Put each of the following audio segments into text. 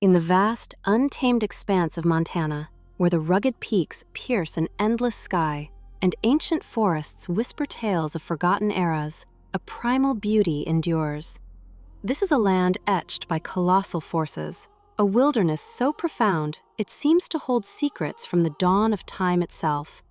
In the vast, untamed expanse of Montana, where the rugged peaks pierce an endless sky and ancient forests whisper tales of forgotten eras, a primal beauty endures. This is a land etched by colossal forces, a wilderness so profound it seems to hold secrets from the dawn of time itself.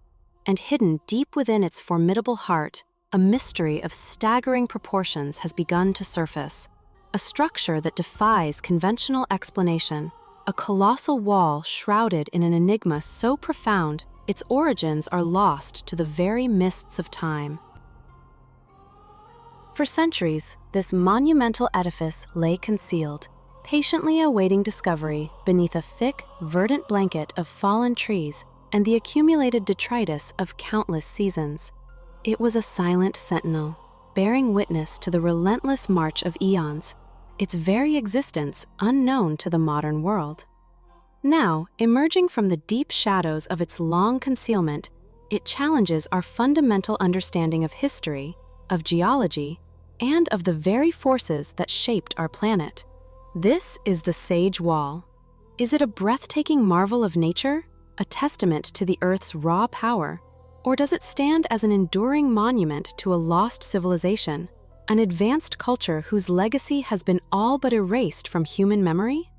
And hidden deep within its formidable heart, a mystery of staggering proportions has begun to surface. A structure that defies conventional explanation, a colossal wall shrouded in an enigma so profound its origins are lost to the very mists of time. For centuries, this monumental edifice lay concealed, patiently awaiting discovery beneath a thick, verdant blanket of fallen trees and the accumulated detritus of countless seasons. It was a silent sentinel, bearing witness to the relentless march of eons, its very existence unknown to the modern world. Now, emerging from the deep shadows of its long concealment, it challenges our fundamental understanding of history, of geology, and of the very forces that shaped our planet. This is the Sage Wall. Is it a breathtaking marvel of nature, a testament to the Earth's raw power, or does it stand as an enduring monument to a lost civilization, an advanced culture whose legacy has been all but erased from human memory?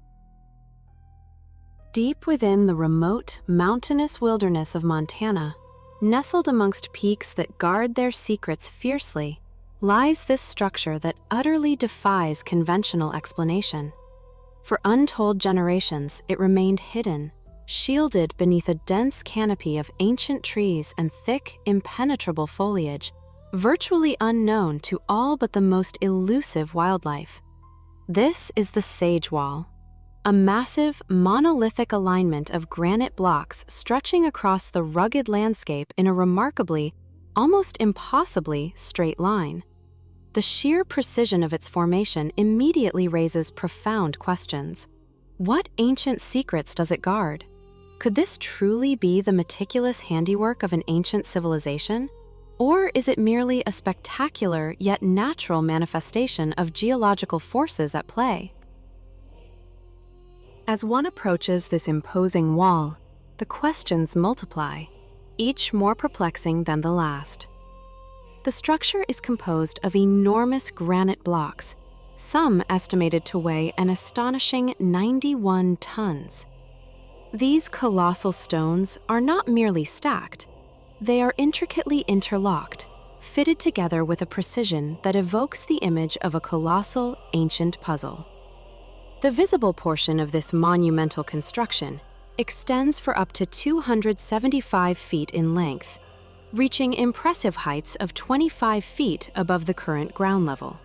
Deep within the remote, mountainous wilderness of Montana, nestled amongst peaks that guard their secrets fiercely, lies this structure that utterly defies conventional explanation. For untold generations, it remained hidden, shielded beneath a dense canopy of ancient trees and thick, impenetrable foliage, virtually unknown to all but the most elusive wildlife. This is the Sage Wall, a massive, monolithic alignment of granite blocks stretching across the rugged landscape in a remarkably, almost impossibly, straight line. The sheer precision of its formation immediately raises profound questions. What ancient secrets does it guard? Could this truly be the meticulous handiwork of an ancient civilization? Or is it merely a spectacular yet natural manifestation of geological forces at play? As one approaches this imposing wall, the questions multiply, each more perplexing than the last. The structure is composed of enormous granite blocks, some estimated to weigh an astonishing 91 tons. These colossal stones are not merely stacked. They are intricately interlocked, fitted together with a precision that evokes the image of a colossal, ancient puzzle. The visible portion of this monumental construction extends for up to 275 feet in length, reaching impressive heights of 25 feet above the current ground level.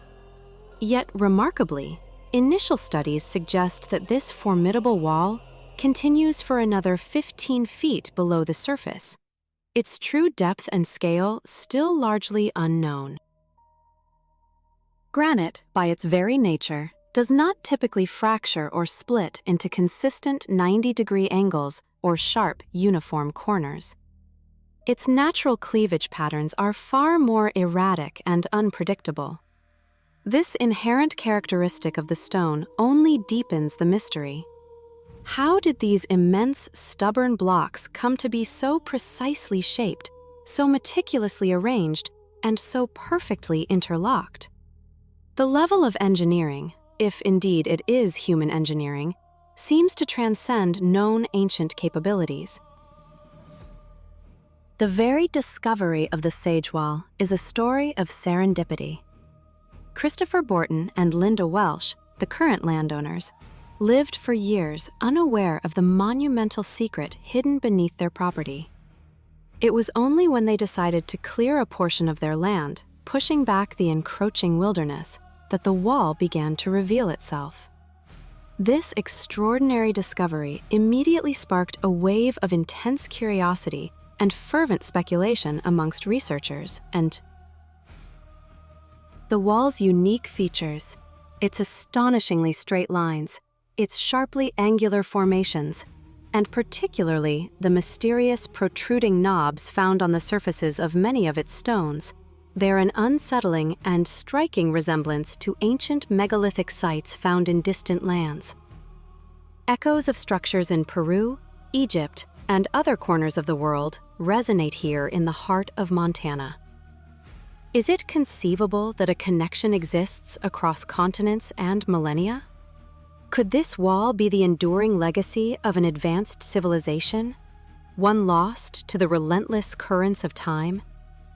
Yet, remarkably, initial studies suggest that this formidable wall continues for another 15 feet below the surface, its true depth and scale still largely unknown. Granite, by its very nature, does not typically fracture or split into consistent 90-degree angles or sharp, uniform corners. Its natural cleavage patterns are far more erratic and unpredictable. This inherent characteristic of the stone only deepens the mystery. How did these immense, stubborn blocks come to be so precisely shaped, so meticulously arranged, and so perfectly interlocked? The level of engineering, if indeed it is human engineering, seems to transcend known ancient capabilities. The very discovery of the Sage Wall is a story of serendipity. Christopher Borton and Linda Welsh, the current landowners, lived for years unaware of the monumental secret hidden beneath their property. It was only when they decided to clear a portion of their land, pushing back the encroaching wilderness, that the wall began to reveal itself. This extraordinary discovery immediately sparked a wave of intense curiosity and fervent speculation amongst researchers, and the wall's unique features, its astonishingly straight lines, its sharply angular formations, and particularly the mysterious protruding knobs found on the surfaces of many of its stones, bear an unsettling and striking resemblance to ancient megalithic sites found in distant lands. Echoes of structures in Peru, Egypt, and other corners of the world resonate here in the heart of Montana. Is it conceivable that a connection exists across continents and millennia? Could this wall be the enduring legacy of an advanced civilization, one lost to the relentless currents of time,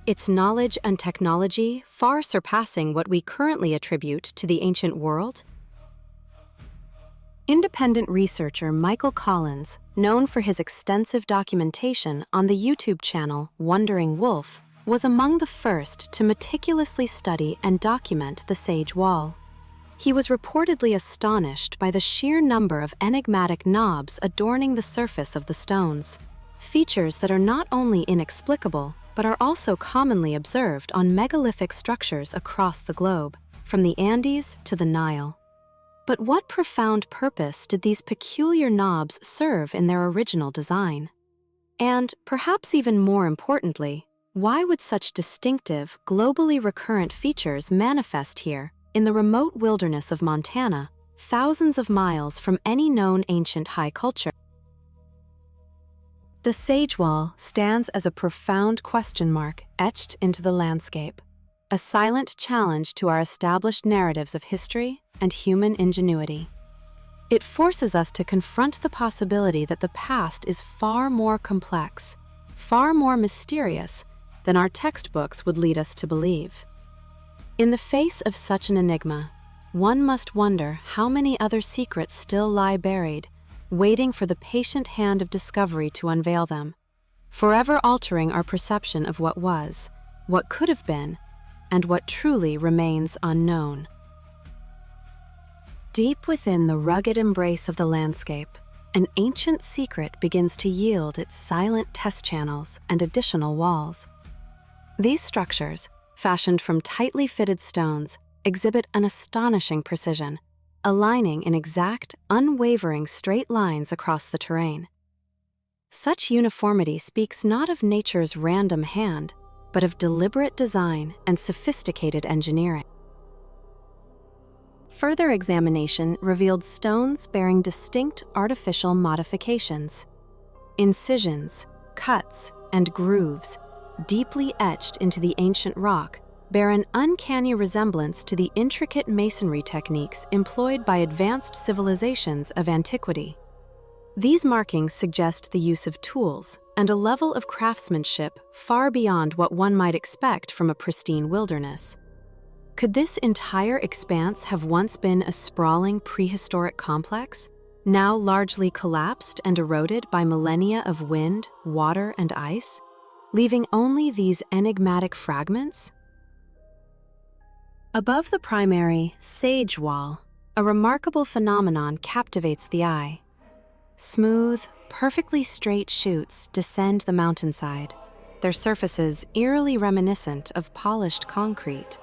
its knowledge and technology far surpassing what we currently attribute to the ancient world? Independent researcher Michael Collins, known for his extensive documentation on the YouTube channel Wandering Wolf, was among the first to meticulously study and document the Sage Wall. He was reportedly astonished by the sheer number of enigmatic knobs adorning the surface of the stones, features that are not only inexplicable, but are also commonly observed on megalithic structures across the globe, from the Andes to the Nile. But what profound purpose did these peculiar knobs serve in their original design? And, perhaps even more importantly, why would such distinctive, globally recurrent features manifest here, in the remote wilderness of Montana, thousands of miles from any known ancient high culture? The Sage Wall stands as a profound question mark etched into the landscape, a silent challenge to our established narratives of history and human ingenuity. It forces us to confront the possibility that the past is far more complex, far more mysterious than our textbooks would lead us to believe. In the face of such an enigma, one must wonder how many other secrets still lie buried, waiting for the patient hand of discovery to unveil them, forever altering our perception of what was, what could have been, and what truly remains unknown. Deep within the rugged embrace of the landscape, an ancient secret begins to yield its silent test channels and additional walls. These structures, fashioned from tightly fitted stones, exhibit an astonishing precision, aligning in exact, unwavering straight lines across the terrain. Such uniformity speaks not of nature's random hand, but of deliberate design and sophisticated engineering. Further examination revealed stones bearing distinct artificial modifications. Incisions, cuts, and grooves, deeply etched into the ancient rock, bear an uncanny resemblance to the intricate masonry techniques employed by advanced civilizations of antiquity. These markings suggest the use of tools and a level of craftsmanship far beyond what one might expect from a pristine wilderness. Could this entire expanse have once been a sprawling prehistoric complex, now largely collapsed and eroded by millennia of wind, water, and ice, leaving only these enigmatic fragments? Above the primary Sage Wall, a remarkable phenomenon captivates the eye. Smooth, perfectly straight chutes descend the mountainside, their surfaces eerily reminiscent of polished concrete.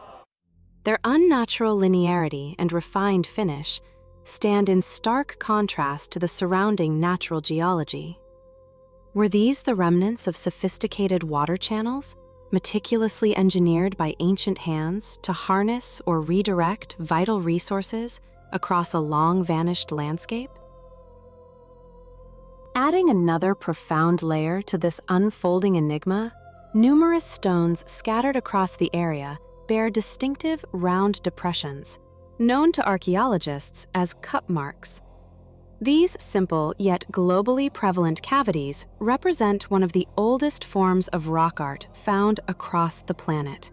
Their unnatural linearity and refined finish stand in stark contrast to the surrounding natural geology. Were these the remnants of sophisticated water channels, meticulously engineered by ancient hands to harness or redirect vital resources across a long-vanished landscape? Adding another profound layer to this unfolding enigma, numerous stones scattered across the area bear distinctive round depressions, known to archaeologists as cup marks. These simple yet globally prevalent cavities represent one of the oldest forms of rock art found across the planet.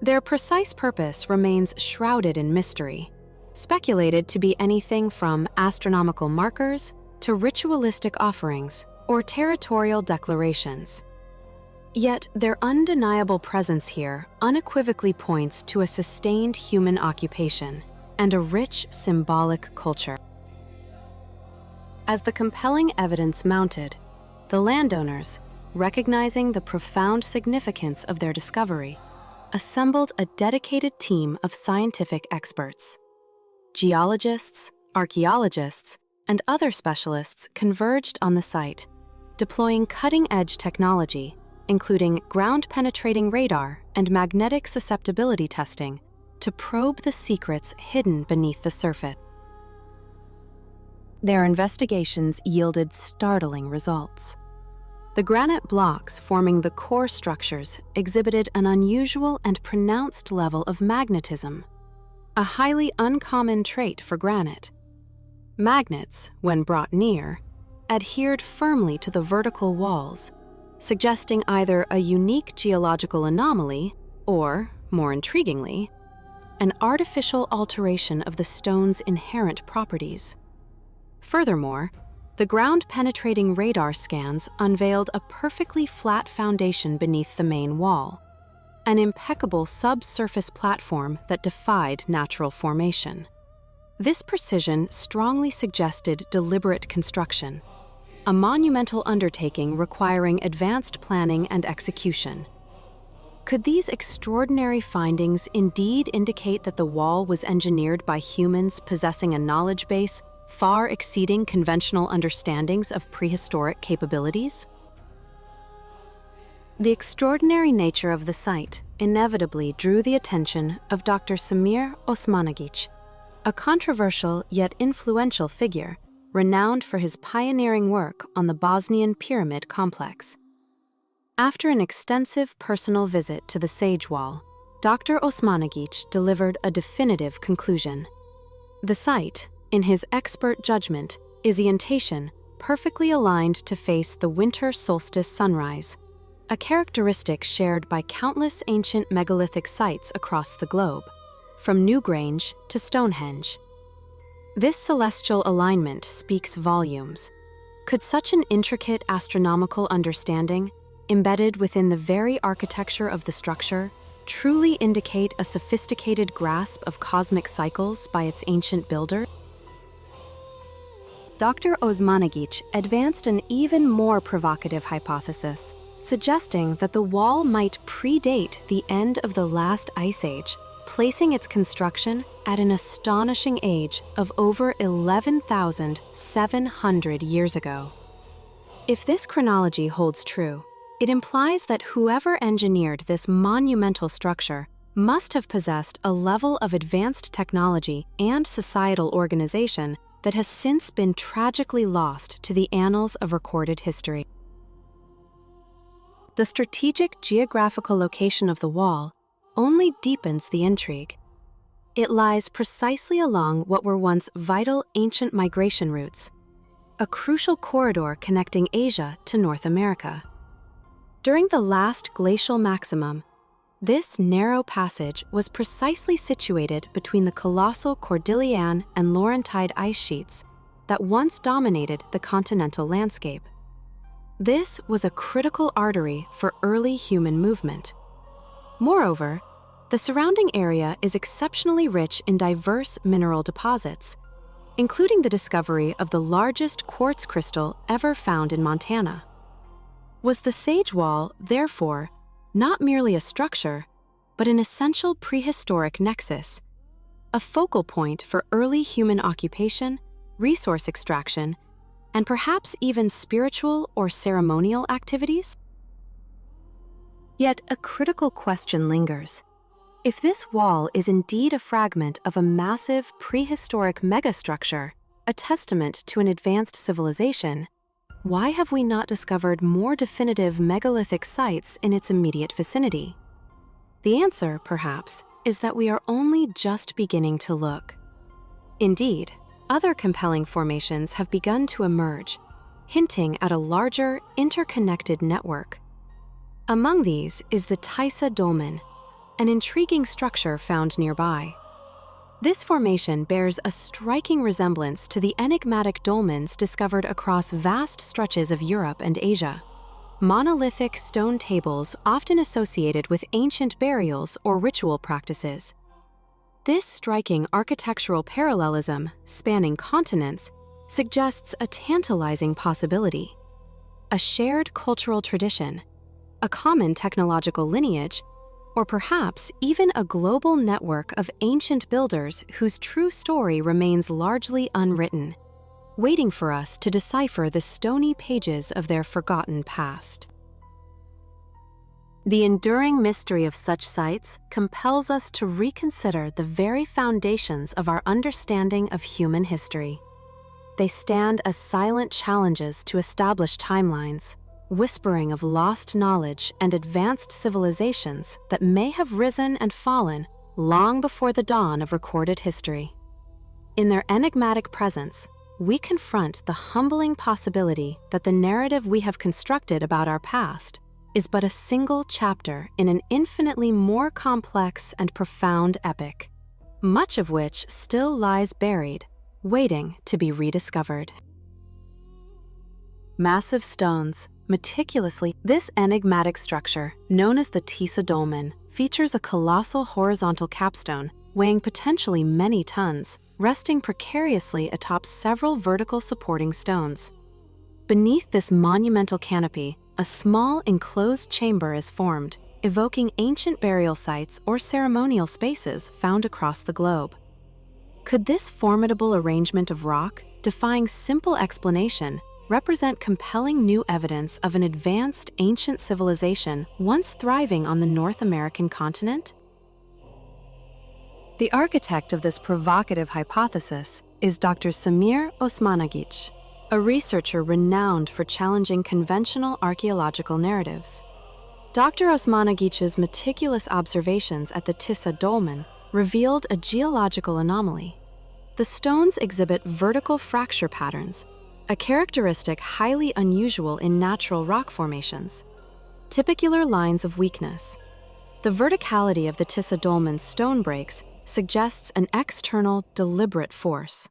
Their precise purpose remains shrouded in mystery, speculated to be anything from astronomical markers to ritualistic offerings or territorial declarations. Yet their undeniable presence here unequivocally points to a sustained human occupation and a rich symbolic culture. As the compelling evidence mounted, the landowners, recognizing the profound significance of their discovery, assembled a dedicated team of scientific experts. Geologists, archaeologists, and other specialists converged on the site, deploying cutting-edge technology, including ground-penetrating radar and magnetic susceptibility testing, to probe the secrets hidden beneath the surface. Their investigations yielded startling results. The granite blocks forming the core structures exhibited an unusual and pronounced level of magnetism, a highly uncommon trait for granite. Magnets, when brought near, adhered firmly to the vertical walls, suggesting either a unique geological anomaly or, more intriguingly, an artificial alteration of the stone's inherent properties. Furthermore, the ground-penetrating radar scans unveiled a perfectly flat foundation beneath the main wall, an impeccable subsurface platform that defied natural formation. This precision strongly suggested deliberate construction, a monumental undertaking requiring advanced planning and execution. Could these extraordinary findings indeed indicate that the wall was engineered by humans possessing a knowledge base far exceeding conventional understandings of prehistoric capabilities? The extraordinary nature of the site inevitably drew the attention of Dr. Semir Osmanagić, a controversial yet influential figure renowned for his pioneering work on the Bosnian pyramid complex. After an extensive personal visit to the Sage Wall, Dr. Osmanagić delivered a definitive conclusion. The site, in his expert judgment, is orientation perfectly aligned to face the winter solstice sunrise, a characteristic shared by countless ancient megalithic sites across the globe, from Newgrange to Stonehenge. This celestial alignment speaks volumes. Could such an intricate astronomical understanding, embedded within the very architecture of the structure, truly indicate a sophisticated grasp of cosmic cycles by its ancient builder? Dr. Osmanagić advanced an even more provocative hypothesis, suggesting that the wall might predate the end of the last ice age, placing its construction at an astonishing age of over 11,700 years ago. If this chronology holds true, it implies that whoever engineered this monumental structure must have possessed a level of advanced technology and societal organization that has since been tragically lost to the annals of recorded history. The strategic geographical location of the wall only deepens the intrigue. It lies precisely along what were once vital ancient migration routes, a crucial corridor connecting Asia to North America. During the last glacial maximum, this narrow passage was precisely situated between the colossal Cordilleran and Laurentide ice sheets that once dominated the continental landscape. This was a critical artery for early human movement. Moreover, the surrounding area is exceptionally rich in diverse mineral deposits, including the discovery of the largest quartz crystal ever found in Montana. Was the Sage Wall, therefore, not merely a structure, but an essential prehistoric nexus, a focal point for early human occupation, resource extraction, and perhaps even spiritual or ceremonial activities? Yet a critical question lingers. If this wall is indeed a fragment of a massive prehistoric megastructure, a testament to an advanced civilization, why have we not discovered more definitive megalithic sites in its immediate vicinity? The answer, perhaps, is that we are only just beginning to look. Indeed, other compelling formations have begun to emerge, hinting at a larger, interconnected network. Among these is the Tysa Dolmen, an intriguing structure found nearby. This formation bears a striking resemblance to the enigmatic dolmens discovered across vast stretches of Europe and Asia. Monolithic stone tables often associated with ancient burials or ritual practices. This striking architectural parallelism, spanning continents, suggests a tantalizing possibility. A shared cultural tradition, a common technological lineage, or perhaps even a global network of ancient builders whose true story remains largely unwritten, waiting for us to decipher the stony pages of their forgotten past. The enduring mystery of such sites compels us to reconsider the very foundations of our understanding of human history. They stand as silent challenges to established timelines, whispering of lost knowledge and advanced civilizations that may have risen and fallen long before the dawn of recorded history. In their enigmatic presence, we confront the humbling possibility that the narrative we have constructed about our past is but a single chapter in an infinitely more complex and profound epic, much of which still lies buried, waiting to be rediscovered. Massive stones, meticulously, this enigmatic structure, known as the Tysa Dolmen, features a colossal horizontal capstone weighing potentially many tons, resting precariously atop several vertical supporting stones. Beneath this monumental canopy, a small enclosed chamber is formed, evoking ancient burial sites or ceremonial spaces found across the globe. Could this formidable arrangement of rock, defying simple explanation, represent compelling new evidence of an advanced ancient civilization once thriving on the North American continent? The architect of this provocative hypothesis is Dr. Semir Osmanagić, a researcher renowned for challenging conventional archaeological narratives. Dr. Osmanagić's meticulous observations at the Tysa Dolmen revealed a geological anomaly. The stones exhibit vertical fracture patterns, a characteristic highly unusual in natural rock formations. Typical lines of weakness. The verticality of the Tysa Dolmen's stone breaks suggests an external, deliberate force.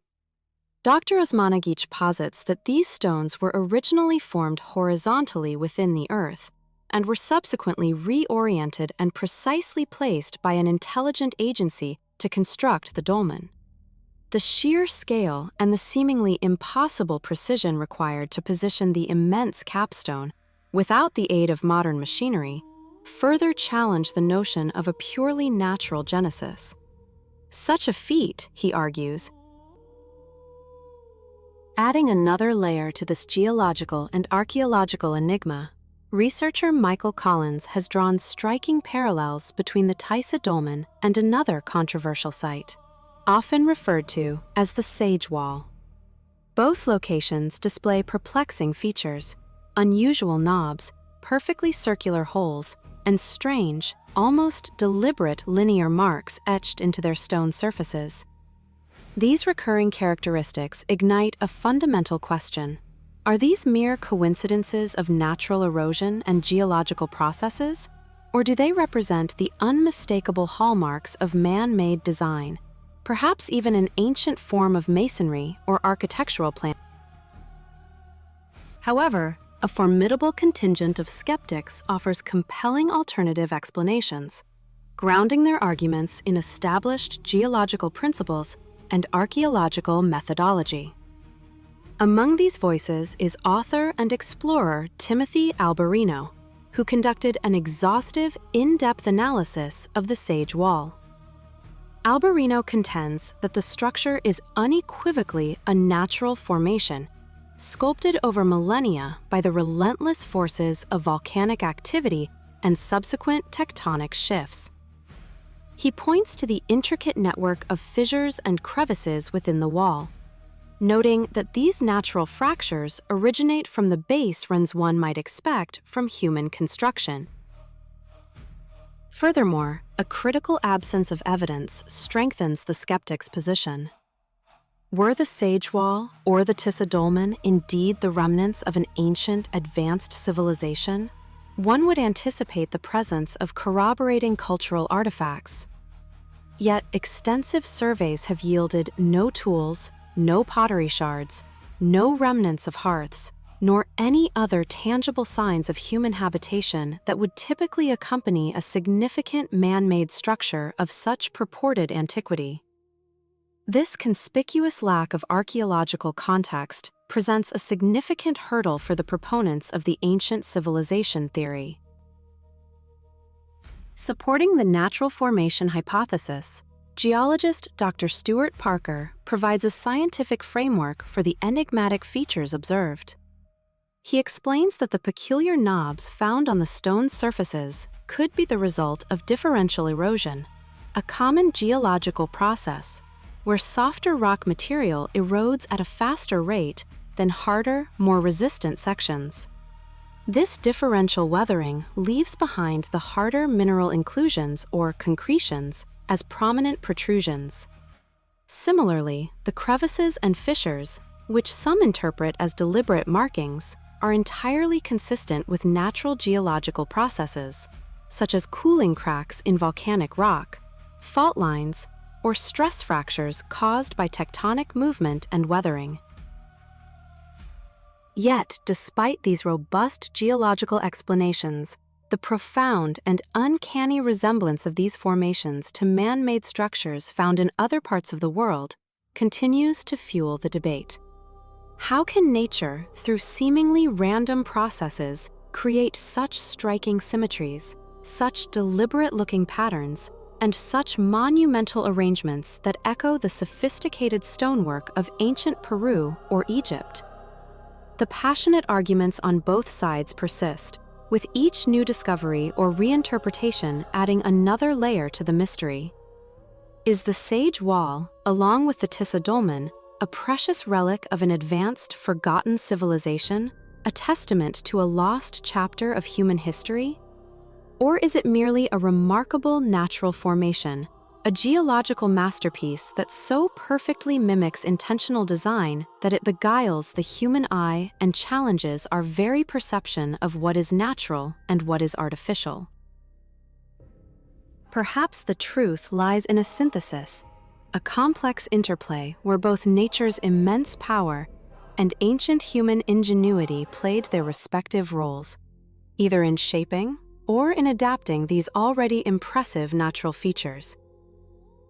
Dr. Osmanagić posits that these stones were originally formed horizontally within the Earth and were subsequently reoriented and precisely placed by an intelligent agency to construct the dolmen. The sheer scale and the seemingly impossible precision required to position the immense capstone, without the aid of modern machinery, further challenge the notion of a purely natural genesis. Such a feat, he argues, adding another layer to this geological and archaeological enigma, researcher Michael Collins has drawn striking parallels between the Tysa Dolmen and another controversial site, often referred to as the Sage Wall. Both locations display perplexing features, unusual knobs, perfectly circular holes, and strange, almost deliberate linear marks etched into their stone surfaces. These recurring characteristics ignite a fundamental question. Are these mere coincidences of natural erosion and geological processes, or do they represent the unmistakable hallmarks of man-made design, perhaps even an ancient form of masonry or architectural plan? However, a formidable contingent of skeptics offers compelling alternative explanations, grounding their arguments in established geological principles and archaeological methodology. Among these voices is author and explorer Timothy Alberino, who conducted an exhaustive, in-depth analysis of the Sage Wall. Alberino contends that the structure is unequivocally a natural formation, sculpted over millennia by the relentless forces of volcanic activity and subsequent tectonic shifts. He points to the intricate network of fissures and crevices within the wall, noting that these natural fractures originate from the base runs one might expect from human construction. Furthermore, a critical absence of evidence strengthens the skeptic's position. Were the Sage Wall or the Tysa Dolmen indeed the remnants of an ancient, advanced civilization? One would anticipate the presence of corroborating cultural artifacts. Yet extensive surveys have yielded no tools, no pottery shards, no remnants of hearths, nor any other tangible signs of human habitation that would typically accompany a significant man-made structure of such purported antiquity. This conspicuous lack of archaeological context presents a significant hurdle for the proponents of the ancient civilization theory. Supporting the natural formation hypothesis, geologist Dr. Stuart Parker provides a scientific framework for the enigmatic features observed. He explains that the peculiar knobs found on the stone surfaces could be the result of differential erosion, a common geological process where softer rock material erodes at a faster rate than harder, more resistant sections. This differential weathering leaves behind the harder mineral inclusions or concretions as prominent protrusions. Similarly, the crevices and fissures, which some interpret as deliberate markings, are entirely consistent with natural geological processes, such as cooling cracks in volcanic rock, fault lines, or stress fractures caused by tectonic movement and weathering. Yet, despite these robust geological explanations, the profound and uncanny resemblance of these formations to man-made structures found in other parts of the world continues to fuel the debate. How can nature, through seemingly random processes, create such striking symmetries, such deliberate-looking patterns, and such monumental arrangements that echo the sophisticated stonework of ancient Peru or Egypt? The passionate arguments on both sides persist, with each new discovery or reinterpretation adding another layer to the mystery. Is the Sage Wall, along with the Tysa Dolmen, a precious relic of an advanced, forgotten civilization, a testament to a lost chapter of human history? Or is it merely a remarkable natural formation, a geological masterpiece that so perfectly mimics intentional design that it beguiles the human eye and challenges our very perception of what is natural and what is artificial? Perhaps the truth lies in a synthesis, a complex interplay where both nature's immense power and ancient human ingenuity played their respective roles, either in shaping or in adapting these already impressive natural features.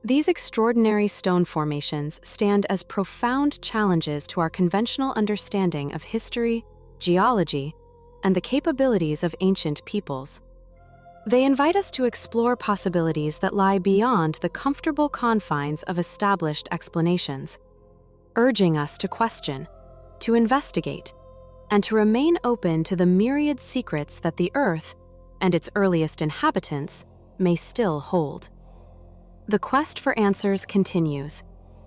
These extraordinary stone formations stand as profound challenges to our conventional understanding of history, geology, and the capabilities of ancient peoples. They invite us to explore possibilities that lie beyond the comfortable confines of established explanations, urging us to question, to investigate, and to remain open to the myriad secrets that the Earth and its earliest inhabitants may still hold. The quest for answers continues,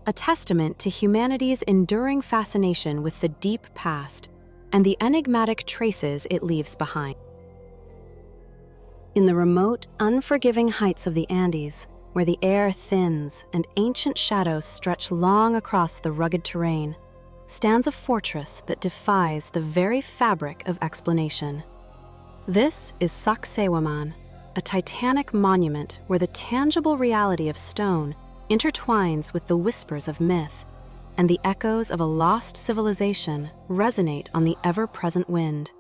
a testament to humanity's enduring fascination with the deep past and the enigmatic traces it leaves behind. In the remote, unforgiving heights of the Andes, where the air thins and ancient shadows stretch long across the rugged terrain, stands a fortress that defies the very fabric of explanation. This is Sacsayhuaman, a titanic monument where the tangible reality of stone intertwines with the whispers of myth, and the echoes of a lost civilization resonate on the ever-present wind.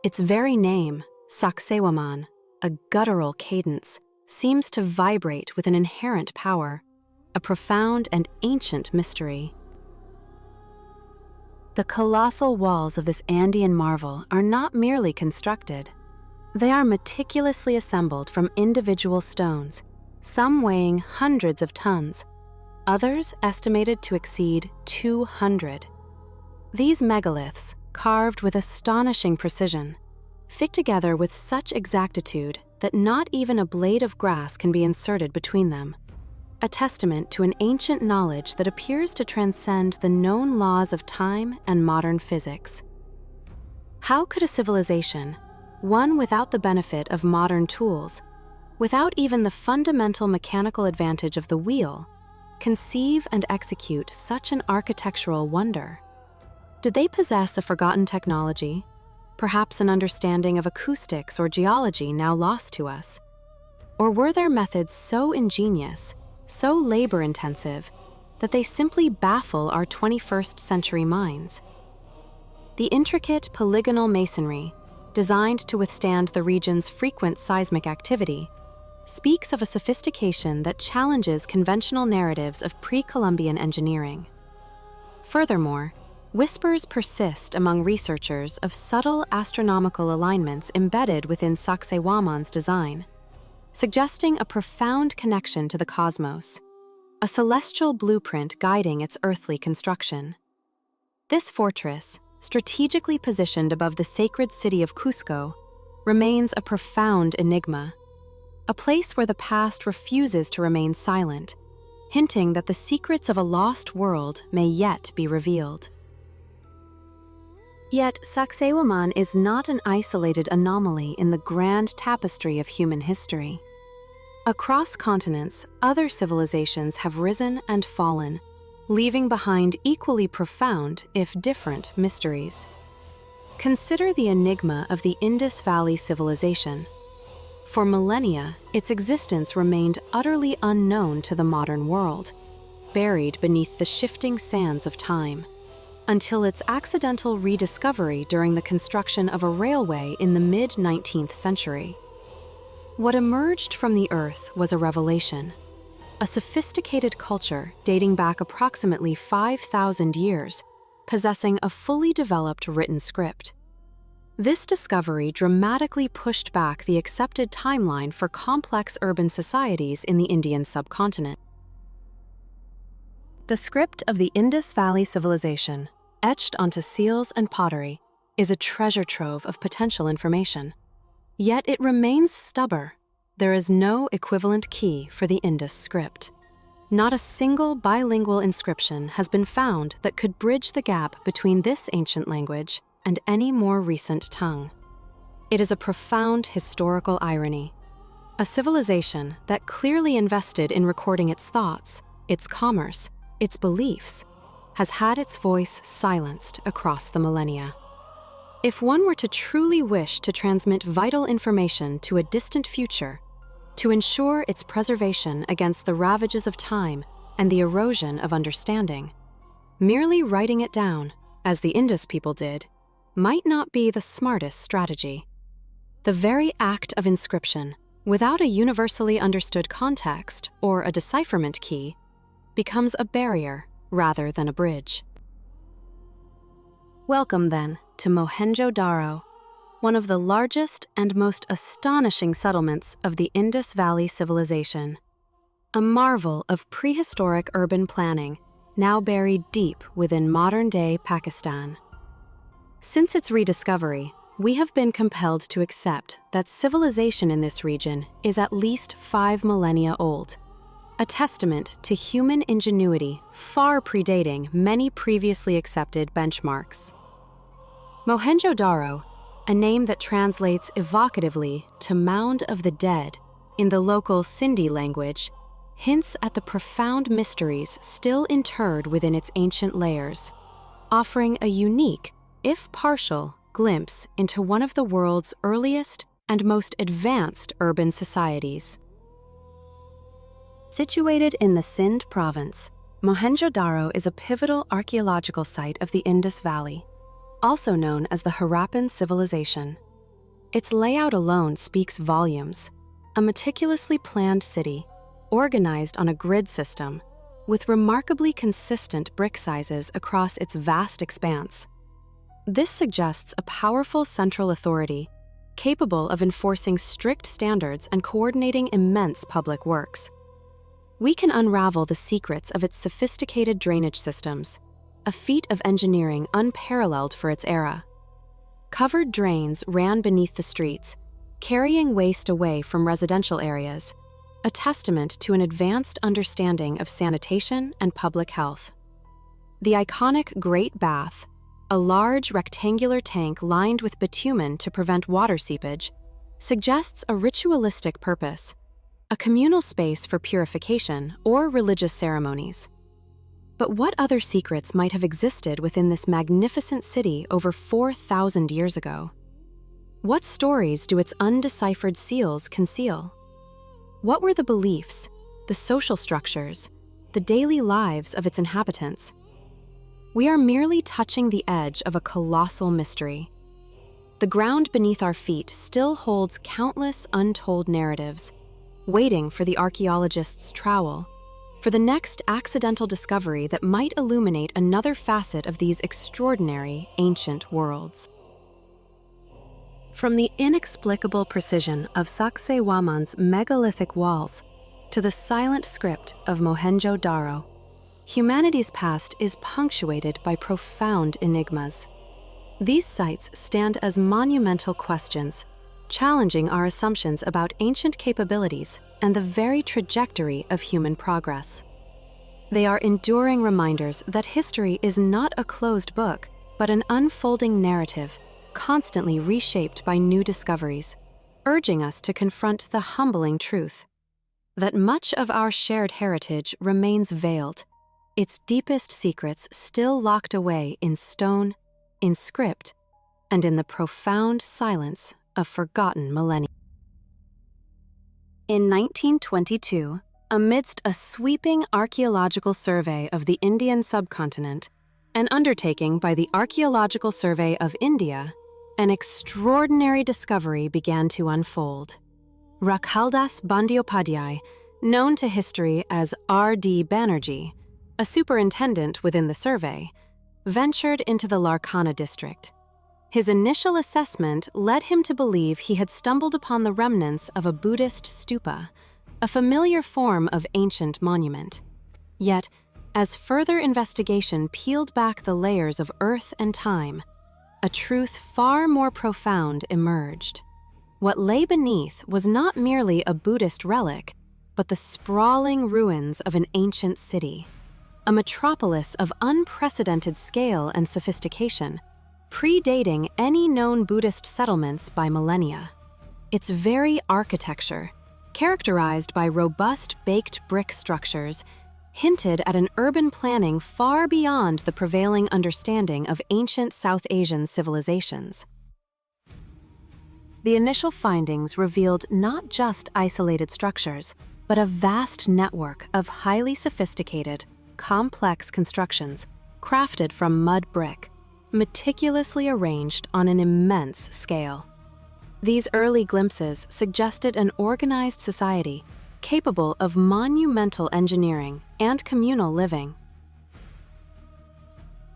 Its very name, Sacsayhuaman, a guttural cadence, seems to vibrate with an inherent power, a profound and ancient mystery. The colossal walls of this Andean marvel are not merely constructed. They are meticulously assembled from individual stones, some weighing hundreds of tons, others estimated to exceed 200. These megaliths, carved with astonishing precision, fit together with such exactitude that not even a blade of grass can be inserted between them, a testament to an ancient knowledge that appears to transcend the known laws of time and modern physics. How could a civilization, one without the benefit of modern tools, without even the fundamental mechanical advantage of the wheel, conceive and execute such an architectural wonder? Did they possess a forgotten technology, perhaps an understanding of acoustics or geology now lost to us? Or were their methods so ingenious, so labor-intensive, that they simply baffle our 21st century minds? The intricate polygonal masonry, designed to withstand the region's frequent seismic activity, speaks of a sophistication that challenges conventional narratives of pre-Columbian engineering. Furthermore, whispers persist among researchers of subtle astronomical alignments embedded within Sacsayhuaman's design, suggesting a profound connection to the cosmos, a celestial blueprint guiding its earthly construction. This fortress, strategically positioned above the sacred city of Cusco, remains a profound enigma, a place where the past refuses to remain silent, hinting that the secrets of a lost world may yet be revealed. Yet, Sacsayhuaman is not an isolated anomaly in the grand tapestry of human history. Across continents, other civilizations have risen and fallen, leaving behind equally profound, if different, mysteries. Consider the enigma of the Indus Valley civilization. For millennia, its existence remained utterly unknown to the modern world, buried beneath the shifting sands of time, until its accidental rediscovery during the construction of a railway in the mid-19th century. What emerged from the earth was a revelation, a sophisticated culture dating back approximately 5,000 years, possessing a fully developed written script. This discovery dramatically pushed back the accepted timeline for complex urban societies in the Indian subcontinent. The script of the Indus Valley civilization, etched onto seals and pottery, is a treasure trove of potential information. Yet it remains stubborn. There is no equivalent key for the Indus script. Not a single bilingual inscription has been found that could bridge the gap between this ancient language and any more recent tongue. It is a profound historical irony. A civilization that clearly invested in recording its thoughts, its commerce, its beliefs, has had its voice silenced across the millennia. If one were to truly wish to transmit vital information to a distant future, to ensure its preservation against the ravages of time and the erosion of understanding, merely writing it down, as the Indus people did, might not be the smartest strategy. The very act of inscription, without a universally understood context or a decipherment key, becomes a barrier rather than a bridge. Welcome, then, to Mohenjo-Daro, one of the largest and most astonishing settlements of the Indus Valley civilization. A marvel of prehistoric urban planning, now buried deep within modern-day Pakistan. Since its rediscovery, we have been compelled to accept that civilization in this region is at least 5 millennia old, a testament to human ingenuity far predating many previously accepted benchmarks. Mohenjo-Daro, a name that translates evocatively to Mound of the Dead in the local Sindhi language, hints at the profound mysteries still interred within its ancient layers, offering a unique, if partial, glimpse into one of the world's earliest and most advanced urban societies. Situated in the Sindh province, Mohenjo-Daro is a pivotal archaeological site of the Indus Valley, also known as the Harappan civilization. Its layout alone speaks volumes, a meticulously planned city, organized on a grid system, with remarkably consistent brick sizes across its vast expanse. This suggests a powerful central authority, capable of enforcing strict standards and coordinating immense public works. We can unravel the secrets of its sophisticated drainage systems, a feat of engineering unparalleled for its era. Covered drains ran beneath the streets, carrying waste away from residential areas, a testament to an advanced understanding of sanitation and public health. The iconic Great Bath, a large rectangular tank lined with bitumen to prevent water seepage, suggests a ritualistic purpose, a communal space for purification or religious ceremonies. But what other secrets might have existed within this magnificent city over 4,000 years ago? What stories do its undeciphered seals conceal? What were the beliefs, the social structures, the daily lives of its inhabitants? We are merely touching the edge of a colossal mystery. The ground beneath our feet still holds countless untold narratives, waiting for the archaeologist's trowel, for the next accidental discovery that might illuminate another facet of these extraordinary ancient worlds. From the inexplicable precision of Sacsayhuaman's megalithic walls to the silent script of Mohenjo-Daro, humanity's past is punctuated by profound enigmas. These sites stand as monumental questions, challenging our assumptions about ancient capabilities and the very trajectory of human progress. They are enduring reminders that history is not a closed book, but an unfolding narrative, constantly reshaped by new discoveries, urging us to confront the humbling truth that much of our shared heritage remains veiled, its deepest secrets still locked away in stone, in script, and in the profound silence of forgotten millennia. In 1922, amidst a sweeping archaeological survey of the Indian subcontinent, an undertaking by the Archaeological Survey of India, an extraordinary discovery began to unfold. Rakhaldas Bandyopadhyay, known to history as R.D. Banerjee, a superintendent within the survey, ventured into the Larkana district. His initial assessment led him to believe he had stumbled upon the remnants of a Buddhist stupa, a familiar form of ancient monument. Yet, as further investigation peeled back the layers of earth and time, a truth far more profound emerged. What lay beneath was not merely a Buddhist relic, but the sprawling ruins of an ancient city, a metropolis of unprecedented scale and sophistication, predating any known Buddhist settlements by millennia. Its very architecture, characterized by robust baked brick structures, hinted at an urban planning far beyond the prevailing understanding of ancient South Asian civilizations. The initial findings revealed not just isolated structures, but a vast network of highly sophisticated, complex constructions crafted from mud brick, meticulously arranged on an immense scale. These early glimpses suggested an organized society capable of monumental engineering and communal living.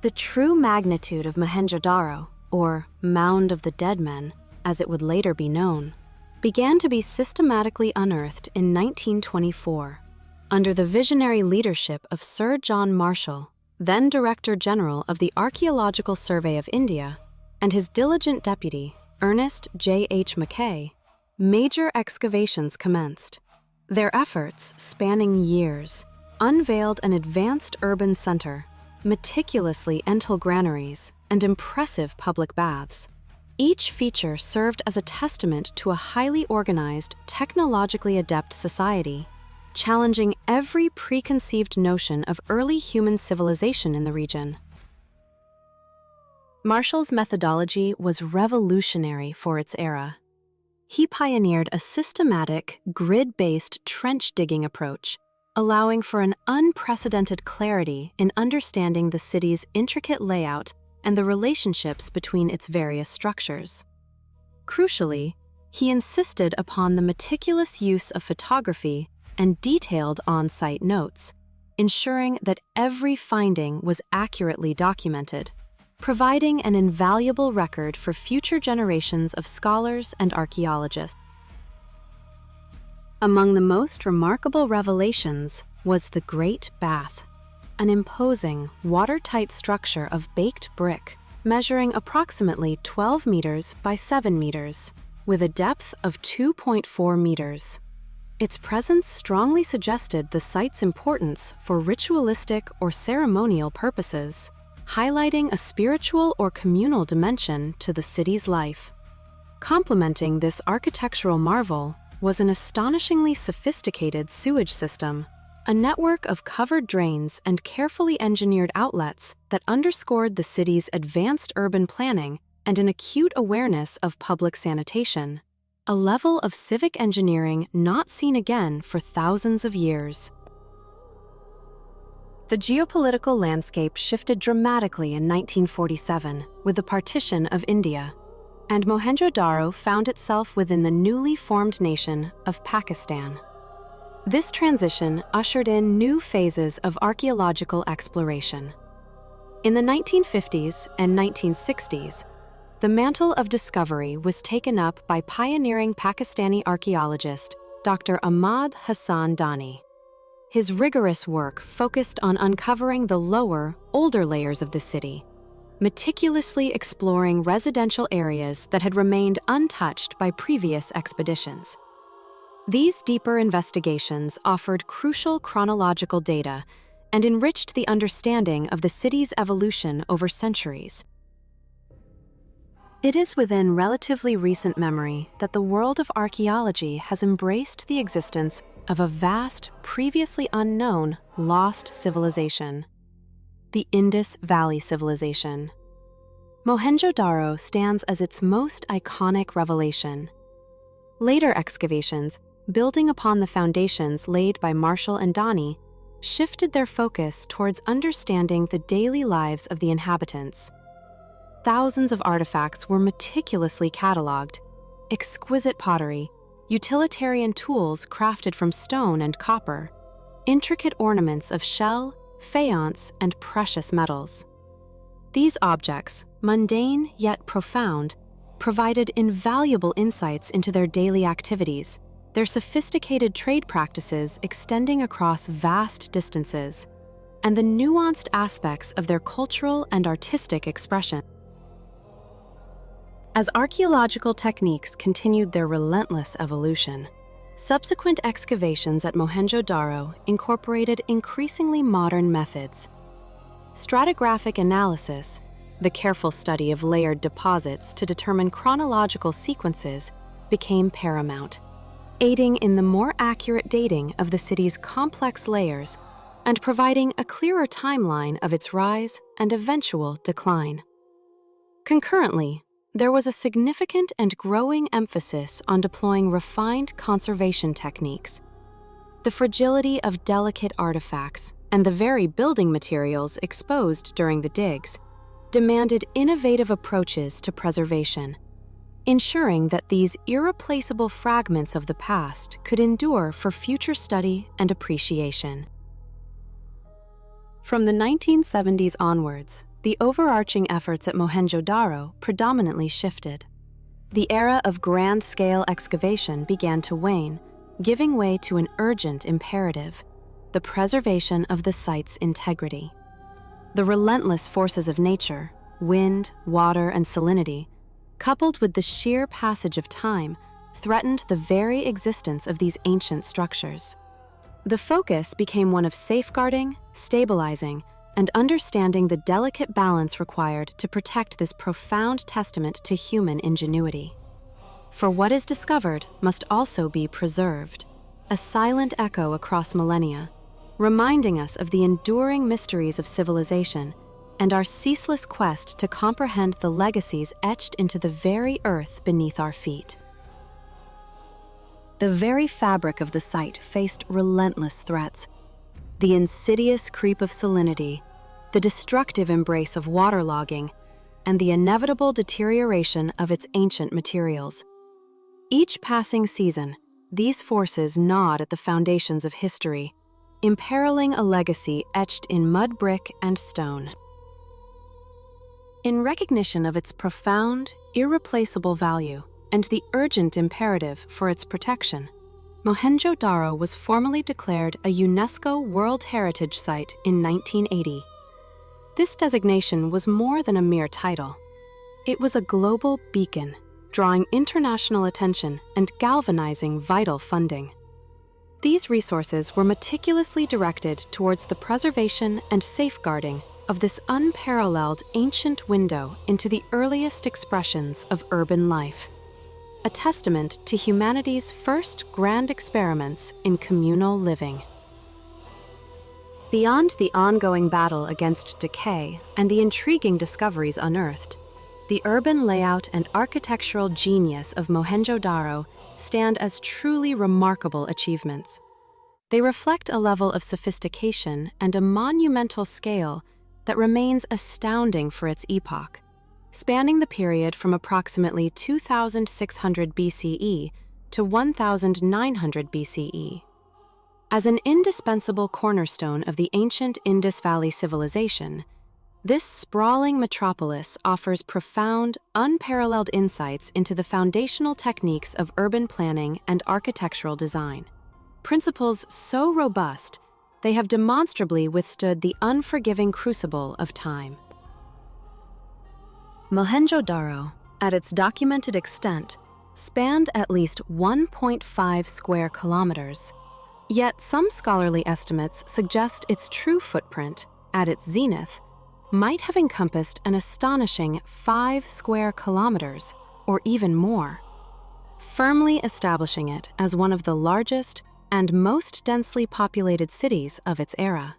The true magnitude of Mohenjo-Daro, or Mound of the Dead Men, as it would later be known, began to be systematically unearthed in 1924, under the visionary leadership of Sir John Marshall, then Director General of the Archaeological Survey of India, and his diligent deputy, Ernest J. H. Mackay. Major excavations commenced. Their efforts, spanning years, unveiled an advanced urban center, meticulously entil granaries, and impressive public baths. Each feature served as a testament to a highly organized, technologically adept society, challenging every preconceived notion of early human civilization in the region. Marshall's methodology was revolutionary for its era. He pioneered a systematic, grid-based trench-digging approach, allowing for an unprecedented clarity in understanding the city's intricate layout and the relationships between its various structures. Crucially, he insisted upon the meticulous use of photography and detailed on-site notes, ensuring that every finding was accurately documented, providing an invaluable record for future generations of scholars and archaeologists. Among the most remarkable revelations was the Great Bath, an imposing, watertight structure of baked brick measuring approximately 12 meters by 7 meters, with a depth of 2.4 meters. Its presence strongly suggested the site's importance for ritualistic or ceremonial purposes, highlighting a spiritual or communal dimension to the city's life. Complementing this architectural marvel was an astonishingly sophisticated sewage system, a network of covered drains and carefully engineered outlets that underscored the city's advanced urban planning and an acute awareness of public sanitation, a level of civic engineering not seen again for thousands of years. The geopolitical landscape shifted dramatically in 1947 with the partition of India, and Mohenjo-Daro found itself within the newly formed nation of Pakistan. This transition ushered in new phases of archaeological exploration. In the 1950s and 1960s, the mantle of discovery was taken up by pioneering Pakistani archaeologist Dr. Ahmad Hassan Dani. His rigorous work focused on uncovering the lower, older layers of the city, meticulously exploring residential areas that had remained untouched by previous expeditions. These deeper investigations offered crucial chronological data, and enriched the understanding of the city's evolution over centuries. It is within relatively recent memory that the world of archaeology has embraced the existence of a vast, previously unknown, lost civilization: the Indus Valley Civilization. Mohenjo-Daro stands as its most iconic revelation. Later excavations, building upon the foundations laid by Marshall and Donny, shifted their focus towards understanding the daily lives of the inhabitants. Thousands of artifacts were meticulously catalogued: exquisite pottery, utilitarian tools crafted from stone and copper, intricate ornaments of shell, faience, and precious metals. These objects, mundane yet profound, provided invaluable insights into their daily activities, their sophisticated trade practices extending across vast distances, and the nuanced aspects of their cultural and artistic expression. As archaeological techniques continued their relentless evolution, subsequent excavations at Mohenjo-Daro incorporated increasingly modern methods. Stratigraphic analysis, the careful study of layered deposits to determine chronological sequences, became paramount, aiding in the more accurate dating of the city's complex layers and providing a clearer timeline of its rise and eventual decline. Concurrently, there was a significant and growing emphasis on deploying refined conservation techniques. The fragility of delicate artifacts and the very building materials exposed during the digs demanded innovative approaches to preservation, ensuring that these irreplaceable fragments of the past could endure for future study and appreciation. From the 1970s onwards, the overarching efforts at Mohenjo-Daro predominantly shifted. The era of grand-scale excavation began to wane, giving way to an urgent imperative: the preservation of the site's integrity. The relentless forces of nature, wind, water, and salinity, coupled with the sheer passage of time, threatened the very existence of these ancient structures. The focus became one of safeguarding, stabilizing, and understanding the delicate balance required to protect this profound testament to human ingenuity. For what is discovered must also be preserved, a silent echo across millennia, reminding us of the enduring mysteries of civilization and our ceaseless quest to comprehend the legacies etched into the very earth beneath our feet. The very fabric of the site faced relentless threats: the insidious creep of salinity, the destructive embrace of waterlogging, and the inevitable deterioration of its ancient materials. Each passing season, these forces gnawed at the foundations of history, imperiling a legacy etched in mud brick and stone. In recognition of its profound, irreplaceable value and the urgent imperative for its protection, Mohenjo-Daro was formally declared a UNESCO World Heritage Site in 1980. This designation was more than a mere title. It was a global beacon, drawing international attention and galvanizing vital funding. These resources were meticulously directed towards the preservation and safeguarding of this unparalleled ancient window into the earliest expressions of urban life, a testament to humanity's first grand experiments in communal living. Beyond the ongoing battle against decay and the intriguing discoveries unearthed, the urban layout and architectural genius of Mohenjo-Daro stand as truly remarkable achievements. They reflect a level of sophistication and a monumental scale that remains astounding for its epoch, spanning the period from approximately 2600 BCE to 1900 BCE. As an indispensable cornerstone of the ancient Indus Valley civilization, this sprawling metropolis offers profound, unparalleled insights into the foundational techniques of urban planning and architectural design. Principles so robust, they have demonstrably withstood the unforgiving crucible of time. Mohenjo-Daro, at its documented extent, spanned at least 1.5 square kilometers, Yet some scholarly estimates suggest its true footprint, at its zenith, might have encompassed an astonishing 5 square kilometers, or even more, firmly establishing it as one of the largest and most densely populated cities of its era.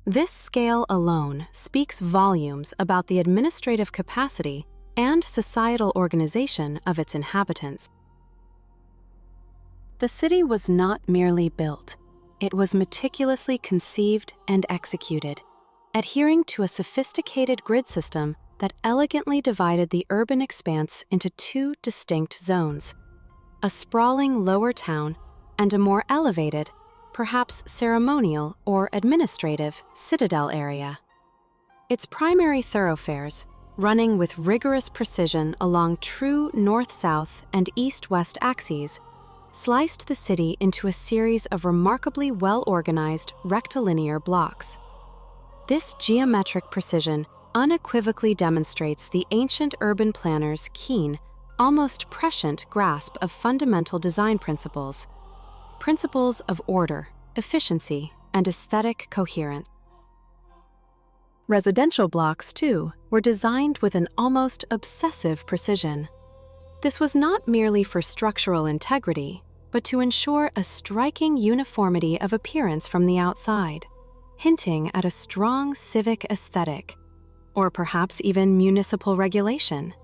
This scale alone speaks volumes about the administrative capacity and societal organization of its inhabitants. The city was not merely built, it was meticulously conceived and executed, adhering to a sophisticated grid system that elegantly divided the urban expanse into 2 distinct zones: a sprawling lower town and a more elevated, perhaps ceremonial or administrative, citadel area. Its primary thoroughfares, running with rigorous precision along true north-south and east-west axes, sliced the city into a series of remarkably well-organized rectilinear blocks. This geometric precision unequivocally demonstrates the ancient urban planners' keen, almost prescient grasp of fundamental design principles of order, efficiency, and aesthetic coherence. Residential blocks, too, were designed with an almost obsessive precision. This was not merely for structural integrity, but to ensure a striking uniformity of appearance from the outside, hinting at a strong civic aesthetic, or perhaps even municipal regulation.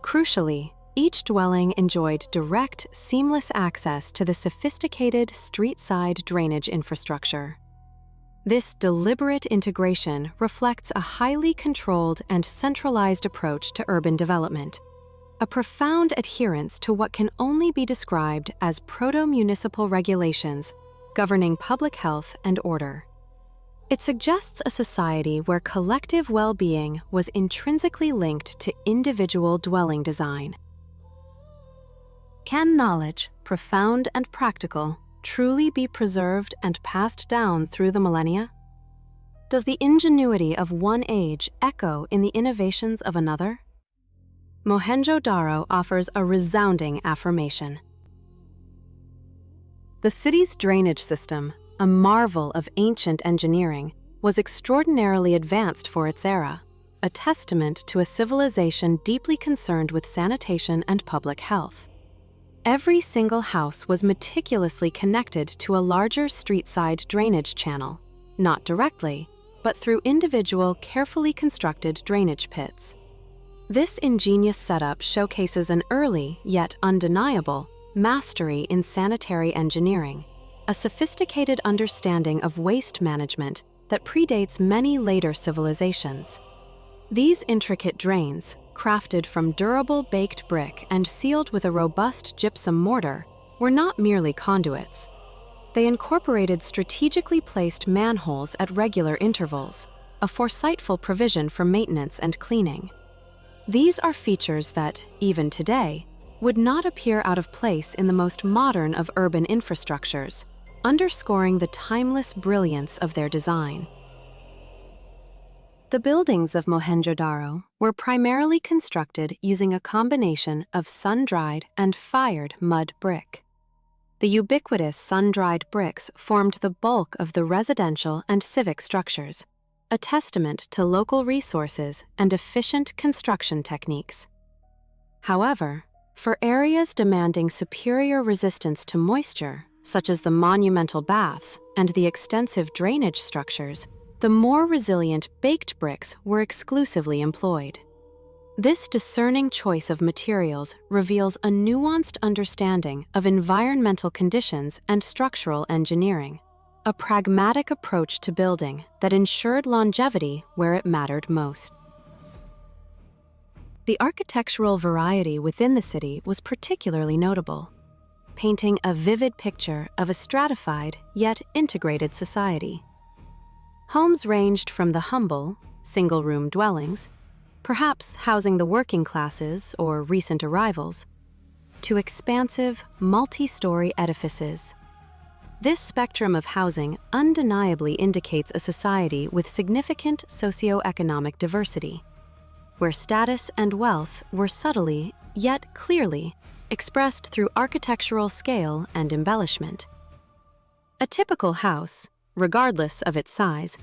Crucially, each dwelling enjoyed direct, seamless access to the sophisticated street-side drainage infrastructure. This deliberate integration reflects a highly controlled and centralized approach to urban development, a profound adherence to what can only be described as proto-municipal regulations governing public health and order. It suggests a society where collective well-being was intrinsically linked to individual dwelling design. Can knowledge, profound and practical, truly be preserved and passed down through the millennia? Does the ingenuity of one age echo in the innovations of another? Mohenjo-Daro offers a resounding affirmation. The city's drainage system, a marvel of ancient engineering, was extraordinarily advanced for its era, a testament to a civilization deeply concerned with sanitation and public health. Every single house was meticulously connected to a larger street-side drainage channel, not directly, but through individual, carefully constructed drainage pits. This ingenious setup showcases an early, yet undeniable, mastery in sanitary engineering, a sophisticated understanding of waste management that predates many later civilizations. These intricate drains, crafted from durable baked brick and sealed with a robust gypsum mortar, were not merely conduits. They incorporated strategically placed manholes at regular intervals, a foresightful provision for maintenance and cleaning. These are features that, even today, would not appear out of place in the most modern of urban infrastructures, underscoring the timeless brilliance of their design. The buildings of Mohenjo-Daro were primarily constructed using a combination of sun-dried and fired mud brick. The ubiquitous sun-dried bricks formed the bulk of the residential and civic structures, a testament to local resources and efficient construction techniques. However, for areas demanding superior resistance to moisture, such as the monumental baths and the extensive drainage structures, the more resilient baked bricks were exclusively employed. This discerning choice of materials reveals a nuanced understanding of environmental conditions and structural engineering, a pragmatic approach to building that ensured longevity where it mattered most. The architectural variety within the city was particularly notable, painting a vivid picture of a stratified yet integrated society. Homes ranged from the humble, single-room dwellings, perhaps housing the working classes or recent arrivals, to expansive, multi-story edifices. This spectrum of housing undeniably indicates a society with significant socioeconomic diversity, where status and wealth were subtly, yet clearly, expressed through architectural scale and embellishment. A typical house, regardless of its size,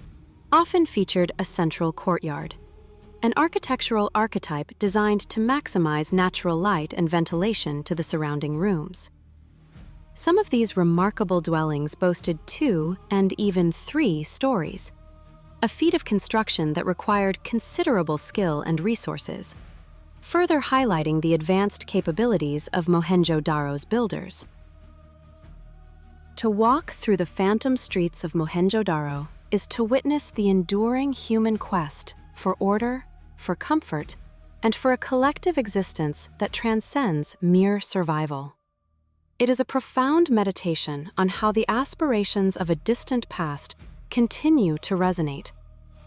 often featured a central courtyard, an architectural archetype designed to maximize natural light and ventilation to the surrounding rooms. Some of these remarkable dwellings boasted 2 and even 3 stories, a feat of construction that required considerable skill and resources, further highlighting the advanced capabilities of Mohenjo-Daro's builders. To walk through the phantom streets of Mohenjo-Daro is to witness the enduring human quest for order, for comfort, and for a collective existence that transcends mere survival. It is a profound meditation on how the aspirations of a distant past continue to resonate,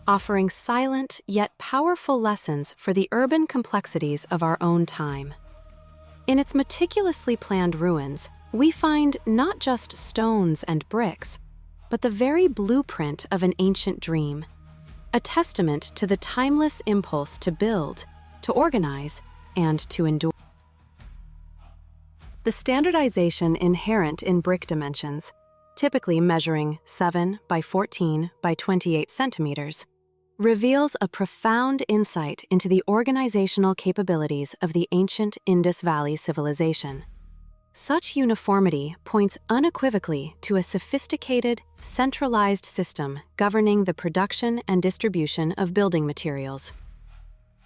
offering silent yet powerful lessons for the urban complexities of our own time. In its meticulously planned ruins, we find not just stones and bricks, but the very blueprint of an ancient dream, a testament to the timeless impulse to build, to organize, and to endure. The standardization inherent in brick dimensions, typically measuring 7 by 14 by 28 centimeters, reveals a profound insight into the organizational capabilities of the ancient Indus Valley civilization. Such uniformity points unequivocally to a sophisticated, centralized system governing the production and distribution of building materials.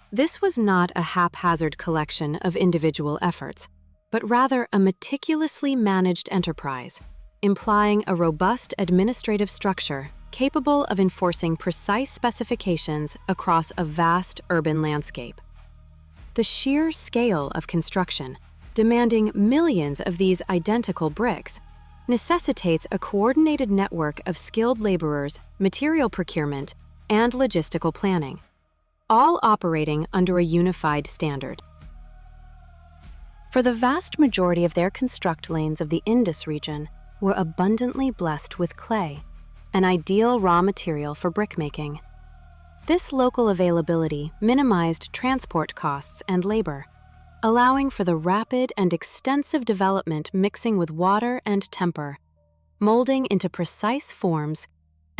This was not a haphazard collection of individual efforts, but rather a meticulously managed enterprise, implying a robust administrative structure capable of enforcing precise specifications across a vast urban landscape. The sheer scale of construction, demanding millions of these identical bricks, necessitates a coordinated network of skilled laborers, material procurement, and logistical planning, all operating under a unified standard. For the vast majority of their construct lanes of the Indus region were abundantly blessed with clay, an ideal raw material for brickmaking. This local availability minimized transport costs and labor, allowing for the rapid and extensive development mixing with water and temper, molding into precise forms,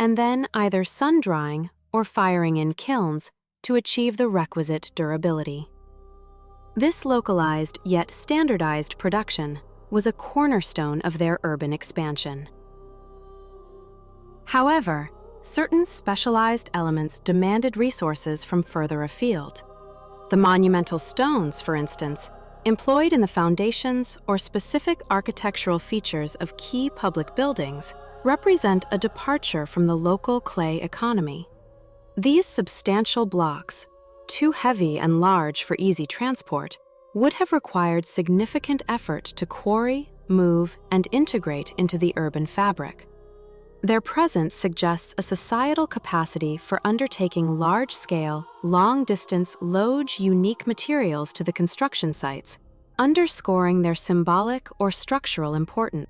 and then either sun-drying or firing in kilns to achieve the requisite durability. This localized yet standardized production was a cornerstone of their urban expansion. However, certain specialized elements demanded resources from further afield. The monumental stones, for instance, employed in the foundations or specific architectural features of key public buildings, represent a departure from the local clay economy. These substantial blocks, too heavy and large for easy transport, would have required significant effort to quarry, move, and integrate into the urban fabric. Their presence suggests a societal capacity for undertaking large-scale, long-distance, load-unique materials to the construction sites, underscoring their symbolic or structural importance.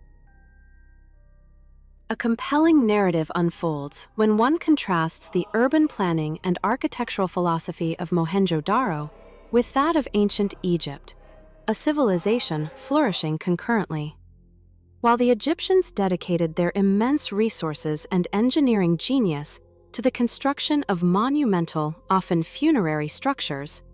A compelling narrative unfolds when one contrasts the urban planning and architectural philosophy of Mohenjo-Daro with that of ancient Egypt, a civilization flourishing concurrently. While the Egyptians dedicated their immense resources and engineering genius to the construction of monumental, often funerary structures,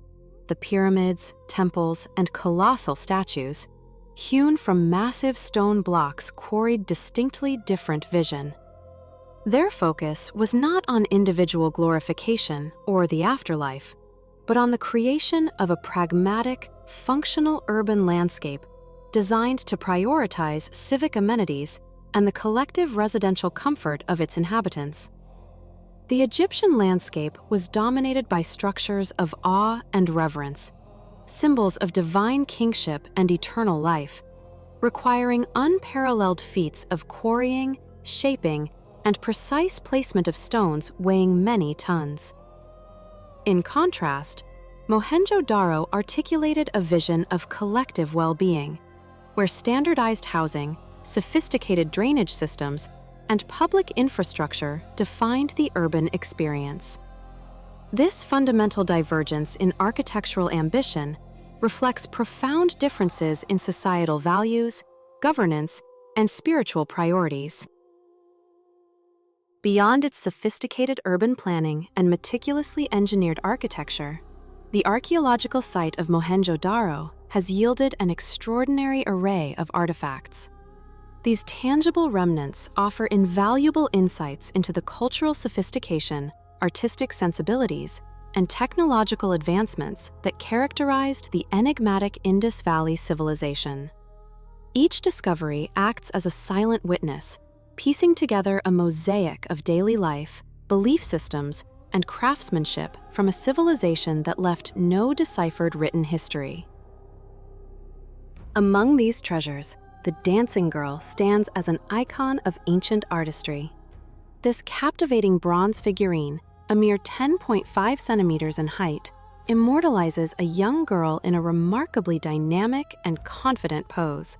the pyramids, temples, and colossal statues, hewn from massive stone blocks quarried distinctly different vision. Their focus was not on individual glorification or the afterlife, but on the creation of a pragmatic, functional urban landscape designed to prioritize civic amenities and the collective residential comfort of its inhabitants. The Egyptian landscape was dominated by structures of awe and reverence, symbols of divine kingship and eternal life, requiring unparalleled feats of quarrying, shaping, and precise placement of stones weighing many tons. In contrast, Mohenjo-Daro articulated a vision of collective well-being, where standardized housing, sophisticated drainage systems, and public infrastructure defined the urban experience. This fundamental divergence in architectural ambition reflects profound differences in societal values, governance, and spiritual priorities. Beyond its sophisticated urban planning and meticulously engineered architecture, the archaeological site of Mohenjo-Daro has yielded an extraordinary array of artifacts. These tangible remnants offer invaluable insights into the cultural sophistication, artistic sensibilities, and technological advancements that characterized the enigmatic Indus Valley civilization. Each discovery acts as a silent witness, piecing together a mosaic of daily life, belief systems, and craftsmanship from a civilization that left no deciphered written history. Among these treasures, the dancing girl stands as an icon of ancient artistry. This captivating bronze figurine, a mere 10.5 centimeters in height, immortalizes a young girl in a remarkably dynamic and confident pose.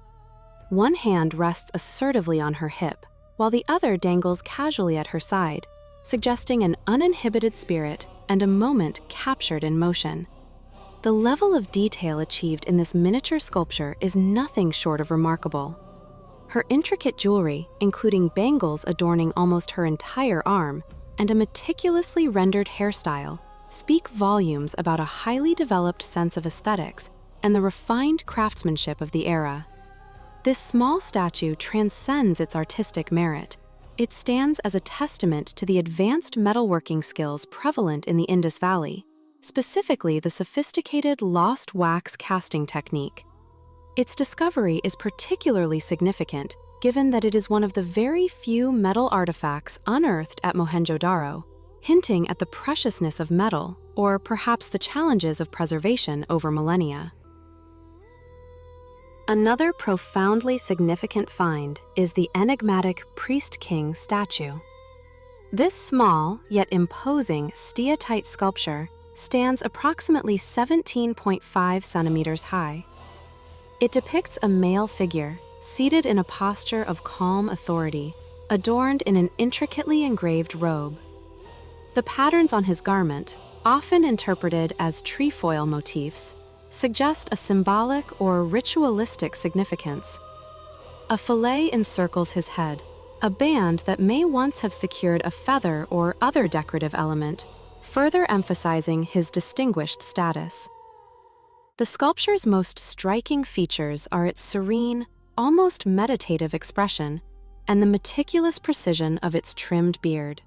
One hand rests assertively on her hip, while the other dangles casually at her side, suggesting an uninhibited spirit and a moment captured in motion. The level of detail achieved in this miniature sculpture is nothing short of remarkable. Her intricate jewelry, including bangles adorning almost her entire arm, and a meticulously rendered hairstyle, speak volumes about a highly developed sense of aesthetics and the refined craftsmanship of the era. This small statue transcends its artistic merit. It stands as a testament to the advanced metalworking skills prevalent in the Indus Valley, specifically the sophisticated lost wax casting technique. Its discovery is particularly significant given that it is one of the very few metal artifacts unearthed at Mohenjo-Daro, hinting at the preciousness of metal, or perhaps the challenges of preservation over millennia. Another profoundly significant find is the enigmatic priest-king statue. This small, yet imposing steatite sculpture stands approximately 17.5 centimeters high. It depicts a male figure, seated in a posture of calm authority, adorned in an intricately engraved robe. The patterns on his garment, often interpreted as trefoil motifs, suggest a symbolic or ritualistic significance. A fillet encircles his head, a band that may once have secured a feather or other decorative element, further emphasizing his distinguished status. The sculpture's most striking features are its serene, almost meditative expression and the meticulous precision of its trimmed beard.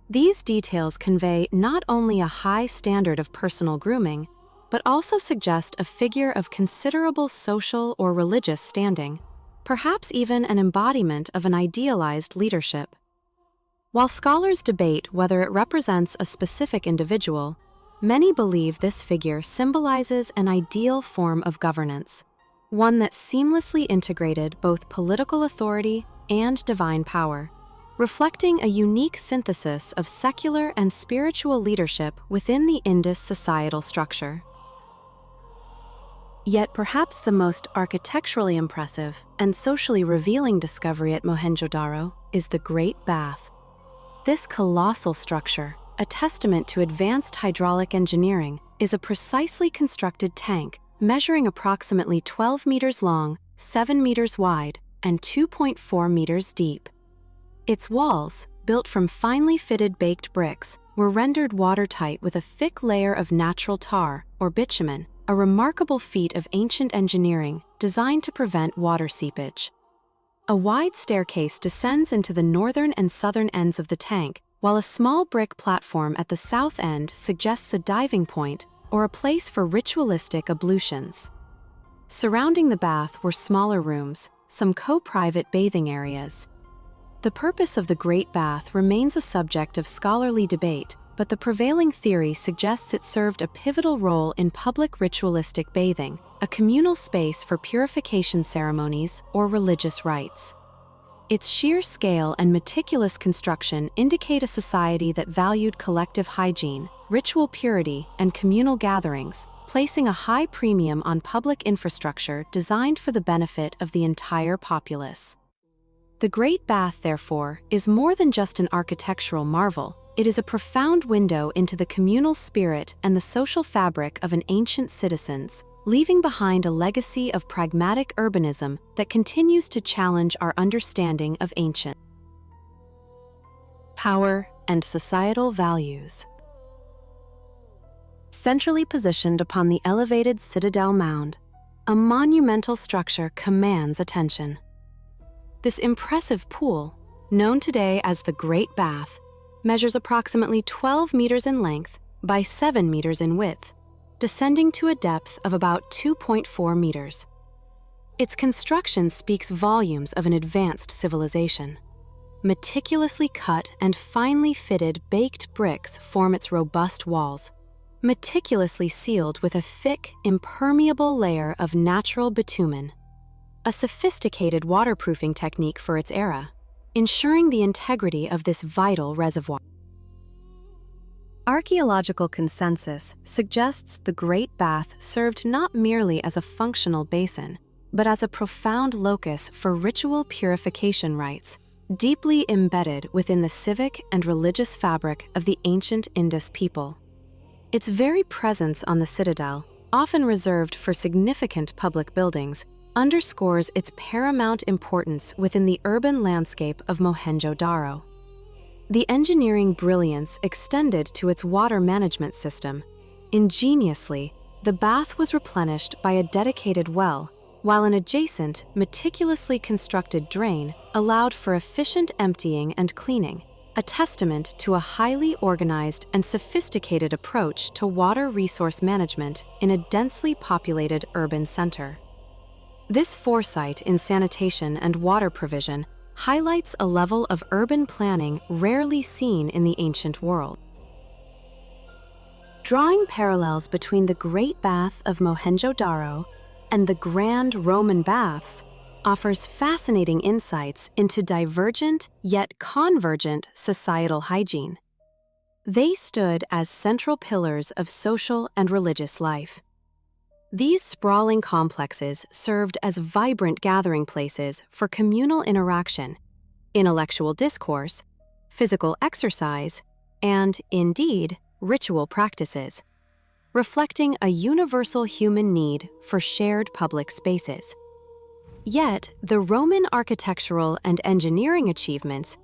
These details convey not only a high standard of personal grooming, but also suggest a figure of considerable social or religious standing, perhaps even an embodiment of an idealized leadership. While scholars debate whether it represents a specific individual, many believe this figure symbolizes an ideal form of governance, one that seamlessly integrated both political authority and divine power, reflecting a unique synthesis of secular and spiritual leadership within the Indus societal structure. Yet perhaps the most architecturally impressive and socially revealing discovery at Mohenjo-Daro is the Great Bath. This colossal structure, a testament to advanced hydraulic engineering, is a precisely constructed tank measuring approximately 12 meters long, 7 meters wide, and 2.4 meters deep. Its walls, built from finely fitted baked bricks, were rendered watertight with a thick layer of natural tar, or bitumen, a remarkable feat of ancient engineering designed to prevent water seepage. A wide staircase descends into the northern and southern ends of the tank, while a small brick platform at the south end suggests a diving point or a place for ritualistic ablutions. Surrounding the bath were smaller rooms, some co-private bathing areas. The purpose of the Great Bath remains a subject of scholarly debate, but the prevailing theory suggests it served a pivotal role in public ritualistic bathing, a communal space for purification ceremonies or religious rites. Its sheer scale and meticulous construction indicate a society that valued collective hygiene, ritual purity, and communal gatherings, placing a high premium on public infrastructure designed for the benefit of the entire populace. The Great Bath, therefore, is more than just an architectural marvel. It is a profound window into the communal spirit and the social fabric of an ancient citizens, leaving behind a legacy of pragmatic urbanism that continues to challenge our understanding of ancient. power, and societal values. Centrally positioned upon the elevated Citadel Mound, a monumental structure commands attention. This impressive pool, known today as the Great Bath, measures approximately 12 meters in length by 7 meters in width, descending to a depth of about 2.4 meters. Its construction speaks volumes of an advanced civilization. Meticulously cut and finely fitted baked bricks form its robust walls, meticulously sealed with a thick, impermeable layer of natural bitumen, a sophisticated waterproofing technique for its era, ensuring the integrity of this vital reservoir. Archaeological consensus suggests the Great Bath served not merely as a functional basin, but as a profound locus for ritual purification rites, deeply embedded within the civic and religious fabric of the ancient Indus people. Its very presence on the citadel, often reserved for significant public buildings, underscores its paramount importance within the urban landscape of Mohenjo-Daro. The engineering brilliance extended to its water management system. Ingeniously, the bath was replenished by a dedicated well, while an adjacent, meticulously constructed drain allowed for efficient emptying and cleaning, a testament to a highly organized and sophisticated approach to water resource management in a densely populated urban center. This foresight in sanitation and water provision highlights a level of urban planning rarely seen in the ancient world. Drawing parallels between the Great Bath of Mohenjo-Daro and the Grand Roman Baths offers fascinating insights into divergent yet convergent societal hygiene. They stood as central pillars of social and religious life. These sprawling complexes served as vibrant gathering places for communal interaction, intellectual discourse, physical exercise, and, indeed, ritual practices, reflecting a universal human need for shared public spaces. Yet, the Roman architectural and engineering achievements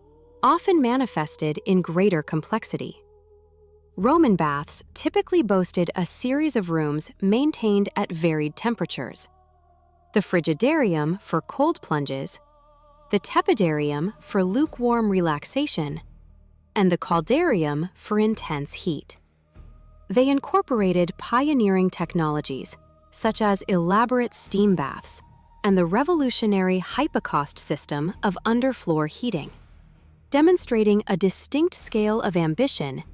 often manifested in greater complexity. Roman baths typically boasted a series of rooms maintained at varied temperatures: the frigidarium for cold plunges, the tepidarium for lukewarm relaxation, and the caldarium for intense heat. They incorporated pioneering technologies, such as elaborate steam baths and the revolutionary hypocaust system of underfloor heating, demonstrating a distinct scale of ambition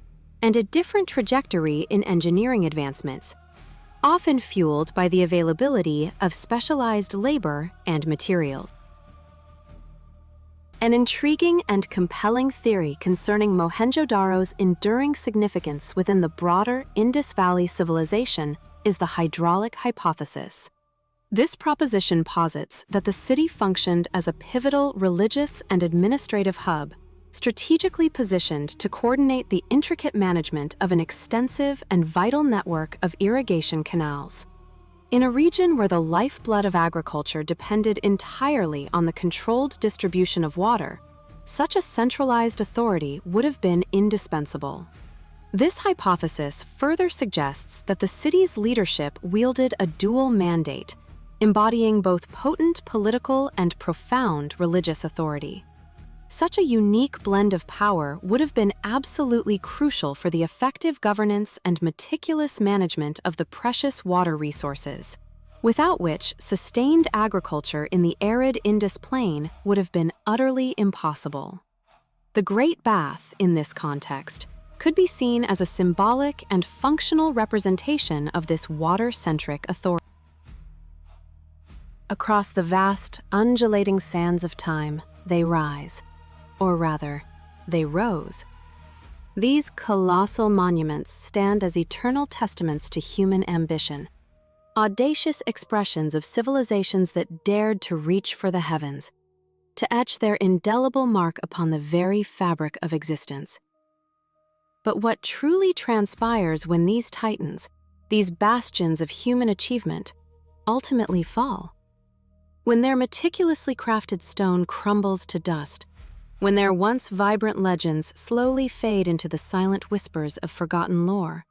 and a different trajectory in engineering advancements, often fueled by the availability of specialized labor and materials. An intriguing and compelling theory concerning Mohenjo-Daro's enduring significance within the broader Indus Valley civilization is the hydraulic hypothesis. This proposition posits that the city functioned as a pivotal religious and administrative hub, strategically positioned to coordinate the intricate management of an extensive and vital network of irrigation canals. In a region where the lifeblood of agriculture depended entirely on the controlled distribution of water, such a centralized authority would have been indispensable. This hypothesis further suggests that the city's leadership wielded a dual mandate, embodying both potent political and profound religious authority. Such a unique blend of power would have been absolutely crucial for the effective governance and meticulous management of the precious water resources, without which sustained agriculture in the arid Indus Plain would have been utterly impossible. The Great Bath, in this context, could be seen as a symbolic and functional representation of this water-centric authority. Across the vast, undulating sands of time, they rise. Or rather, they rose. These colossal monuments stand as eternal testaments to human ambition, audacious expressions of civilizations that dared to reach for the heavens, to etch their indelible mark upon the very fabric of existence. But what truly transpires when these titans, these bastions of human achievement, ultimately fall? When their meticulously crafted stone crumbles to dust, when their once vibrant legends slowly fade into the silent whispers of forgotten lore.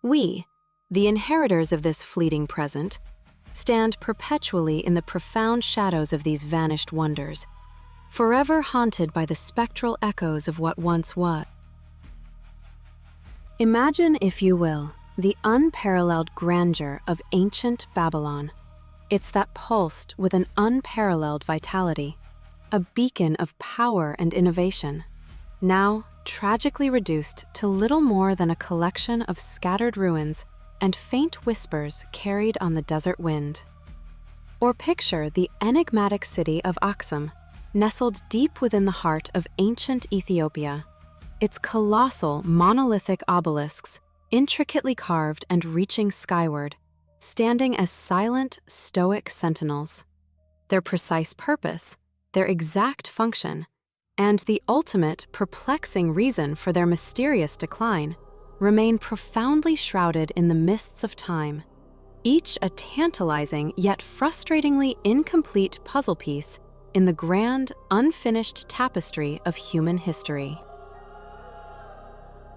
We, the inheritors of this fleeting present, stand perpetually in the profound shadows of these vanished wonders, forever haunted by the spectral echoes of what once was. Imagine, if you will, the unparalleled grandeur of ancient Babylon. It's that pulsed with an unparalleled vitality, a beacon of power and innovation, now tragically reduced to little more than a collection of scattered ruins and faint whispers carried on the desert wind. Or picture the enigmatic city of Aksum, nestled deep within the heart of ancient Ethiopia. Its colossal, monolithic obelisks, intricately carved and reaching skyward, standing as silent, stoic sentinels. Their precise purpose, their exact function, and the ultimate, perplexing reason for their mysterious decline remain profoundly shrouded in the mists of time, each a tantalizing yet frustratingly incomplete puzzle piece in the grand, unfinished tapestry of human history.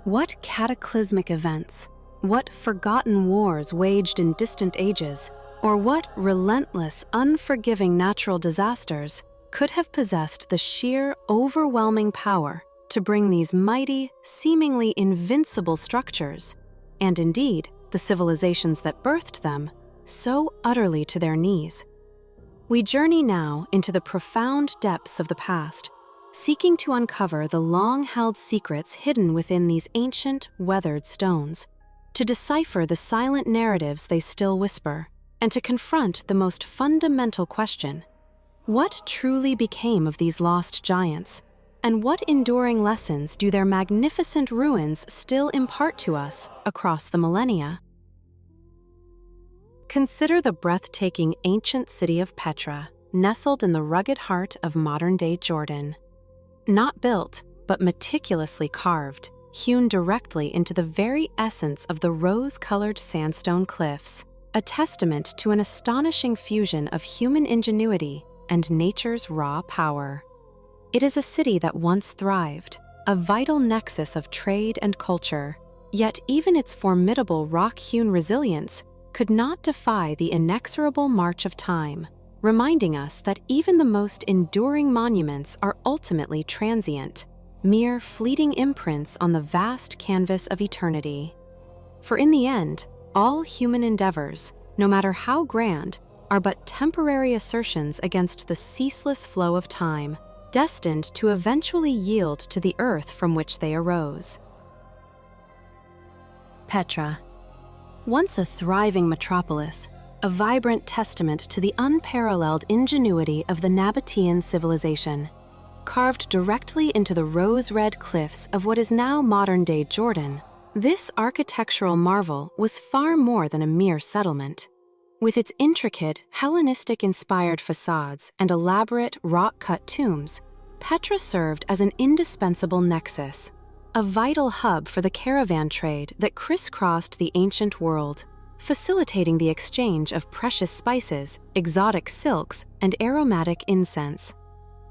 What cataclysmic events, what forgotten wars waged in distant ages, or what relentless, unforgiving natural disasters could have possessed the sheer, overwhelming power to bring these mighty, seemingly invincible structures, and indeed the civilizations that birthed them, so utterly to their knees? We journey now into the profound depths of the past, seeking to uncover the long-held secrets hidden within these ancient, weathered stones, to decipher the silent narratives they still whisper, and to confront the most fundamental question: what truly became of these lost giants, and what enduring lessons do their magnificent ruins still impart to us across the millennia? Consider the breathtaking ancient city of Petra, nestled in the rugged heart of modern-day Jordan. Not built, but meticulously carved, hewn directly into the very essence of the rose-colored sandstone cliffs, a testament to an astonishing fusion of human ingenuity and nature's raw power. It is a city that once thrived, a vital nexus of trade and culture, yet even its formidable rock-hewn resilience could not defy the inexorable march of time, reminding us that even the most enduring monuments are ultimately transient, mere fleeting imprints on the vast canvas of eternity. For in the end, all human endeavors, no matter how grand, are but temporary assertions against the ceaseless flow of time, destined to eventually yield to the earth from which they arose. Petra. Once a thriving metropolis, a vibrant testament to the unparalleled ingenuity of the Nabatean civilization, carved directly into the rose-red cliffs of what is now modern-day Jordan, this architectural marvel was far more than a mere settlement. With its intricate, Hellenistic-inspired facades and elaborate rock-cut tombs, Petra served as an indispensable nexus, a vital hub for the caravan trade that crisscrossed the ancient world, facilitating the exchange of precious spices, exotic silks, and aromatic incense.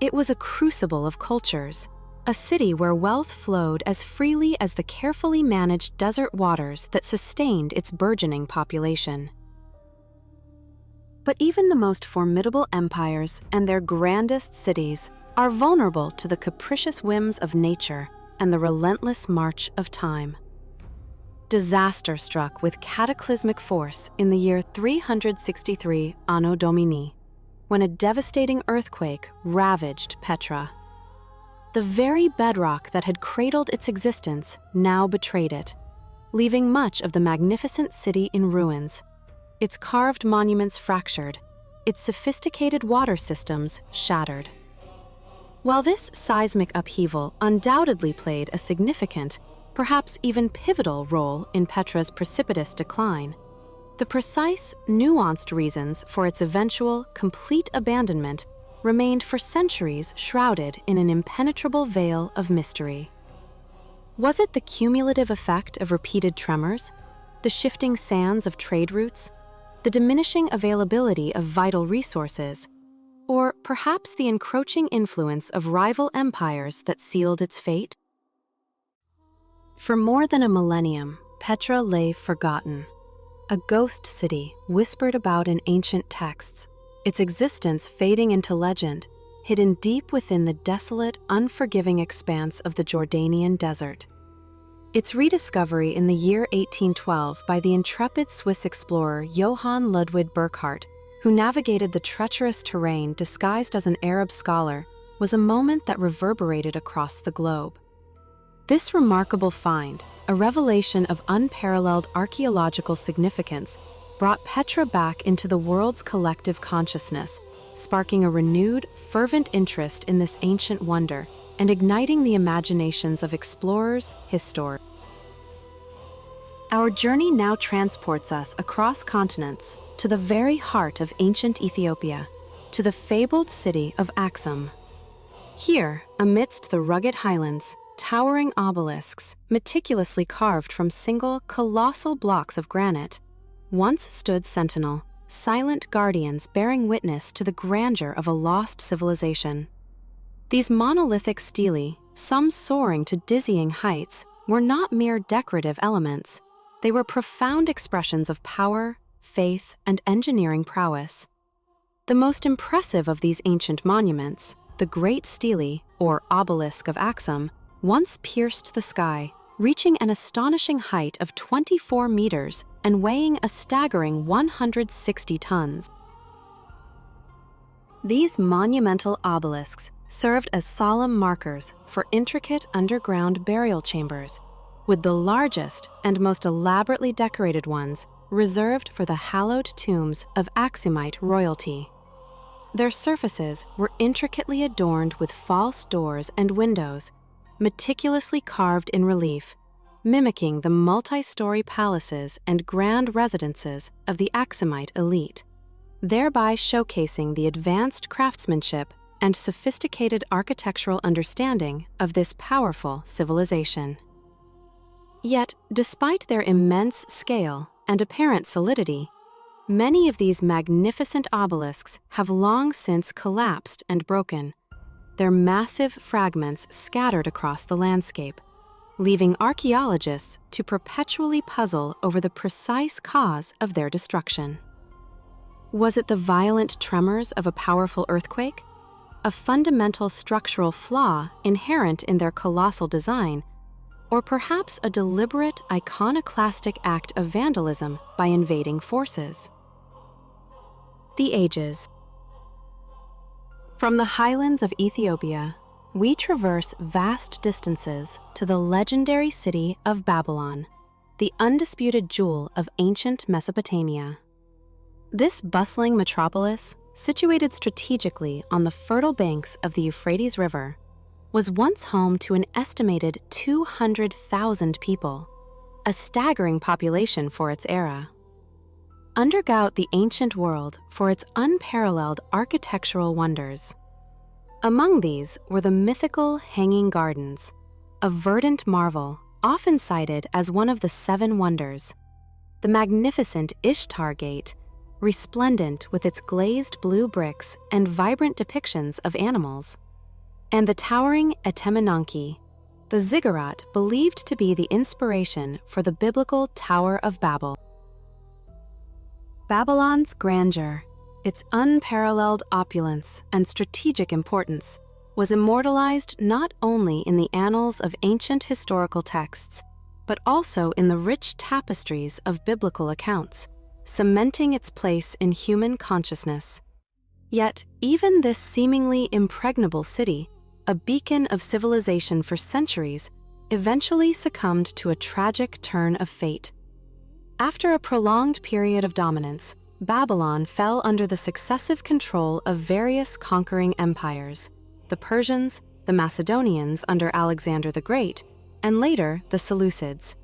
It was a crucible of cultures, a city where wealth flowed as freely as the carefully managed desert waters that sustained its burgeoning population. But even the most formidable empires and their grandest cities are vulnerable to the capricious whims of nature and the relentless march of time. Disaster struck with cataclysmic force in the year 363 Anno Domini, when a devastating earthquake ravaged Petra. The very bedrock that had cradled its existence now betrayed it, leaving much of the magnificent city in ruins, its carved monuments fractured, its sophisticated water systems shattered. While this seismic upheaval undoubtedly played a significant, perhaps even pivotal role in Petra's precipitous decline, the precise, nuanced reasons for its eventual, complete abandonment remained for centuries shrouded in an impenetrable veil of mystery. Was it the cumulative effect of repeated tremors, the shifting sands of trade routes, the diminishing availability of vital resources, Or perhaps the encroaching influence of rival empires that sealed its fate? For more than a millennium, Petra lay forgotten. A ghost city whispered about in ancient texts, its existence fading into legend, hidden deep within the desolate, unforgiving expanse of the Jordanian desert. Its rediscovery in the year 1812 by the intrepid Swiss explorer Johann Ludwig Burckhardt, who navigated the treacherous terrain disguised as an Arab scholar, was a moment that reverberated across the globe. This remarkable find, a revelation of unparalleled archaeological significance, brought Petra back into the world's collective consciousness, sparking a renewed, fervent interest in this ancient wonder and igniting the imaginations of explorers, historians. Our journey now transports us across continents to the very heart of ancient Ethiopia, to the fabled city of Axum. Here, amidst the rugged highlands, towering obelisks, meticulously carved from single, colossal blocks of granite, once stood sentinel, silent guardians bearing witness to the grandeur of a lost civilization. These monolithic stelae, some soaring to dizzying heights, were not mere decorative elements. They were profound expressions of power, faith, and engineering prowess. The most impressive of these ancient monuments, the Great Stele, or Obelisk of Axum, once pierced the sky, reaching an astonishing height of 24 meters and weighing a staggering 160 tons. These monumental obelisks served as solemn markers for intricate underground burial chambers, with the largest and most elaborately decorated ones reserved for the hallowed tombs of Axumite royalty. Their surfaces were intricately adorned with false doors and windows, meticulously carved in relief, mimicking the multi-story palaces and grand residences of the Axumite elite, thereby showcasing the advanced craftsmanship and sophisticated architectural understanding of this powerful civilization. Yet, despite their immense scale and apparent solidity, many of these magnificent obelisks have long since collapsed and broken, their massive fragments scattered across the landscape, leaving archaeologists to perpetually puzzle over the precise cause of their destruction. Was it the violent tremors of a powerful earthquake? A fundamental structural flaw inherent in their colossal design? Or perhaps a deliberate iconoclastic act of vandalism by invading forces? The Ages. From the highlands of Ethiopia, we traverse vast distances to the legendary city of Babylon, the undisputed jewel of ancient Mesopotamia. This bustling metropolis, situated strategically on the fertile banks of the Euphrates River, was once home to an estimated 200,000 people, a staggering population for its era. Undergone the ancient world for its unparalleled architectural wonders. Among these were the mythical Hanging Gardens, a verdant marvel often cited as one of the Seven Wonders, the magnificent Ishtar Gate, resplendent with its glazed blue bricks and vibrant depictions of animals, and the towering Etemenanki, the ziggurat believed to be the inspiration for the biblical Tower of Babel. Babylon's grandeur, its unparalleled opulence and strategic importance, was immortalized not only in the annals of ancient historical texts, but also in the rich tapestries of biblical accounts, cementing its place in human consciousness. Yet, even this seemingly impregnable city, a beacon of civilization for centuries, eventually succumbed to a tragic turn of fate. After a prolonged period of dominance, Babylon fell under the successive control of various conquering empires, the Persians, the Macedonians under Alexander the Great, and later the Seleucids.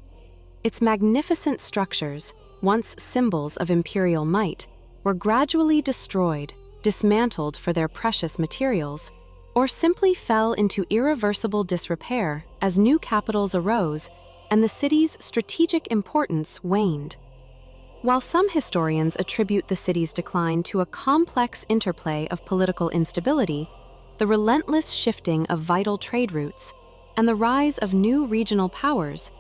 Its magnificent structures, once symbols of imperial might, were gradually destroyed, dismantled for their precious materials, or simply fell into irreversible disrepair as new capitals arose and the city's strategic importance waned. While some historians attribute the city's decline to a complex interplay of political instability, the relentless shifting of vital trade routes, and the rise of new regional powers,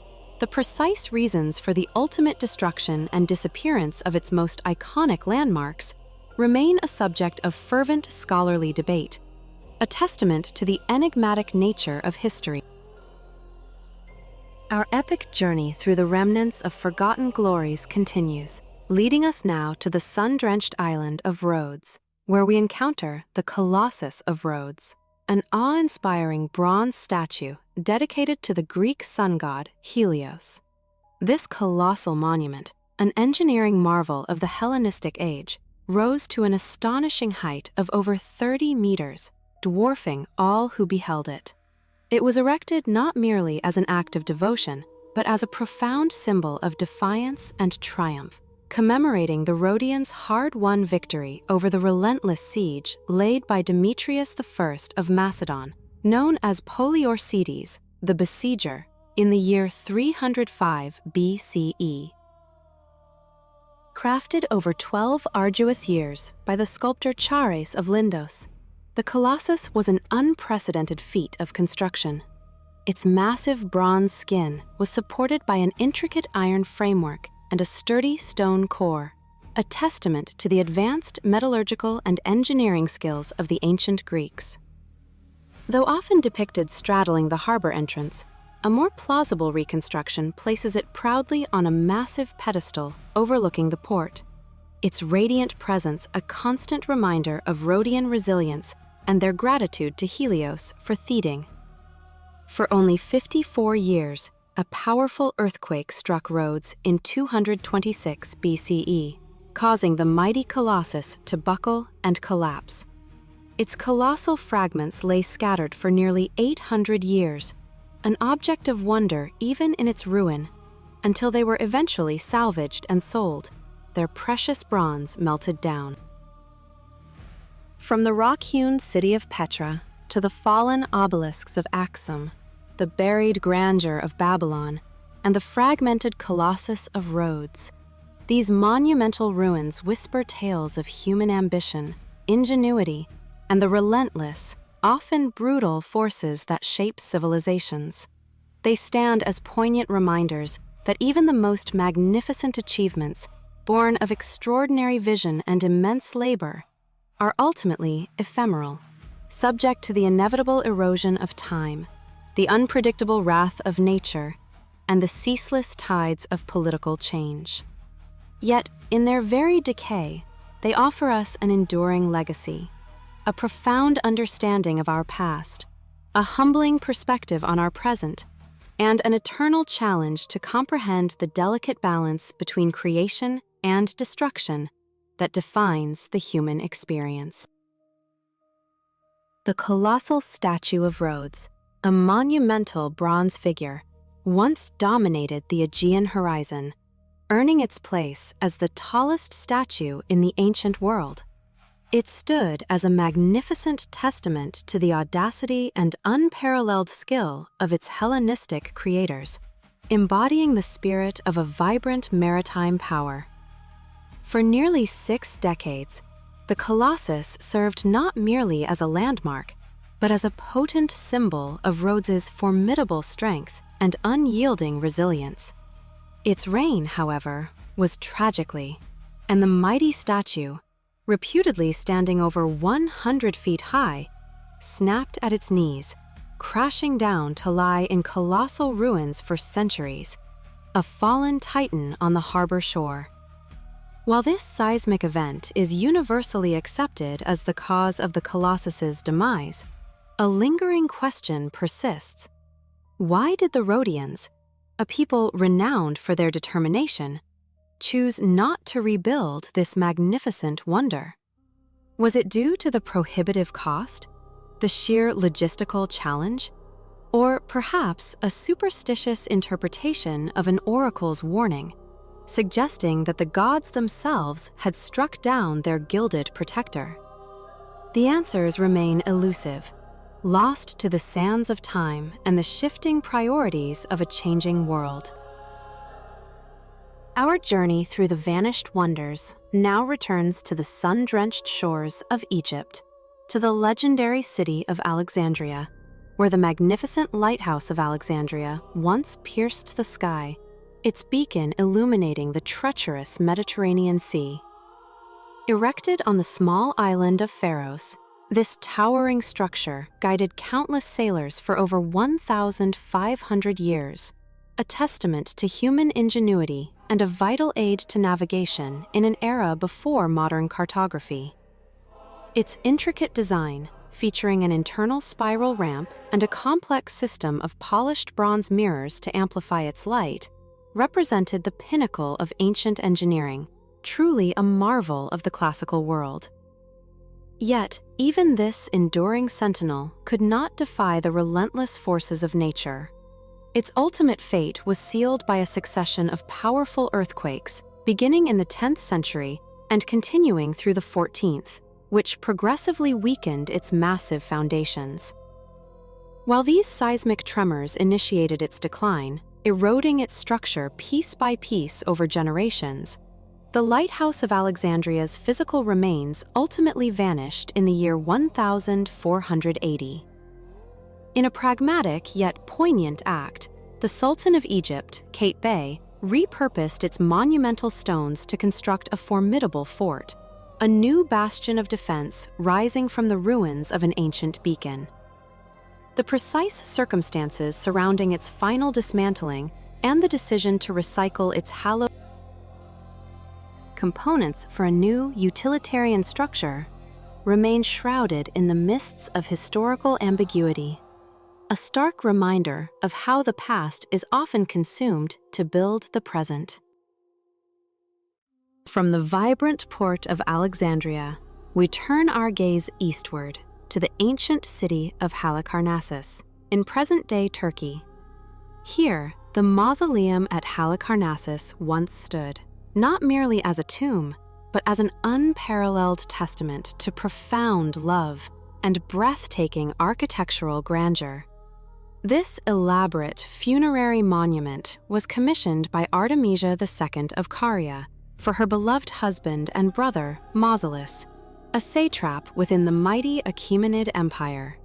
the precise reasons for the ultimate destruction and disappearance of its most iconic landmarks remain a subject of fervent scholarly debate, a testament to the enigmatic nature of history. Our epic journey through the remnants of forgotten glories continues, leading us now to the sun-drenched island of Rhodes, where we encounter the Colossus of Rhodes, an awe-inspiring bronze statue dedicated to the Greek sun god Helios. This colossal monument, an engineering marvel of the Hellenistic age, rose to an astonishing height of over 30 meters, dwarfing all who beheld it. It was erected not merely as an act of devotion, but as a profound symbol of defiance and triumph, commemorating the Rhodians' hard-won victory over the relentless siege laid by Demetrius I of Macedon, known as Poliorcetes, the Besieger, in the year 305 BCE. Crafted over 12 arduous years by the sculptor Chares of Lindos, the Colossus was an unprecedented feat of construction. Its massive bronze skin was supported by an intricate iron framework and a sturdy stone core, a testament to the advanced metallurgical and engineering skills of the ancient Greeks. Though often depicted straddling the harbor entrance, a more plausible reconstruction places it proudly on a massive pedestal overlooking the port, its radiant presence a constant reminder of Rhodian resilience and their gratitude to Helios for feeding. For only 54 years, a powerful earthquake struck Rhodes in 226 BCE, causing the mighty Colossus to buckle and collapse. Its colossal fragments lay scattered for nearly 800 years, an object of wonder even in its ruin, until they were eventually salvaged and sold, their precious bronze melted down. From the rock-hewn city of Petra to the fallen obelisks of Axum, the buried grandeur of Babylon, and the fragmented Colossus of Rhodes, these monumental ruins whisper tales of human ambition, ingenuity, and the relentless, often brutal forces that shape civilizations. They stand as poignant reminders that even the most magnificent achievements, born of extraordinary vision and immense labor, are ultimately ephemeral, subject to the inevitable erosion of time, the unpredictable wrath of nature, and the ceaseless tides of political change. Yet, in their very decay, they offer us an enduring legacy, a profound understanding of our past, a humbling perspective on our present, and an eternal challenge to comprehend the delicate balance between creation and destruction that defines the human experience. The colossal statue of Rhodes, a monumental bronze figure, once dominated the Aegean horizon, earning its place as the tallest statue in the ancient world. It stood as a magnificent testament to the audacity and unparalleled skill of its Hellenistic creators, embodying the spirit of a vibrant maritime power. For nearly 6 decades, the Colossus served not merely as a landmark, but as a potent symbol of Rhodes's formidable strength and unyielding resilience. Its reign, however, was tragically, and the mighty statue, reputedly standing over 100 feet high, snapped at its knees, crashing down to lie in colossal ruins for centuries, a fallen titan on the harbor shore. While this seismic event is universally accepted as the cause of the Colossus's demise, a lingering question persists. Why did the Rhodians, a people renowned for their determination, choose not to rebuild this magnificent wonder? Was it due to the prohibitive cost, the sheer logistical challenge, or perhaps a superstitious interpretation of an oracle's warning, suggesting that the gods themselves had struck down their gilded protector? The answers remain elusive, lost to the sands of time and the shifting priorities of a changing world. Our journey through the vanished wonders now returns to the sun-drenched shores of Egypt, to the legendary city of Alexandria, where the magnificent lighthouse of Alexandria once pierced the sky, its beacon illuminating the treacherous Mediterranean Sea. Erected on the small island of Pharos, this towering structure guided countless sailors for over 1,500 years, a testament to human ingenuity and a vital aid to navigation in an era before modern cartography. Its intricate design, featuring an internal spiral ramp and a complex system of polished bronze mirrors to amplify its light, represented the pinnacle of ancient engineering, truly a marvel of the classical world. Yet, even this enduring sentinel could not defy the relentless forces of nature. Its ultimate fate was sealed by a succession of powerful earthquakes, beginning in the 10th century and continuing through the 14th, which progressively weakened its massive foundations. While these seismic tremors initiated its decline, eroding its structure piece by piece over generations, the lighthouse of Alexandria's physical remains ultimately vanished in the year 1480. In a pragmatic yet poignant act, the Sultan of Egypt, Kate Bey, repurposed its monumental stones to construct a formidable fort, a new bastion of defense rising from the ruins of an ancient beacon. The precise circumstances surrounding its final dismantling and the decision to recycle its hallowed components for a new utilitarian structure remain shrouded in the mists of historical ambiguity, a stark reminder of how the past is often consumed to build the present. From the vibrant port of Alexandria, we turn our gaze eastward to the ancient city of Halicarnassus in present-day Turkey. Here, the mausoleum at Halicarnassus once stood, not merely as a tomb, but as an unparalleled testament to profound love and breathtaking architectural grandeur. This elaborate funerary monument was commissioned by Artemisia II of Caria for her beloved husband and brother, Mausolus, a satrap within the mighty Achaemenid Empire.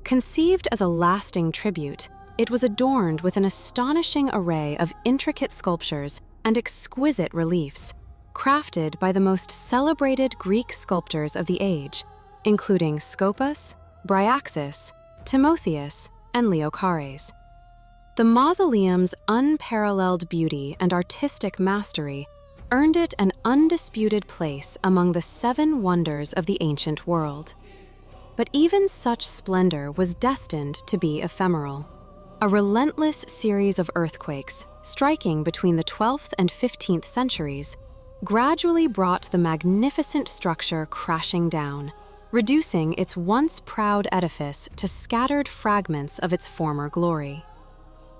Conceived as a lasting tribute, it was adorned with an astonishing array of intricate sculptures and exquisite reliefs, crafted by the most celebrated Greek sculptors of the age, including Scopas, Bryaxis, Timotheus, and Leochares. The mausoleum's unparalleled beauty and artistic mastery earned it an undisputed place among the 7 wonders of the ancient world. But even such splendor was destined to be ephemeral. A relentless series of earthquakes, striking between the 12th and 15th centuries, gradually brought the magnificent structure crashing down, reducing its once proud edifice to scattered fragments of its former glory.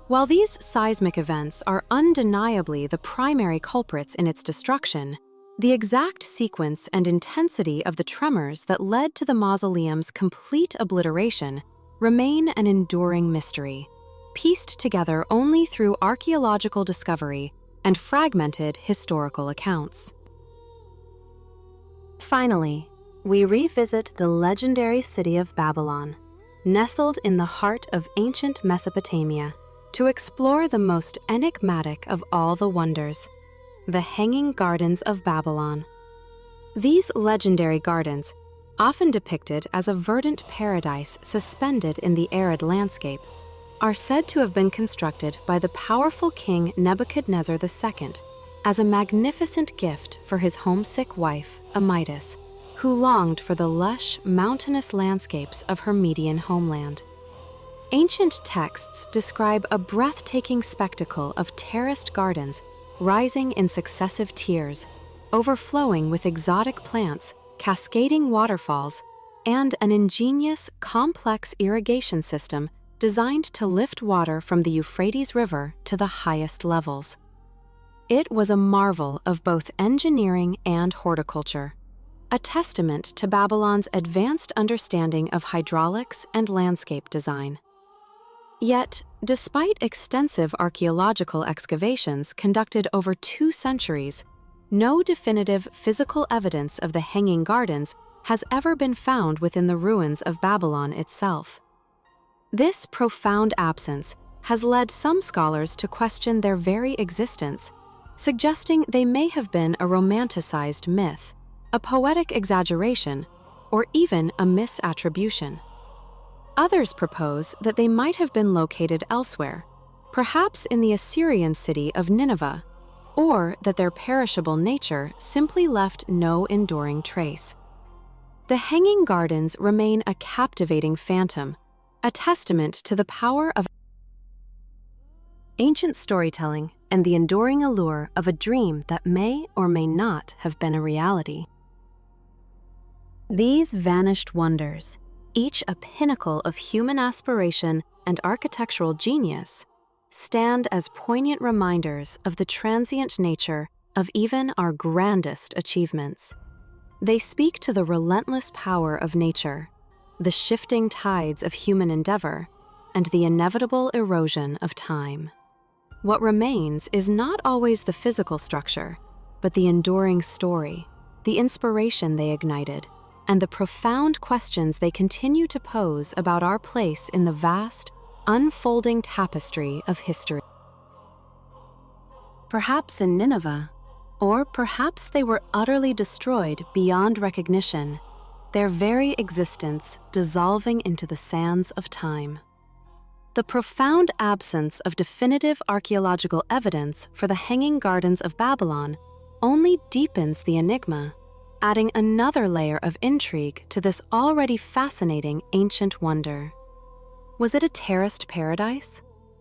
While these seismic events are undeniably the primary culprits in its destruction, the exact sequence and intensity of the tremors that led to the mausoleum's complete obliteration remain an enduring mystery, pieced together only through archaeological discovery and fragmented historical accounts. Finally, we revisit the legendary city of Babylon, nestled in the heart of ancient Mesopotamia, to explore the most enigmatic of all the wonders, the Hanging Gardens of Babylon. These legendary gardens, often depicted as a verdant paradise suspended in the arid landscape, are said to have been constructed by the powerful king Nebuchadnezzar II as a magnificent gift for his homesick wife, Amytis, who longed for the lush, mountainous landscapes of her Median homeland. Ancient texts describe a breathtaking spectacle of terraced gardens rising in successive tiers, overflowing with exotic plants, cascading waterfalls, and an ingenious, complex irrigation system designed to lift water from the Euphrates River to the highest levels. It was a marvel of both engineering and horticulture, a testament to Babylon's advanced understanding of hydraulics and landscape design. Yet, despite extensive archaeological excavations conducted over 2 centuries, no definitive physical evidence of the Hanging Gardens has ever been found within the ruins of Babylon itself. This profound absence has led some scholars to question their very existence, suggesting they may have been a romanticized myth, a poetic exaggeration, or even a misattribution. Others propose that they might have been located elsewhere, perhaps in the Assyrian city of Nineveh, or that their perishable nature simply left no enduring trace. The Hanging Gardens remain a captivating phantom, a testament to the power of ancient storytelling and the enduring allure of a dream that may or may not have been a reality. These vanished wonders, each a pinnacle of human aspiration and architectural genius, stand as poignant reminders of the transient nature of even our grandest achievements. They speak to the relentless power of nature, the shifting tides of human endeavor, and the inevitable erosion of time. What remains is not always the physical structure, but the enduring story, the inspiration they ignited, and the profound questions they continue to pose about our place in the vast, unfolding tapestry of history. Perhaps in Nineveh, or perhaps they were utterly destroyed beyond recognition, their very existence dissolving into the sands of time. The profound absence of definitive archaeological evidence for the Hanging Gardens of Babylon only deepens the enigma, adding another layer of intrigue to this already fascinating ancient wonder. Was it a terraced paradise?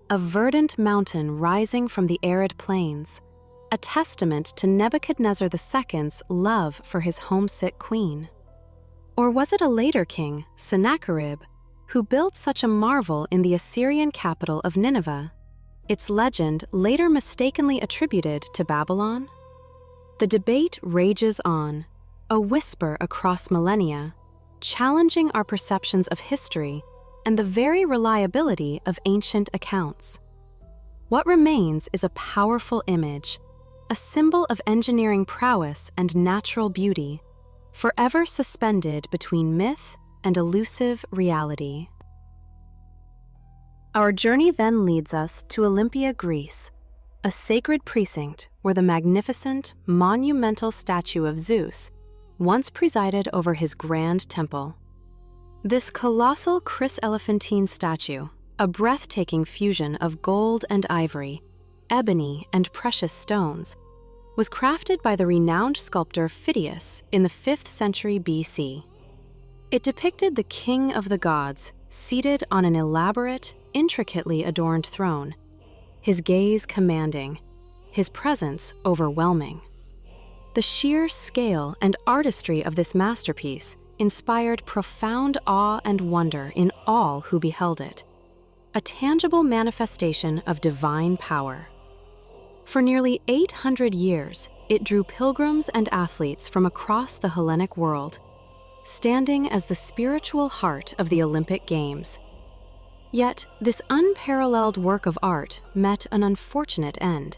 A verdant mountain rising from the arid plains, a testament to Nebuchadnezzar II's love for his homesick queen? Or was it a later king, Sennacherib, who built such a marvel in the Assyrian capital of Nineveh, its legend later mistakenly attributed to Babylon? The debate rages on, a whisper across millennia, challenging our perceptions of history and the very reliability of ancient accounts. What remains is a powerful image, a symbol of engineering prowess and natural beauty, forever suspended between myth and elusive reality. Our journey then leads us to Olympia, Greece, a sacred precinct where the magnificent, monumental statue of Zeus once presided over his grand temple. This colossal chryselephantine statue, a breathtaking fusion of gold and ivory, ebony and precious stones, was crafted by the renowned sculptor Phidias in the 5th century BC. It depicted the king of the gods seated on an elaborate, intricately adorned throne, his gaze commanding, his presence overwhelming. The sheer scale and artistry of this masterpiece inspired profound awe and wonder in all who beheld it, a tangible manifestation of divine power. For nearly 800 years, it drew pilgrims and athletes from across the Hellenic world, standing as the spiritual heart of the Olympic Games. Yet, this unparalleled work of art met an unfortunate end,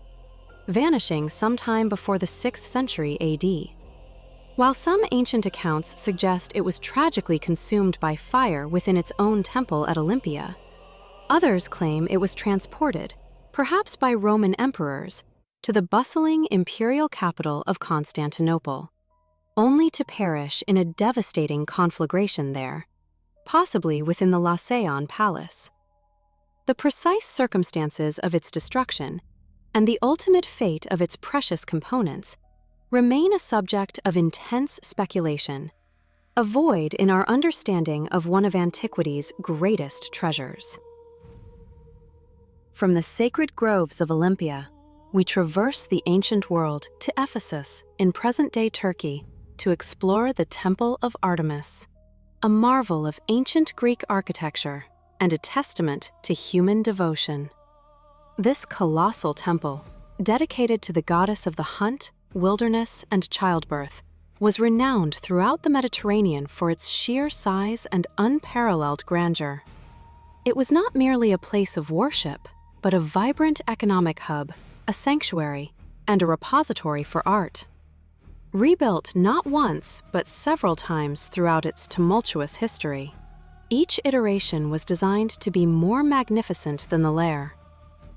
vanishing sometime before the 6th century AD. While some ancient accounts suggest it was tragically consumed by fire within its own temple at Olympia, others claim it was transported, perhaps by Roman emperors, to the bustling imperial capital of Constantinople, only to perish in a devastating conflagration there, possibly within the Laocoon Palace. The precise circumstances of its destruction and the ultimate fate of its precious components remain a subject of intense speculation, a void in our understanding of one of antiquity's greatest treasures. From the sacred groves of Olympia, we traverse the ancient world to Ephesus in present-day Turkey to explore the Temple of Artemis, a marvel of ancient Greek architecture and a testament to human devotion. This colossal temple, dedicated to the goddess of the hunt, wilderness, and childbirth, was renowned throughout the Mediterranean for its sheer size and unparalleled grandeur. It was not merely a place of worship, but a vibrant economic hub, a sanctuary, and a repository for art. Rebuilt not once, but several times throughout its tumultuous history, each iteration was designed to be more magnificent than the lair.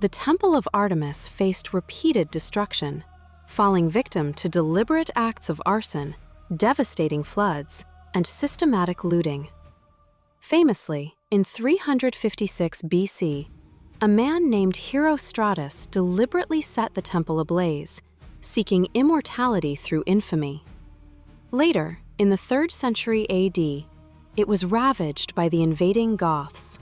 The Temple of Artemis faced repeated destruction, falling victim to deliberate acts of arson, devastating floods, and systematic looting. Famously, in 356 BC, a man named Herostratus deliberately set the temple ablaze, seeking immortality through infamy. Later, in the 3rd century AD, it was ravaged by the invading Goths.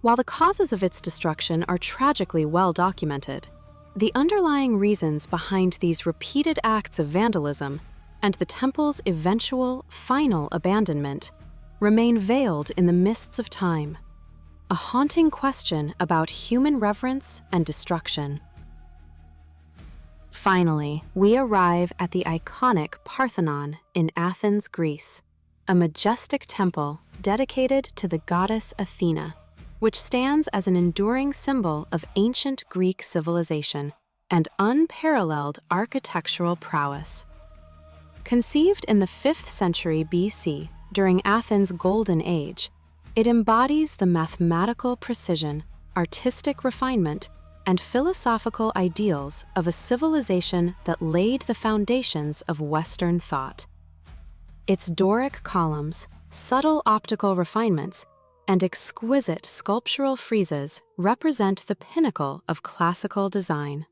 While the causes of its destruction are tragically well documented, the underlying reasons behind these repeated acts of vandalism and the temple's eventual, final abandonment remain veiled in the mists of time, a haunting question about human reverence and destruction. Finally, we arrive at the iconic Parthenon in Athens, Greece, a majestic temple dedicated to the goddess Athena, which stands as an enduring symbol of ancient Greek civilization and unparalleled architectural prowess. Conceived in the 5th century BC during Athens' Golden Age, it embodies the mathematical precision, artistic refinement, and philosophical ideals of a civilization that laid the foundations of Western thought. Its Doric columns, subtle optical refinements, and exquisite sculptural friezes represent the pinnacle of classical design.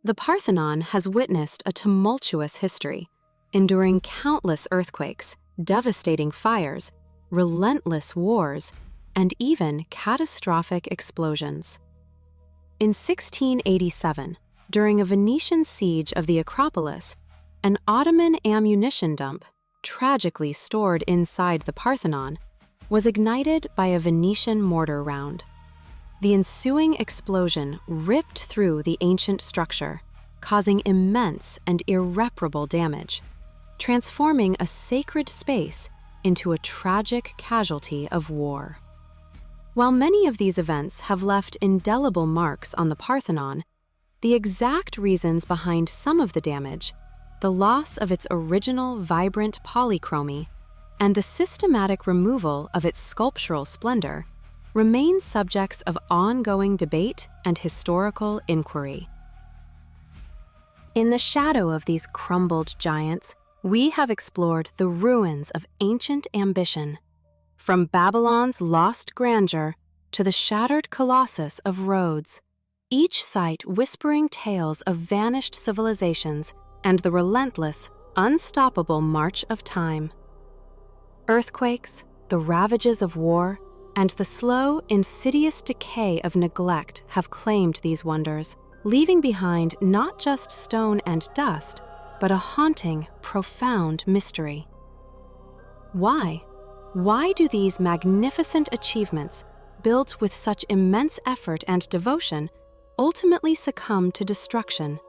The Parthenon has witnessed a tumultuous history, enduring countless earthquakes, devastating fires, relentless wars, and even catastrophic explosions. In 1687, during a Venetian siege of the Acropolis, an Ottoman ammunition dump, tragically stored inside the Parthenon, was ignited by a Venetian mortar round. The ensuing explosion ripped through the ancient structure, causing immense and irreparable damage, transforming a sacred space into a tragic casualty of war. While many of these events have left indelible marks on the Parthenon, the exact reasons behind some of the damage, the loss of its original vibrant polychromy, and the systematic removal of its sculptural splendor, remain subjects of ongoing debate and historical inquiry. In the shadow of these crumbled giants, we have explored the ruins of ancient ambition, from Babylon's lost grandeur to the shattered colossus of Rhodes, each site whispering tales of vanished civilizations and the relentless, unstoppable march of time. Earthquakes, the ravages of war, and the slow, insidious decay of neglect have claimed these wonders, leaving behind not just stone and dust, but a haunting, profound mystery. Why? Why do these magnificent achievements, built with such immense effort and devotion, ultimately succumb to destruction,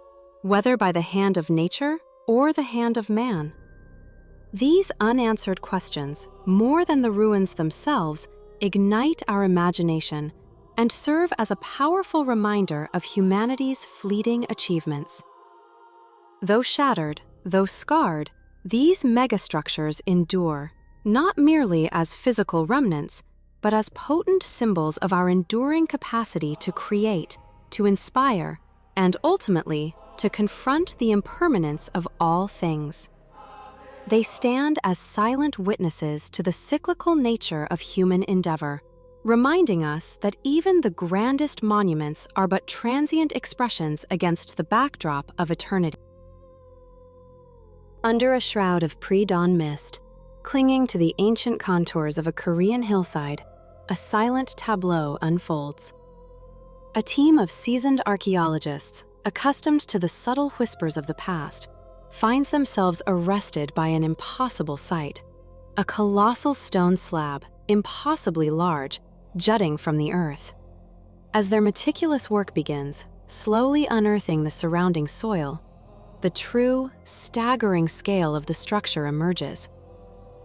whether by the hand of nature or the hand of man? These unanswered questions, more than the ruins themselves, ignite our imagination and serve as a powerful reminder of humanity's fleeting achievements. Though shattered, though scarred, these megastructures endure, not merely as physical remnants, but as potent symbols of our enduring capacity to create, to inspire, and ultimately to confront the impermanence of all things. They stand as silent witnesses to the cyclical nature of human endeavor, reminding us that even the grandest monuments are but transient expressions against the backdrop of eternity. Under a shroud of pre-dawn mist, clinging to the ancient contours of a Korean hillside, a silent tableau unfolds. A team of seasoned archaeologists, accustomed to the subtle whispers of the past, finds themselves arrested by an impossible sight, a colossal stone slab, impossibly large, jutting from the earth. As their meticulous work begins, slowly unearthing the surrounding soil, the true, staggering scale of the structure emerges.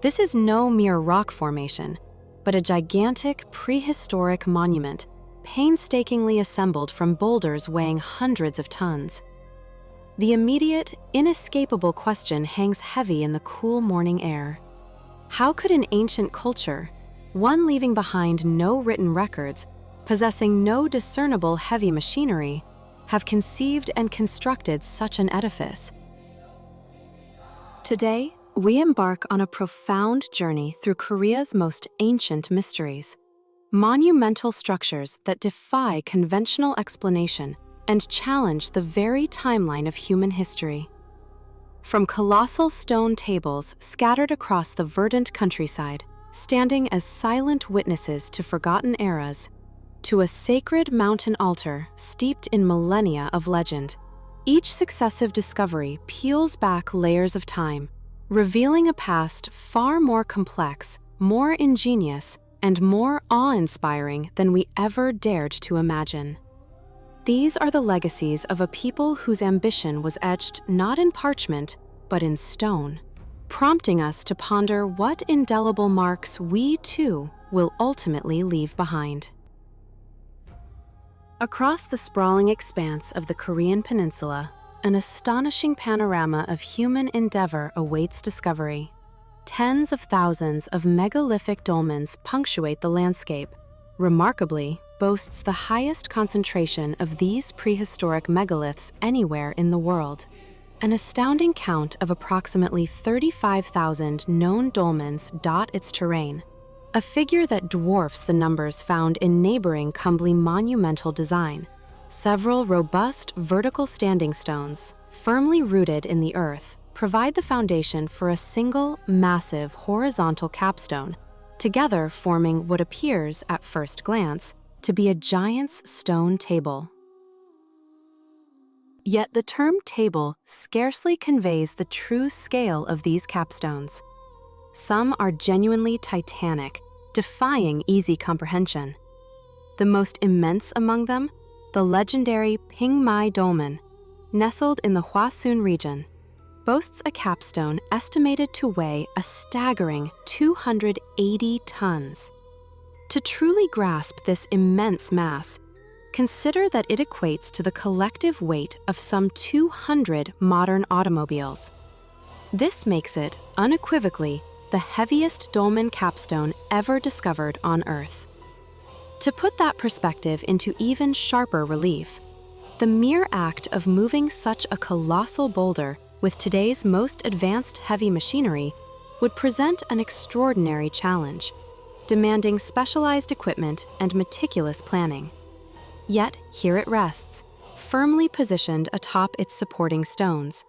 This is no mere rock formation. but a gigantic prehistoric monument painstakingly assembled from boulders weighing hundreds of tons. The immediate, inescapable question hangs heavy in the cool morning air. How could an ancient culture, one leaving behind no written records, possessing no discernible heavy machinery, have conceived and constructed such an edifice? Today, we embark on a profound journey through Korea's most ancient mysteries, monumental structures that defy conventional explanation and challenge the very timeline of human history. From colossal stone tables scattered across the verdant countryside, standing as silent witnesses to forgotten eras, to a sacred mountain altar steeped in millennia of legend, each successive discovery peels back layers of time, revealing a past far more complex, more ingenious, and more awe-inspiring than we ever dared to imagine. These are the legacies of a people whose ambition was etched not in parchment, but in stone, prompting us to ponder what indelible marks we, too, will ultimately leave behind. Across the sprawling expanse of the Korean peninsula, an astonishing panorama of human endeavor awaits discovery. Tens of thousands of megalithic dolmens punctuate the landscape. Remarkably, boasts the highest concentration of these prehistoric megaliths anywhere in the world. An astounding count of approximately 35,000 known dolmens dot its terrain, a figure that dwarfs the numbers found in neighboring Kumbli monumental design. Several robust vertical standing stones, firmly rooted in the earth, provide the foundation for a single, massive horizontal capstone, together forming what appears, at first glance, to be a giant's stone table. Yet the term table scarcely conveys the true scale of these capstones. Some are genuinely titanic, defying easy comprehension. The most immense among them, the legendary Pingmai Dolmen, nestled in the Hwasun region, boasts a capstone estimated to weigh a staggering 280 tons. To truly grasp this immense mass, consider that it equates to the collective weight of some 200 modern automobiles. This makes it, unequivocally, the heaviest dolmen capstone ever discovered on Earth. To put that perspective into even sharper relief, the mere act of moving such a colossal boulder with today's most advanced heavy machinery would present an extraordinary challenge, demanding specialized equipment and meticulous planning. Yet here it rests, firmly positioned atop its supporting stones,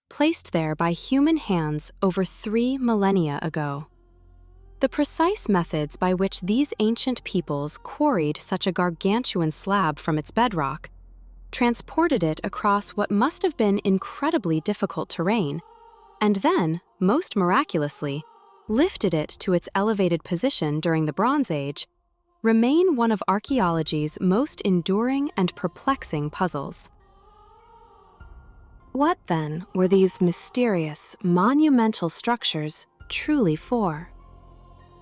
placed there by human hands over 3 millennia ago. The precise methods by which these ancient peoples quarried such a gargantuan slab from its bedrock, transported it across what must have been incredibly difficult terrain, and then, most miraculously, lifted it to its elevated position during the Bronze Age, remain one of archaeology's most enduring and perplexing puzzles. What, then, were these mysterious, monumental structures truly for?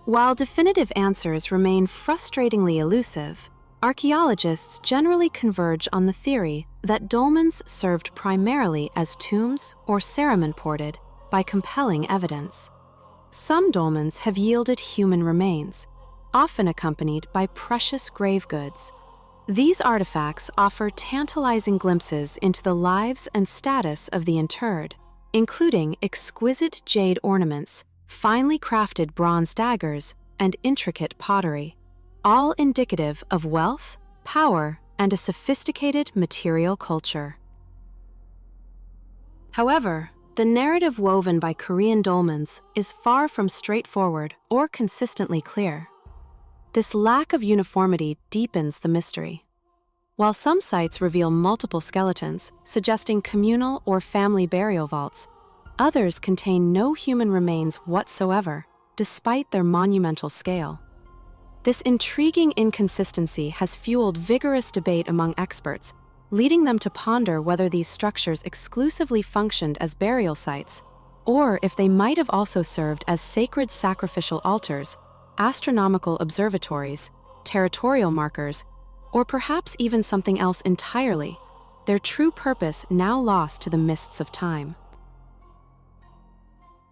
While definitive answers remain frustratingly elusive, archaeologists generally converge on the theory that dolmens served primarily as tombs or ceremony ported by compelling evidence. Some dolmens have yielded human remains, often accompanied by precious grave goods. These artifacts offer tantalizing glimpses into the lives and status of the interred, including exquisite jade ornaments, finely crafted bronze daggers, and intricate pottery, all indicative of wealth, power, and a sophisticated material culture. However, the narrative woven by Korean dolmens is far from straightforward or consistently clear. This lack of uniformity deepens the mystery. While some sites reveal multiple skeletons, suggesting communal or family burial vaults, others contain no human remains whatsoever, despite their monumental scale. This intriguing inconsistency has fueled vigorous debate among experts, leading them to ponder whether these structures exclusively functioned as burial sites, or if they might have also served as sacred sacrificial altars, astronomical observatories, territorial markers, or perhaps even something else entirely, their true purpose now lost to the mists of time.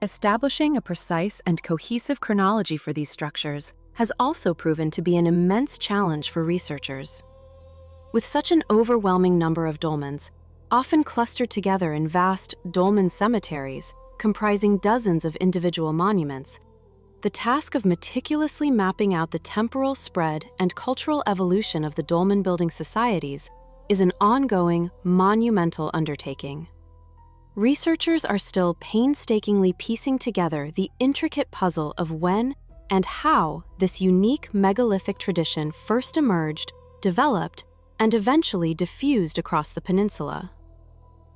Establishing a precise and cohesive chronology for these structures has also proven to be an immense challenge for researchers. With such an overwhelming number of dolmens, often clustered together in vast dolmen cemeteries comprising dozens of individual monuments, the task of meticulously mapping out the temporal spread and cultural evolution of the dolmen-building societies is an ongoing, monumental undertaking. Researchers are still painstakingly piecing together the intricate puzzle of when and how this unique megalithic tradition first emerged, developed, and eventually diffused across the peninsula.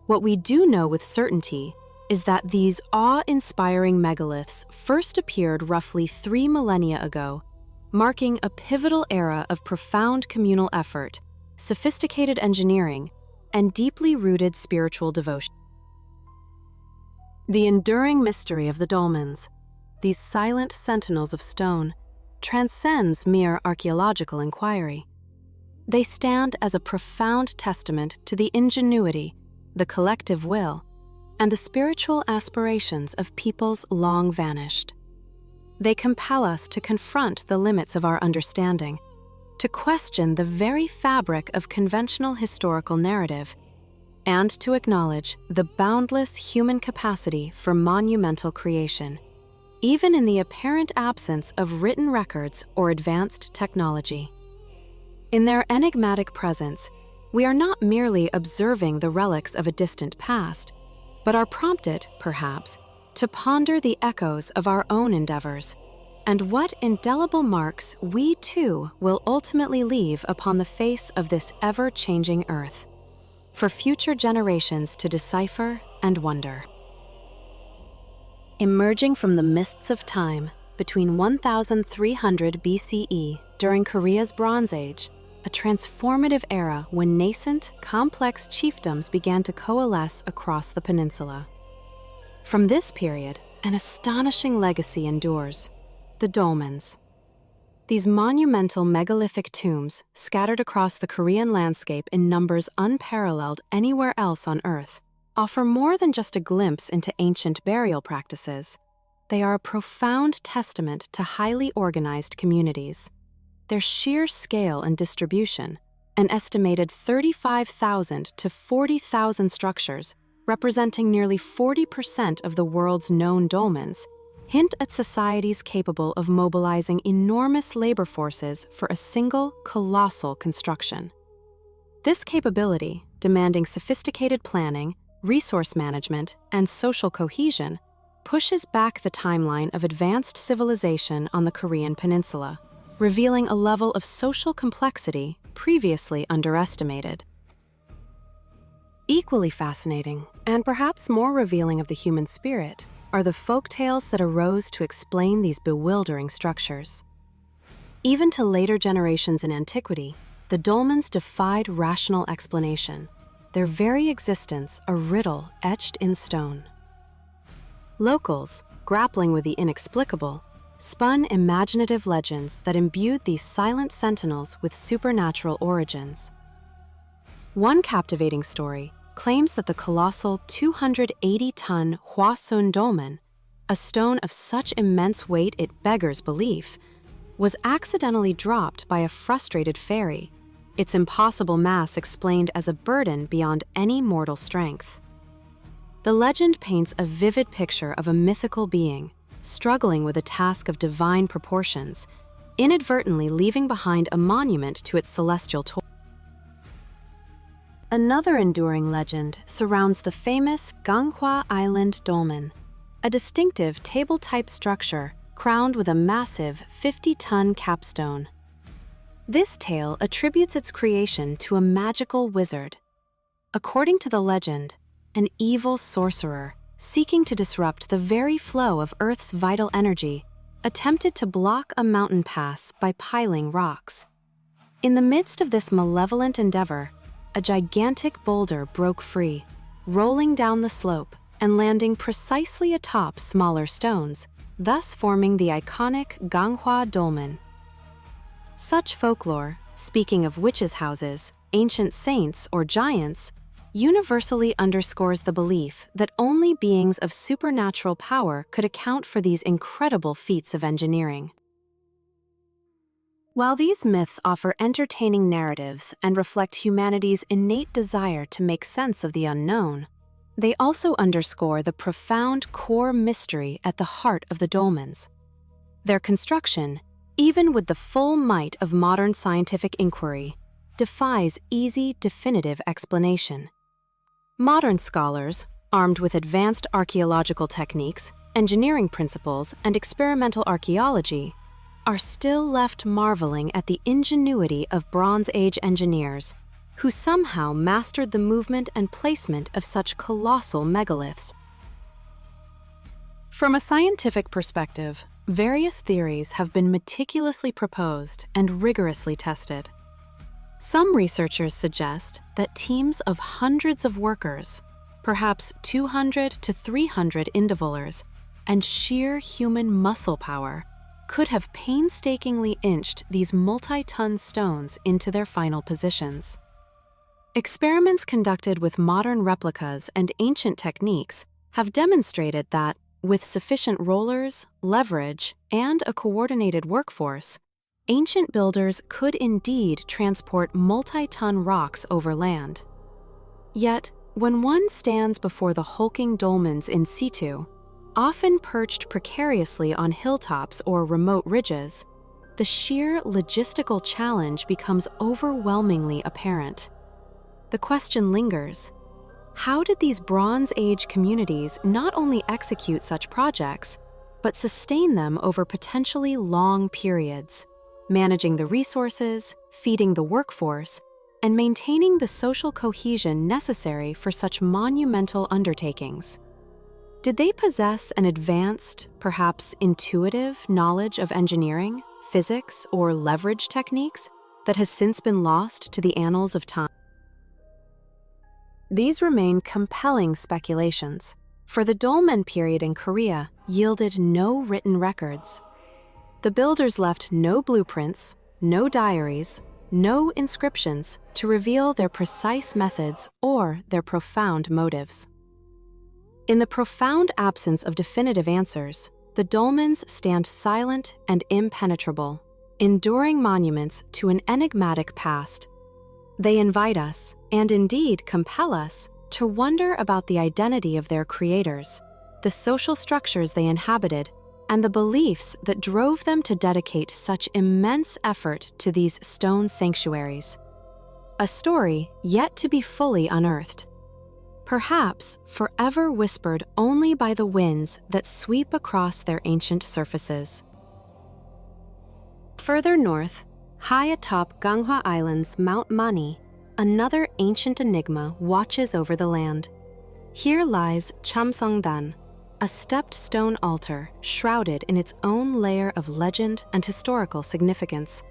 What we do know with certainty is that these awe-inspiring megaliths first appeared roughly 3 millennia ago, marking a pivotal era of profound communal effort, sophisticated engineering, and deeply rooted spiritual devotion. The enduring mystery of the dolmens, these silent sentinels of stone, transcends mere archaeological inquiry. They stand as a profound testament to the ingenuity, the collective will, and the spiritual aspirations of peoples long vanished. They compel us to confront the limits of our understanding, to question the very fabric of conventional historical narrative, and to acknowledge the boundless human capacity for monumental creation, even in the apparent absence of written records or advanced technology. In their enigmatic presence, we are not merely observing the relics of a distant past, but are prompted, perhaps, to ponder the echoes of our own endeavors and what indelible marks we too will ultimately leave upon the face of this ever-changing earth, for future generations to decipher and wonder. Emerging from the mists of time between 1300 BCE during Korea's Bronze Age, a transformative era when nascent, complex chiefdoms began to coalesce across the peninsula. From this period, an astonishing legacy endures: the dolmens. These monumental megalithic tombs, scattered across the Korean landscape in numbers unparalleled anywhere else on Earth, offer more than just a glimpse into ancient burial practices. They are a profound testament to highly organized communities. Their sheer scale and distribution, an estimated 35,000 to 40,000 structures, representing nearly 40% of the world's known dolmens, hint at societies capable of mobilizing enormous labor forces for a single, colossal construction. This capability, demanding sophisticated planning, resource management, and social cohesion, pushes back the timeline of advanced civilization on the Korean peninsula, revealing a level of social complexity previously underestimated. Equally fascinating, and perhaps more revealing of the human spirit, are the folktales that arose to explain these bewildering structures. Even to later generations in antiquity, the dolmens defied rational explanation, their very existence a riddle etched in stone. Locals, grappling with the inexplicable, spun imaginative legends that imbued these silent sentinels with supernatural origins. One captivating story claims that the colossal 280-ton Hwasun dolmen, a stone of immense immense weight it beggars belief, was accidentally dropped by a frustrated fairy, its impossible mass explained as a burden beyond any mortal strength. The legend paints a vivid picture of a mythical being, struggling with a task of divine proportions, inadvertently leaving behind a monument to its celestial toil. Another enduring legend surrounds the famous Ganghwa Island dolmen, a distinctive table-type structure crowned with a massive 50-ton capstone. This tale attributes its creation to a magical wizard. According to the legend, an evil sorcerer, seeking to disrupt the very flow of Earth's vital energy, attempted to block a mountain pass by piling rocks. In the midst of this malevolent endeavor, a gigantic boulder broke free, rolling down the slope and landing precisely atop smaller stones, thus forming the iconic Ganghwa Dolmen. Such folklore, speaking of witches' houses, ancient saints, or giants, universally underscores the belief that only beings of supernatural power could account for these incredible feats of engineering. While these myths offer entertaining narratives and reflect humanity's innate desire to make sense of the unknown, they also underscore the profound core mystery at the heart of the dolmens. Their construction, even with the full might of modern scientific inquiry, defies easy, definitive explanation. Modern scholars, armed with advanced archaeological techniques, engineering principles, and experimental archaeology, are still left marveling at the ingenuity of Bronze Age engineers who somehow mastered the movement and placement of such colossal megaliths. From a scientific perspective, various theories have been meticulously proposed and rigorously tested. Some researchers suggest that teams of hundreds of workers, perhaps 200 to 300 individuals, and sheer human muscle power could have painstakingly inched these multi-ton stones into their final positions. Experiments conducted with modern replicas and ancient techniques have demonstrated that, with sufficient rollers, leverage, and a coordinated workforce, ancient builders could indeed transport multi-ton rocks over land. Yet, when one stands before the hulking dolmens in situ, often perched precariously on hilltops or remote ridges, the sheer logistical challenge becomes overwhelmingly apparent. The question lingers: how did these Bronze Age communities not only execute such projects, but sustain them over potentially long periods, managing the resources, feeding the workforce, and maintaining the social cohesion necessary for such monumental undertakings? Did they possess an advanced, perhaps intuitive knowledge of engineering, physics, or leverage techniques that has since been lost to the annals of time? These remain compelling speculations, for the Dolmen period in Korea yielded no written records. The builders left no blueprints, no diaries, no inscriptions to reveal their precise methods or their profound motives. In the profound absence of definitive answers, the dolmens stand silent and impenetrable, enduring monuments to an enigmatic past. They invite us, and indeed compel us, to wonder about the identity of their creators, the social structures they inhabited, and the beliefs that drove them to dedicate such immense effort to these stone sanctuaries. A story yet to be fully unearthed, perhaps forever whispered only by the winds that sweep across their ancient surfaces. Further north, high atop Ganghwa Island's Mount Mani, another ancient enigma watches over the land. Here lies Chamsongdan, a stepped stone altar shrouded in its own layer of legend and historical significance.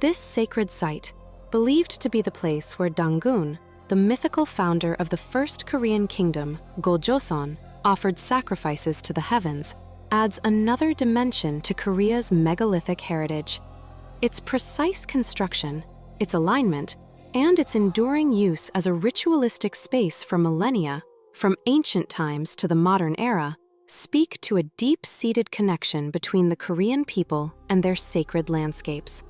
This sacred site, believed to be the place where Dangun, the mythical founder of the first Korean kingdom, Goljoseon, offered sacrifices to the heavens, adds another dimension to Korea's megalithic heritage. Its precise construction, its alignment, and its enduring use as a ritualistic space for millennia, from ancient times to the modern era, speak to a deep-seated connection between the Korean people and their sacred landscapes.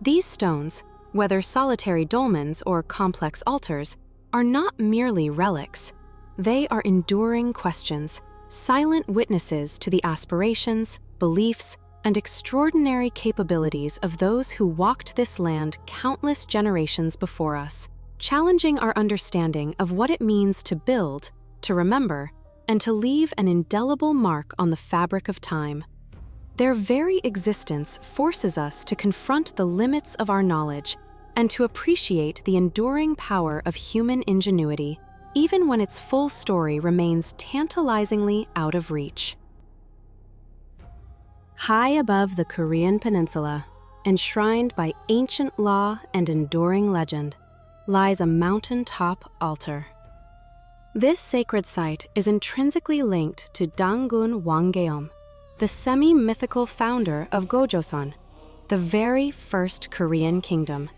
These stones, whether solitary dolmens or complex altars, are not merely relics. They are enduring questions, silent witnesses to the aspirations, beliefs, and extraordinary capabilities of those who walked this land countless generations before us, challenging our understanding of what it means to build, to remember, and to leave an indelible mark on the fabric of time. Their very existence forces us to confront the limits of our knowledge and to appreciate the enduring power of human ingenuity, even when its full story remains tantalizingly out of reach. High above the Korean peninsula, enshrined by ancient law and enduring legend, lies a mountaintop altar. This sacred site is intrinsically linked to Dangun Wanggeom, the semi-mythical founder of Gojoseon, the very first Korean kingdom,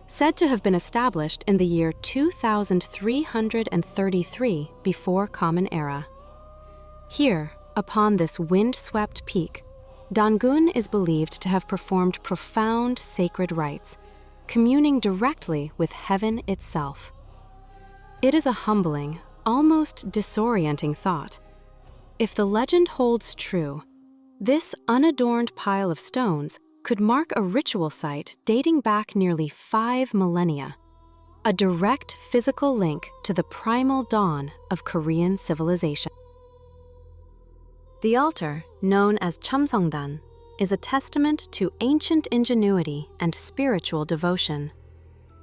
said to have been established in the year 2333 before Common Era. Here, upon this wind-swept peak, Dangun is believed to have performed profound sacred rites, communing directly with heaven itself. It is a humbling, almost disorienting thought. If the legend holds true, this unadorned pile of stones could mark a ritual site dating back nearly 5 millennia, a direct physical link to the primal dawn of Korean civilization. The altar, known as Cheomseongdan, is a testament to ancient ingenuity and spiritual devotion.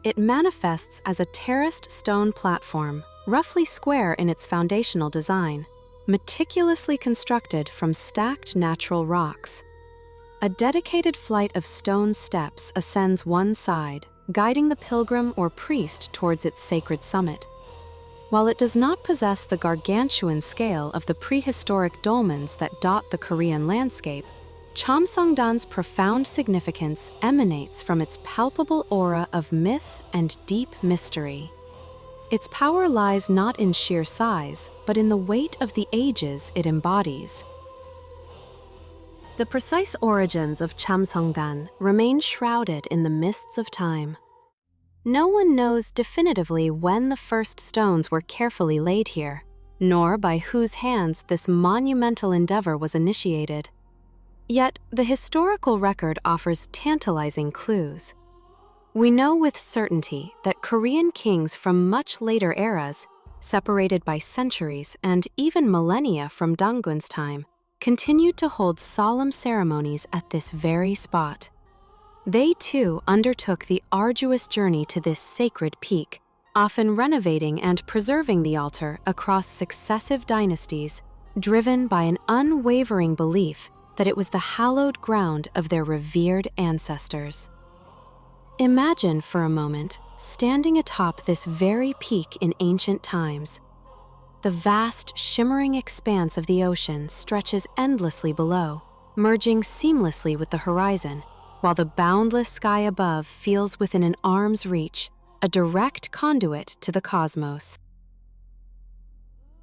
It manifests as a terraced stone platform, roughly square in its foundational design, meticulously constructed from stacked natural rocks. A dedicated flight of stone steps ascends one side, guiding the pilgrim or priest towards its sacred summit. While it does not possess the gargantuan scale of the prehistoric dolmens that dot the Korean landscape, Cheomseongdan's profound significance emanates from its palpable aura of myth and deep mystery. Its power lies not in sheer size, but in the weight of the ages it embodies. The precise origins of Cheomseongdan remain shrouded in the mists of time. No one knows definitively when the first stones were carefully laid here, nor by whose hands this monumental endeavor was initiated. Yet, the historical record offers tantalizing clues. We know with certainty that Korean kings from much later eras, separated by centuries and even millennia from Dangun's time, continued to hold solemn ceremonies at this very spot. They too undertook the arduous journey to this sacred peak, often renovating and preserving the altar across successive dynasties, driven by an unwavering belief that it was the hallowed ground of their revered ancestors. Imagine for a moment standing atop this very peak in ancient times. The vast, shimmering expanse of the ocean stretches endlessly below, merging seamlessly with the horizon, while the boundless sky above feels within an arm's reach, a direct conduit to the cosmos.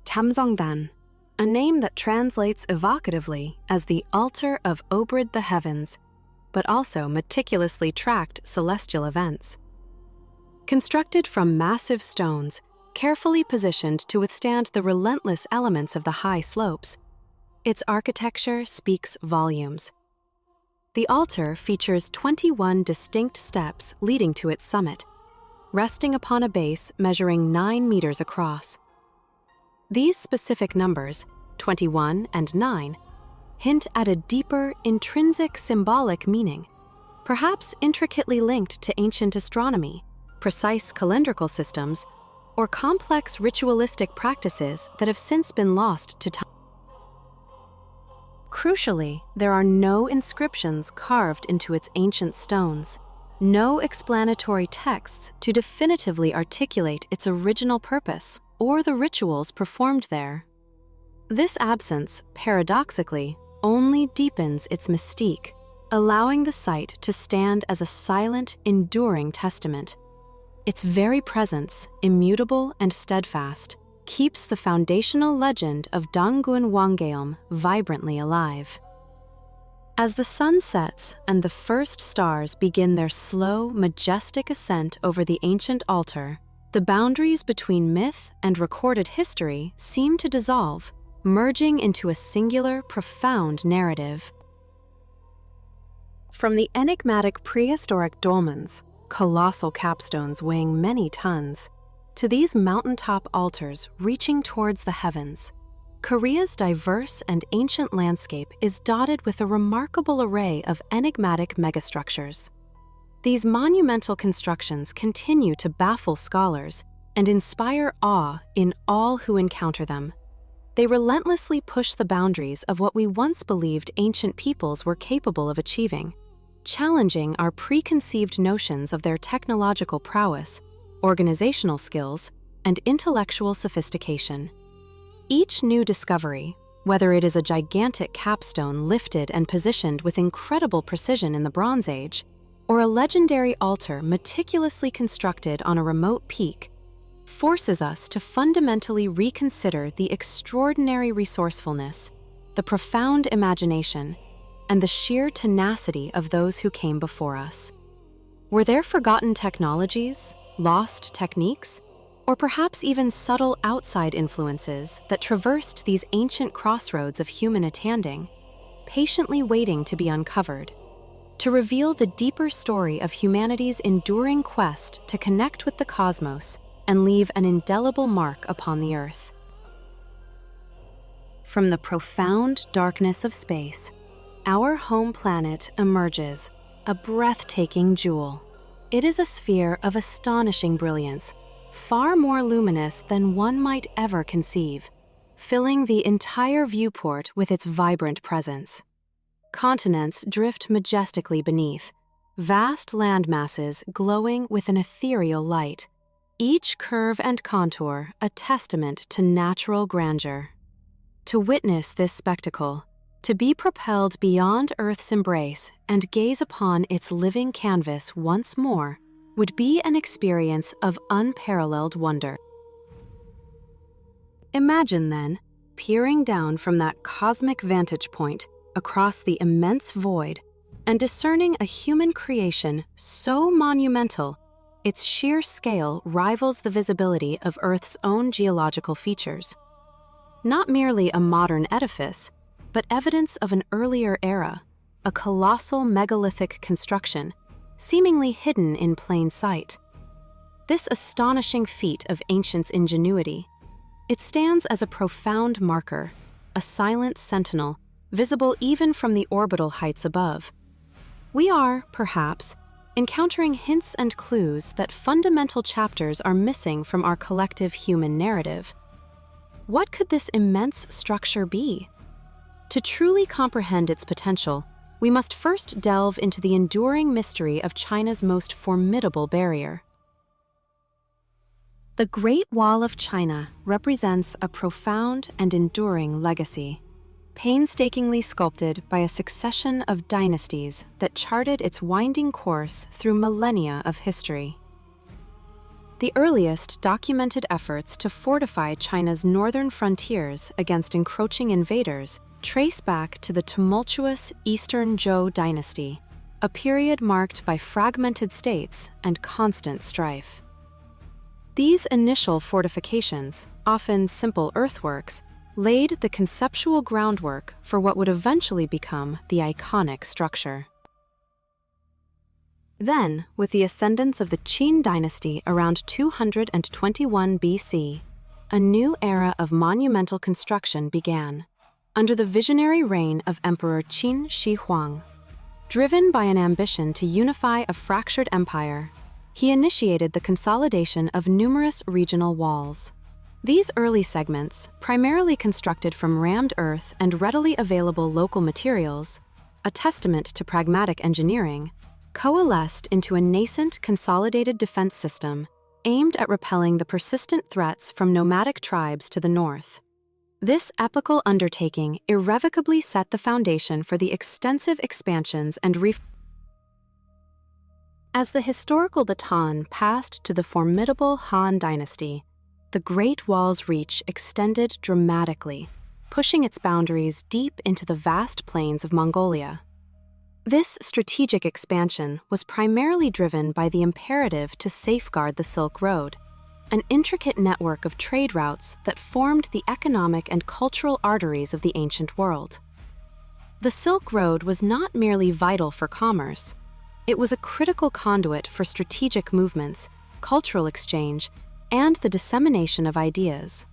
Cheomseongdan, a name that translates evocatively as the altar of Obrid the heavens, but also meticulously tracked celestial events. Constructed from massive stones, carefully positioned to withstand the relentless elements of the high slopes, its architecture speaks volumes. The altar features 21 distinct steps leading to its summit, resting upon a base measuring 9 meters across. These specific numbers, 21 and 9, hint at a deeper, intrinsic symbolic meaning, perhaps intricately linked to ancient astronomy, precise calendrical systems, or complex ritualistic practices that have since been lost to time. Crucially, there are no inscriptions carved into its ancient stones, no explanatory texts to definitively articulate its original purpose or the rituals performed there. This absence, paradoxically, only deepens its mystique, allowing the site to stand as a silent, enduring testament. Its very presence, immutable and steadfast, keeps the foundational legend of Dangun Wanggeom vibrantly alive. As the sun sets and the first stars begin their slow, majestic ascent over the ancient altar, the boundaries between myth and recorded history seem to dissolve, merging into a singular, profound narrative. From the enigmatic prehistoric dolmens, colossal capstones weighing many tons, to these mountaintop altars reaching towards the heavens, Korea's diverse and ancient landscape is dotted with a remarkable array of enigmatic megastructures. These monumental constructions continue to baffle scholars and inspire awe in all who encounter them. They relentlessly push the boundaries of what we once believed ancient peoples were capable of achieving, challenging our preconceived notions of their technological prowess, organizational skills, and intellectual sophistication. Each new discovery, whether it is a gigantic capstone lifted and positioned with incredible precision in the Bronze Age, or a legendary altar meticulously constructed on a remote peak, forces us to fundamentally reconsider the extraordinary resourcefulness, the profound imagination, and the sheer tenacity of those who came before us. Were there forgotten technologies, lost techniques, or perhaps even subtle outside influences that traversed these ancient crossroads of human attending, patiently waiting to be uncovered, to reveal the deeper story of humanity's enduring quest to connect with the cosmos and leave an indelible mark upon the Earth? From the profound darkness of space, our home planet emerges, a breathtaking jewel. It is a sphere of astonishing brilliance, far more luminous than one might ever conceive, filling the entire viewport with its vibrant presence. Continents drift majestically beneath, vast landmasses glowing with an ethereal light, each curve and contour a testament to natural grandeur. To witness this spectacle, to be propelled beyond Earth's embrace and gaze upon its living canvas once more, would be an experience of unparalleled wonder. Imagine, then, peering down from that cosmic vantage point across the immense void and discerning a human creation so monumental, its sheer scale rivals the visibility of Earth's own geological features. Not merely a modern edifice, but evidence of an earlier era, a colossal megalithic construction, seemingly hidden in plain sight. This astonishing feat of ancients' ingenuity, it stands as a profound marker, a silent sentinel, visible even from the orbital heights above. We are, perhaps, encountering hints and clues that fundamental chapters are missing from our collective human narrative. What could this immense structure be? To truly comprehend its potential, we must first delve into the enduring mystery of China's most formidable barrier. The Great Wall of China represents a profound and enduring legacy, painstakingly sculpted by a succession of dynasties that charted its winding course through millennia of history. The earliest documented efforts to fortify China's northern frontiers against encroaching invaders trace back to the tumultuous Eastern Zhou dynasty, a period marked by fragmented states and constant strife. These initial fortifications, often simple earthworks, laid the conceptual groundwork for what would eventually become the iconic structure. Then, with the ascendance of the Qin dynasty around 221 BC, a new era of monumental construction began, under the visionary reign of Emperor Qin Shi Huang. Driven by an ambition to unify a fractured empire, he initiated the consolidation of numerous regional walls. These early segments, primarily constructed from rammed earth and readily available local materials, a testament to pragmatic engineering, coalesced into a nascent consolidated defense system aimed at repelling the persistent threats from nomadic tribes to the north. This epical undertaking irrevocably set the foundation for the extensive expansions and As the historical baton passed to the formidable Han Dynasty, the Great Wall's reach extended dramatically, pushing its boundaries deep into the vast plains of Mongolia. This strategic expansion was primarily driven by the imperative to safeguard the Silk Road, an intricate network of trade routes that formed the economic and cultural arteries of the ancient world. The Silk Road was not merely vital for commerce, it was a critical conduit for strategic movements, cultural exchange, and the dissemination of ideas.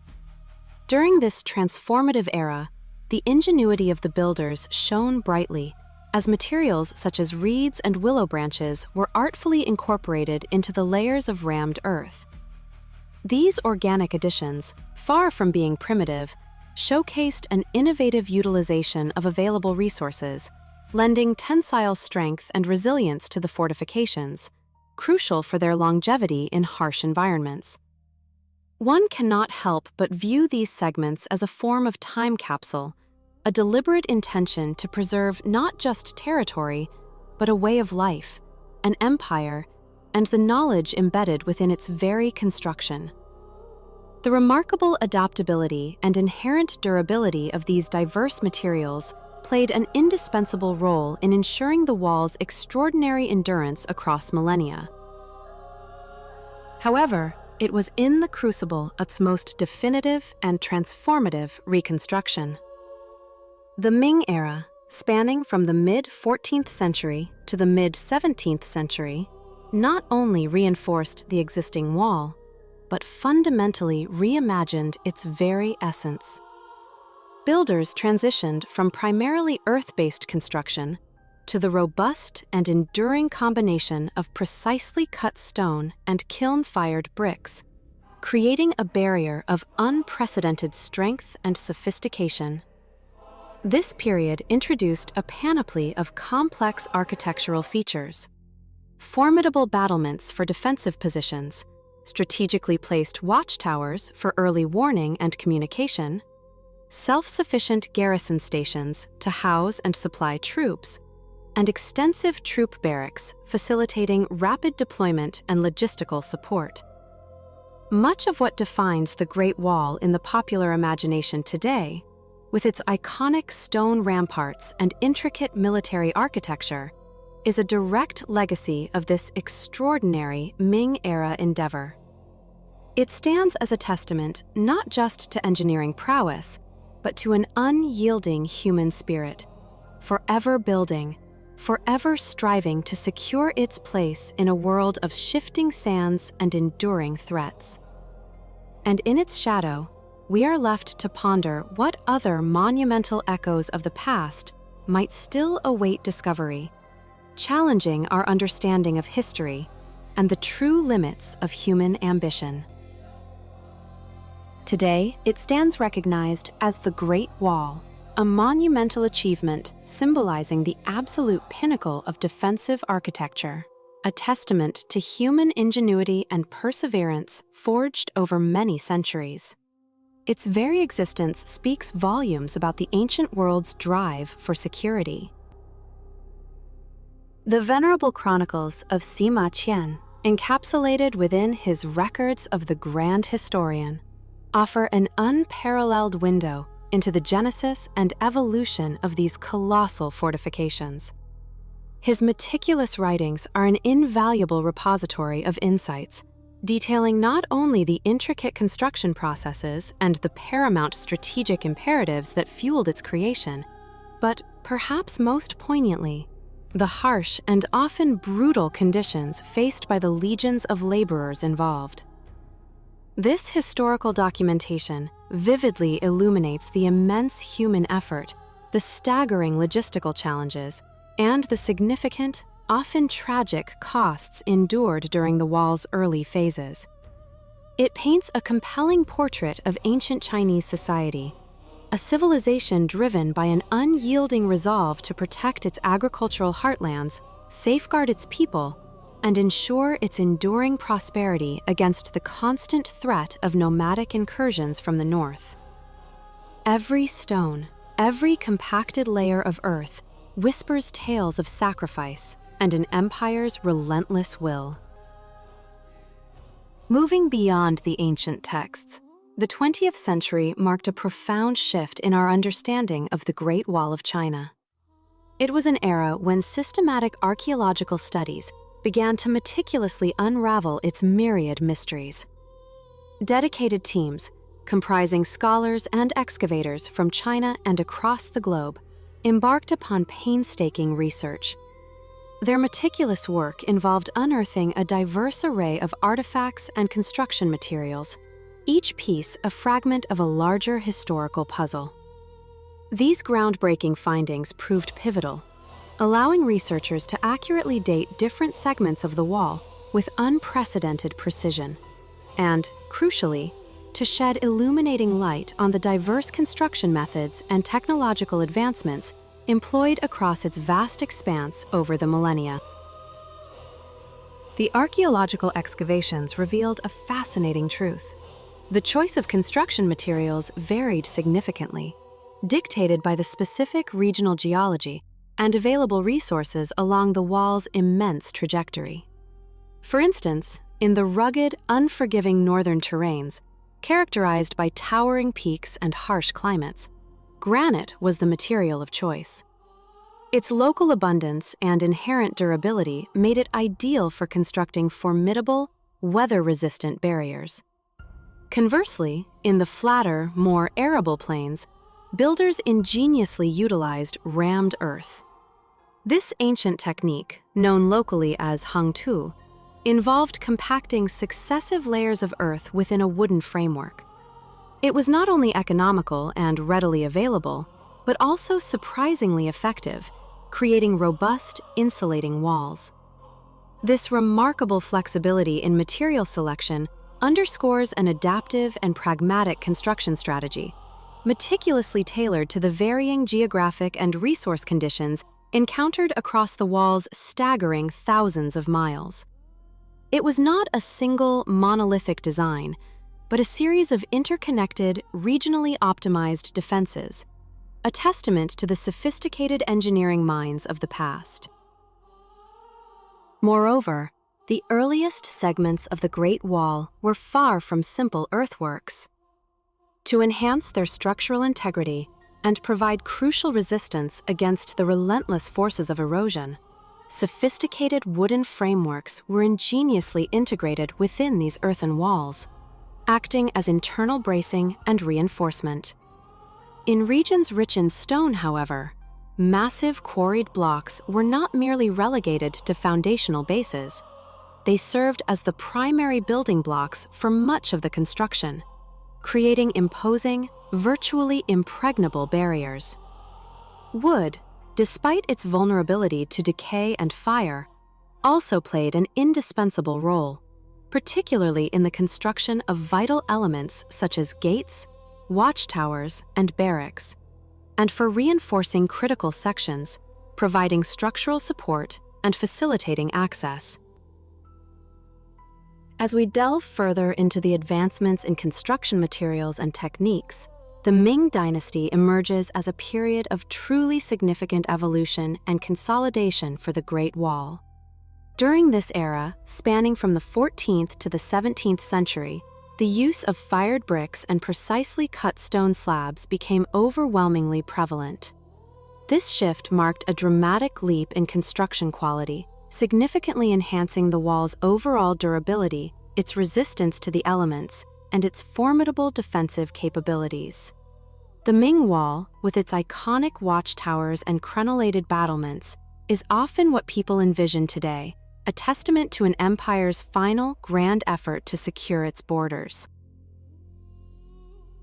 During this transformative era, the ingenuity of the builders shone brightly, as materials such as reeds and willow branches were artfully incorporated into the layers of rammed earth. These organic additions, far from being primitive, showcased an innovative utilization of available resources, lending tensile strength and resilience to the fortifications, crucial for their longevity in harsh environments. One cannot help but view these segments as a form of time capsule, a deliberate intention to preserve not just territory, but a way of life, an empire, and the knowledge embedded within its very construction. The remarkable adaptability and inherent durability of these diverse materials played an indispensable role in ensuring the wall's extraordinary endurance across millennia. However, it was in the crucible of its most definitive and transformative reconstruction. The Ming era, spanning from the mid-14th century to the mid-17th century, not only reinforced the existing wall, but fundamentally reimagined its very essence. Builders transitioned from primarily earth-based construction to the robust and enduring combination of precisely cut stone and kiln-fired bricks, creating a barrier of unprecedented strength and sophistication. This period introduced a panoply of complex architectural features: formidable battlements for defensive positions, strategically placed watchtowers for early warning and communication, self-sufficient garrison stations to house and supply troops, and extensive troop barracks facilitating rapid deployment and logistical support. Much of what defines the Great Wall in the popular imagination today, with its iconic stone ramparts and intricate military architecture, is a direct legacy of this extraordinary Ming-era endeavor. It stands as a testament not just to engineering prowess, but to an unyielding human spirit, forever building, forever striving to secure its place in a world of shifting sands and enduring threats. And in its shadow, we are left to ponder what other monumental echoes of the past might still await discovery, challenging our understanding of history and the true limits of human ambition. Today, it stands recognized as the Great Wall, a monumental achievement symbolizing the absolute pinnacle of defensive architecture, a testament to human ingenuity and perseverance forged over many centuries. Its very existence speaks volumes about the ancient world's drive for security. The venerable chronicles of Sima Qian, encapsulated within his Records of the Grand Historian, offer an unparalleled window into the genesis and evolution of these colossal fortifications. His meticulous writings are an invaluable repository of insights, detailing not only the intricate construction processes and the paramount strategic imperatives that fueled its creation, but perhaps most poignantly, the harsh and often brutal conditions faced by the legions of laborers involved. This historical documentation vividly illuminates the immense human effort, the staggering logistical challenges, and the significant, often tragic costs endured during the wall's early phases. It paints a compelling portrait of ancient Chinese society, a civilization driven by an unyielding resolve to protect its agricultural heartlands, safeguard its people, and ensure its enduring prosperity against the constant threat of nomadic incursions from the north. Every stone, every compacted layer of earth, whispers tales of sacrifice and an empire's relentless will. Moving beyond the ancient texts, the 20th century marked a profound shift in our understanding of the Great Wall of China. It was an era when systematic archaeological studies began to meticulously unravel its myriad mysteries. Dedicated teams, comprising scholars and excavators from China and across the globe, embarked upon painstaking research. Their meticulous work involved unearthing a diverse array of artifacts and construction materials, each piece a fragment of a larger historical puzzle. These groundbreaking findings proved pivotal, allowing researchers to accurately date different segments of the wall with unprecedented precision, and, crucially, to shed illuminating light on the diverse construction methods and technological advancements employed across its vast expanse over the millennia. The archaeological excavations revealed a fascinating truth. The choice of construction materials varied significantly, dictated by the specific regional geology and available resources along the wall's immense trajectory. For instance, in the rugged, unforgiving northern terrains, characterized by towering peaks and harsh climates, granite was the material of choice. Its local abundance and inherent durability made it ideal for constructing formidable, weather-resistant barriers. Conversely, in the flatter, more arable plains, builders ingeniously utilized rammed earth. This ancient technique, known locally as hangtu, involved compacting successive layers of earth within a wooden framework. It was not only economical and readily available, but also surprisingly effective, creating robust, insulating walls. This remarkable flexibility in material selection underscores an adaptive and pragmatic construction strategy, meticulously tailored to the varying geographic and resource conditions encountered across the wall's staggering thousands of miles. It was not a single monolithic design, but a series of interconnected, regionally optimized defenses, a testament to the sophisticated engineering minds of the past. Moreover, the earliest segments of the Great Wall were far from simple earthworks. To enhance their structural integrity and provide crucial resistance against the relentless forces of erosion, sophisticated wooden frameworks were ingeniously integrated within these earthen walls, acting as internal bracing and reinforcement. In regions rich in stone, however, massive quarried blocks were not merely relegated to foundational bases. They served as the primary building blocks for much of the construction, creating imposing, virtually impregnable barriers. Wood, despite its vulnerability to decay and fire, also played an indispensable role, particularly in the construction of vital elements such as gates, watchtowers, and barracks, and for reinforcing critical sections, providing structural support and facilitating access. As we delve further into the advancements in construction materials and techniques, the Ming Dynasty emerges as a period of truly significant evolution and consolidation for the Great Wall. During this era, spanning from the 14th to the 17th century, the use of fired bricks and precisely cut stone slabs became overwhelmingly prevalent. This shift marked a dramatic leap in construction quality, significantly enhancing the wall's overall durability, its resistance to the elements, and its formidable defensive capabilities. The Ming Wall, with its iconic watchtowers and crenellated battlements, is often what people envision today, a testament to an empire's final, grand effort to secure its borders.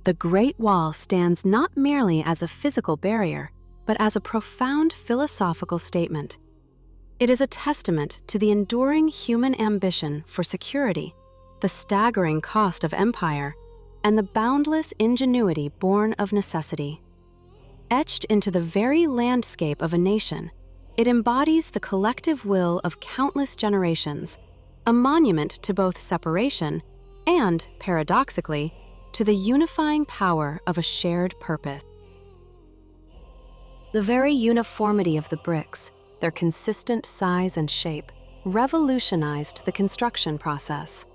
The Great Wall stands not merely as a physical barrier, but as a profound philosophical statement. It is a testament to the enduring human ambition for security, the staggering cost of empire, and the boundless ingenuity born of necessity. Etched into the very landscape of a nation, it embodies the collective will of countless generations, a monument to both separation and, paradoxically, to the unifying power of a shared purpose. The very uniformity of the bricks, their consistent size and shape, revolutionized the construction process.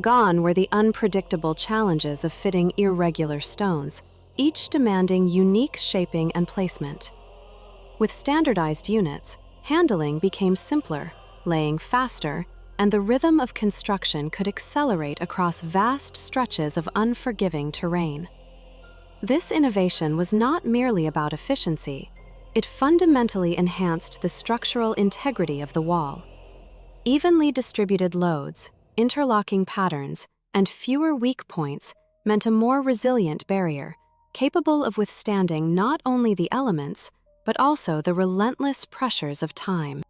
Gone were the unpredictable challenges of fitting irregular stones, each demanding unique shaping and placement. With standardized units, handling became simpler, laying faster, and the rhythm of construction could accelerate across vast stretches of unforgiving terrain. This innovation was not merely about efficiency. It fundamentally enhanced the structural integrity of the wall. Evenly distributed loads, interlocking patterns, and fewer weak points meant a more resilient barrier, capable of withstanding not only the elements, but also the relentless pressures of time.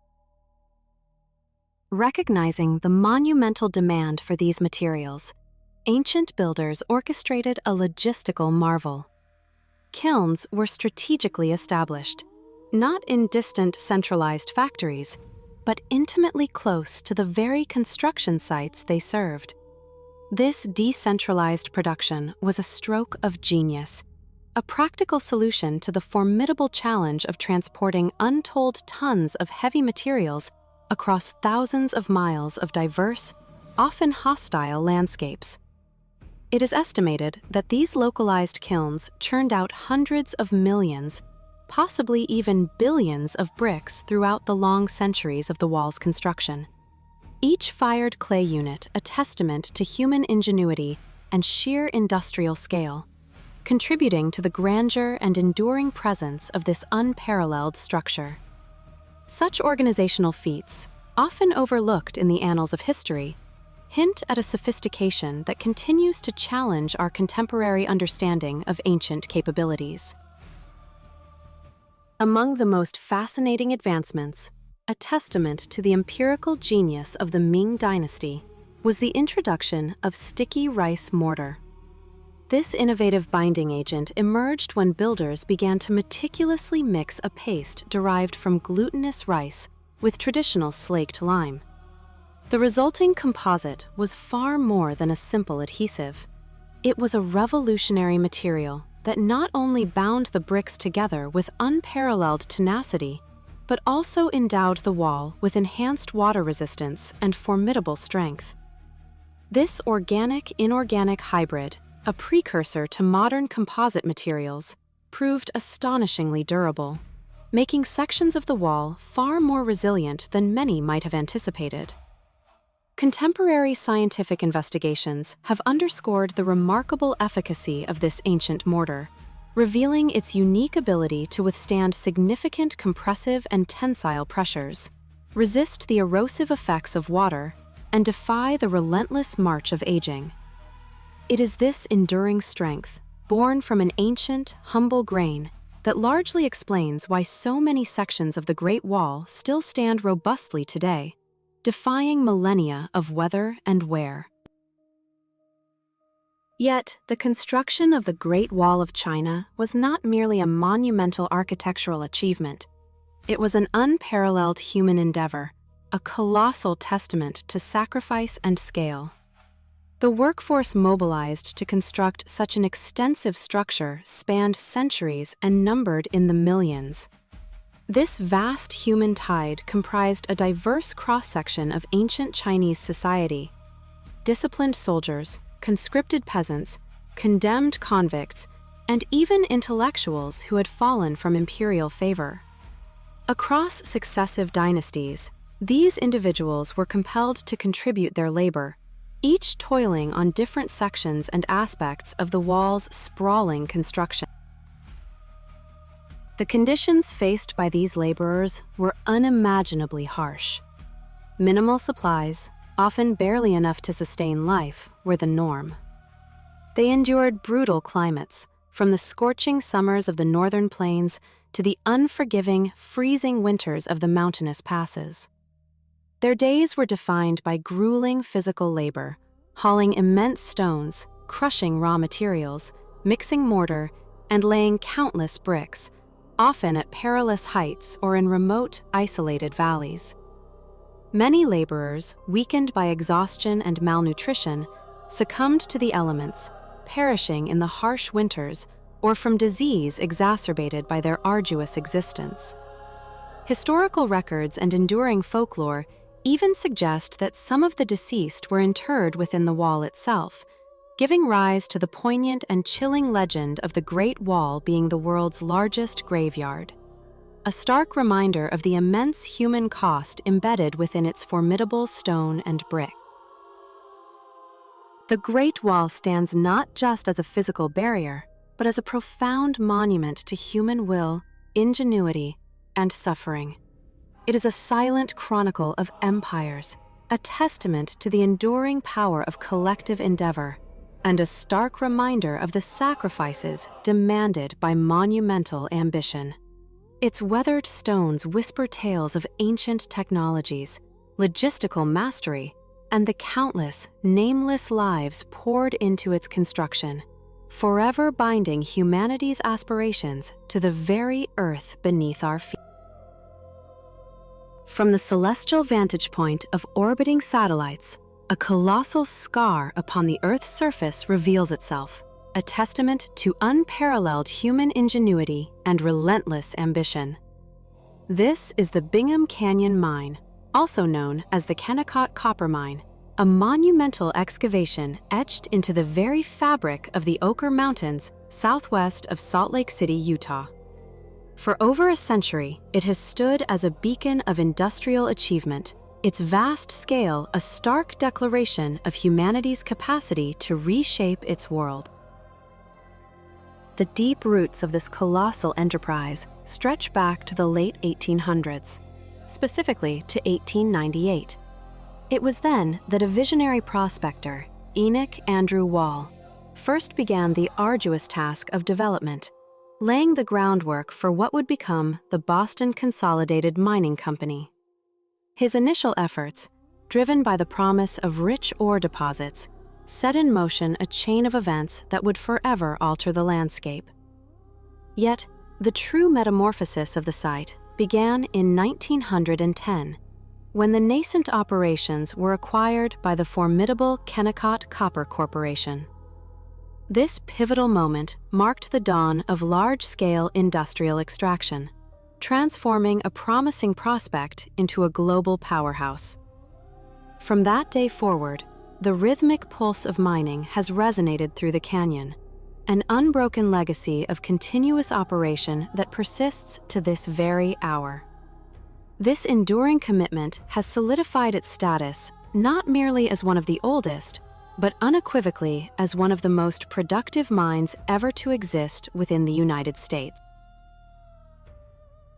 Recognizing the monumental demand for these materials, ancient builders orchestrated a logistical marvel. Kilns were strategically established, not in distant centralized factories, but intimately close to the very construction sites they served. This decentralized production was a stroke of genius, a practical solution to the formidable challenge of transporting untold tons of heavy materials across thousands of miles of diverse, often hostile landscapes. It is estimated that these localized kilns churned out hundreds of millions, possibly even billions of bricks throughout the long centuries of the wall's construction. Each fired clay unit a testament to human ingenuity and sheer industrial scale, contributing to the grandeur and enduring presence of this unparalleled structure. Such organizational feats, often overlooked in the annals of history, hint at a sophistication that continues to challenge our contemporary understanding of ancient capabilities. Among the most fascinating advancements, a testament to the empirical genius of the Ming Dynasty, was the introduction of sticky rice mortar. This innovative binding agent emerged when builders began to meticulously mix a paste derived from glutinous rice with traditional slaked lime. The resulting composite was far more than a simple adhesive. It was a revolutionary material that not only bound the bricks together with unparalleled tenacity, but also endowed the wall with enhanced water resistance and formidable strength. This organic-inorganic hybrid, a precursor to modern composite materials, proved astonishingly durable, making sections of the wall far more resilient than many might have anticipated. Contemporary scientific investigations have underscored the remarkable efficacy of this ancient mortar, revealing its unique ability to withstand significant compressive and tensile pressures, resist the erosive effects of water, and defy the relentless march of aging. It is this enduring strength, born from an ancient, humble grain, that largely explains why so many sections of the Great Wall still stand robustly today, defying millennia of weather and wear. Yet, the construction of the Great Wall of China was not merely a monumental architectural achievement. It was an unparalleled human endeavor, a colossal testament to sacrifice and scale. The workforce mobilized to construct such an extensive structure spanned centuries and numbered in the millions. This vast human tide comprised a diverse cross-section of ancient Chinese society: disciplined soldiers, conscripted peasants, condemned convicts, and even intellectuals who had fallen from imperial favor. Across successive dynasties, these individuals were compelled to contribute their labor, each toiling on different sections and aspects of the wall's sprawling construction. The conditions faced by these laborers were unimaginably harsh. Minimal supplies, often barely enough to sustain life, were the norm. They endured brutal climates, from the scorching summers of the northern plains to the unforgiving, freezing winters of the mountainous passes. Their days were defined by grueling physical labor, hauling immense stones, crushing raw materials, mixing mortar, and laying countless bricks, often at perilous heights or in remote, isolated valleys. Many laborers, weakened by exhaustion and malnutrition, succumbed to the elements, perishing in the harsh winters or from disease exacerbated by their arduous existence. Historical records and enduring folklore even suggest that some of the deceased were interred within the wall itself, giving rise to the poignant and chilling legend of the Great Wall being the world's largest graveyard. A stark reminder of the immense human cost embedded within its formidable stone and brick. The Great Wall stands not just as a physical barrier, but as a profound monument to human will, ingenuity, and suffering. It is a silent chronicle of empires, a testament to the enduring power of collective endeavor, and a stark reminder of the sacrifices demanded by monumental ambition. Its weathered stones whisper tales of ancient technologies, logistical mastery, and the countless, nameless lives poured into its construction, forever binding humanity's aspirations to the very earth beneath our feet. From the celestial vantage point of orbiting satellites, a colossal scar upon the Earth's surface reveals itself, a testament to unparalleled human ingenuity and relentless ambition. This is the Bingham Canyon Mine, also known as the Kennecott Copper Mine, a monumental excavation etched into the very fabric of the Ochre Mountains southwest of Salt Lake City, Utah. For over a century, it has stood as a beacon of industrial achievement, its vast scale a stark declaration of humanity's capacity to reshape its world. The deep roots of this colossal enterprise stretch back to the late 1800s, specifically to 1898. It was then that a visionary prospector, Enoch Andrew Wall, first began the arduous task of development, laying the groundwork for what would become the Boston Consolidated Mining Company. His initial efforts, driven by the promise of rich ore deposits, set in motion a chain of events that would forever alter the landscape. Yet, the true metamorphosis of the site began in 1910, when the nascent operations were acquired by the formidable Kennecott Copper Corporation. This pivotal moment marked the dawn of large-scale industrial extraction, transforming a promising prospect into a global powerhouse. From that day forward, the rhythmic pulse of mining has resonated through the canyon, an unbroken legacy of continuous operation that persists to this very hour. This enduring commitment has solidified its status not merely as one of the oldest, but unequivocally as one of the most productive mines ever to exist within the United States.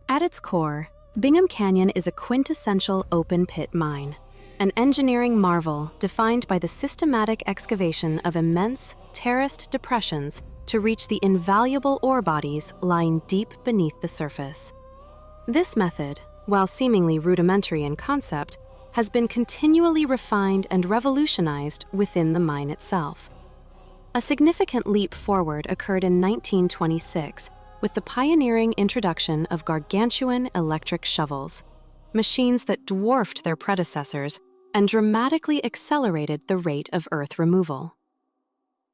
At its core, Bingham Canyon is a quintessential open-pit mine, an engineering marvel defined by the systematic excavation of immense, terraced depressions to reach the invaluable ore bodies lying deep beneath the surface. This method, while seemingly rudimentary in concept, has been continually refined and revolutionized within the mine itself. A significant leap forward occurred in 1926 with the pioneering introduction of gargantuan electric shovels, machines that dwarfed their predecessors and dramatically accelerated the rate of earth removal.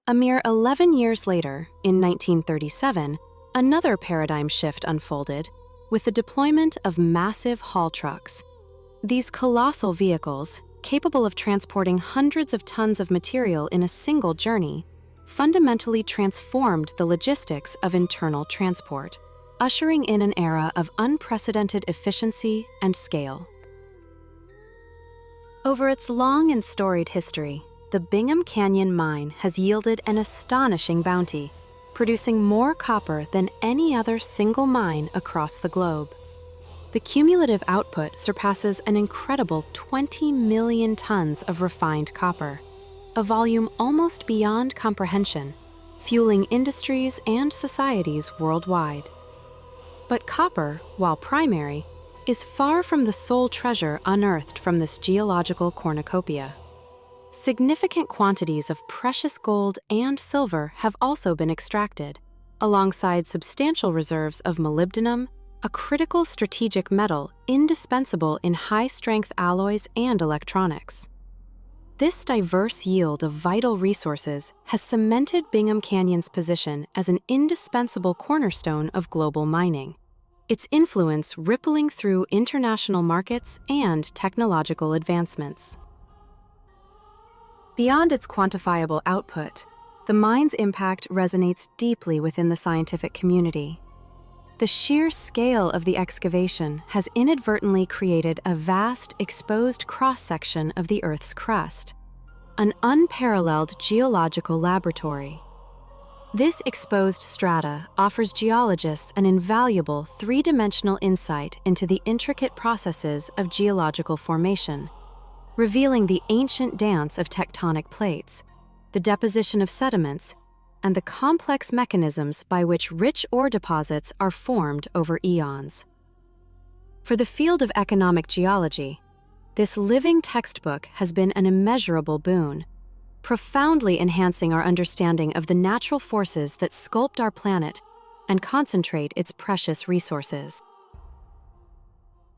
A mere 11 years later, in 1937, another paradigm shift unfolded with the deployment of massive haul trucks. These colossal vehicles, capable of transporting hundreds of tons of material in a single journey, fundamentally transformed the logistics of internal transport, ushering in an era of unprecedented efficiency and scale. Over its long and storied history, the Bingham Canyon Mine has yielded an astonishing bounty, producing more copper than any other single mine across the globe. The cumulative output surpasses an incredible 20 million tons of refined copper, a volume almost beyond comprehension, fueling industries and societies worldwide. But copper, while primary, is far from the sole treasure unearthed from this geological cornucopia. Significant quantities of precious gold and silver have also been extracted, alongside substantial reserves of molybdenum, a critical strategic metal indispensable in high-strength alloys and electronics. This diverse yield of vital resources has cemented Bingham Canyon's position as an indispensable cornerstone of global mining, its influence rippling through international markets and technological advancements. Beyond its quantifiable output, the mine's impact resonates deeply within the scientific community. The sheer scale of the excavation has inadvertently created a vast, exposed cross-section of the Earth's crust, an unparalleled geological laboratory. This exposed strata offers geologists an invaluable three-dimensional insight into the intricate processes of geological formation, revealing the ancient dance of tectonic plates, the deposition of sediments, and the complex mechanisms by which rich ore deposits are formed over eons. For the field of economic geology, this living textbook has been an immeasurable boon, profoundly enhancing our understanding of the natural forces that sculpt our planet and concentrate its precious resources.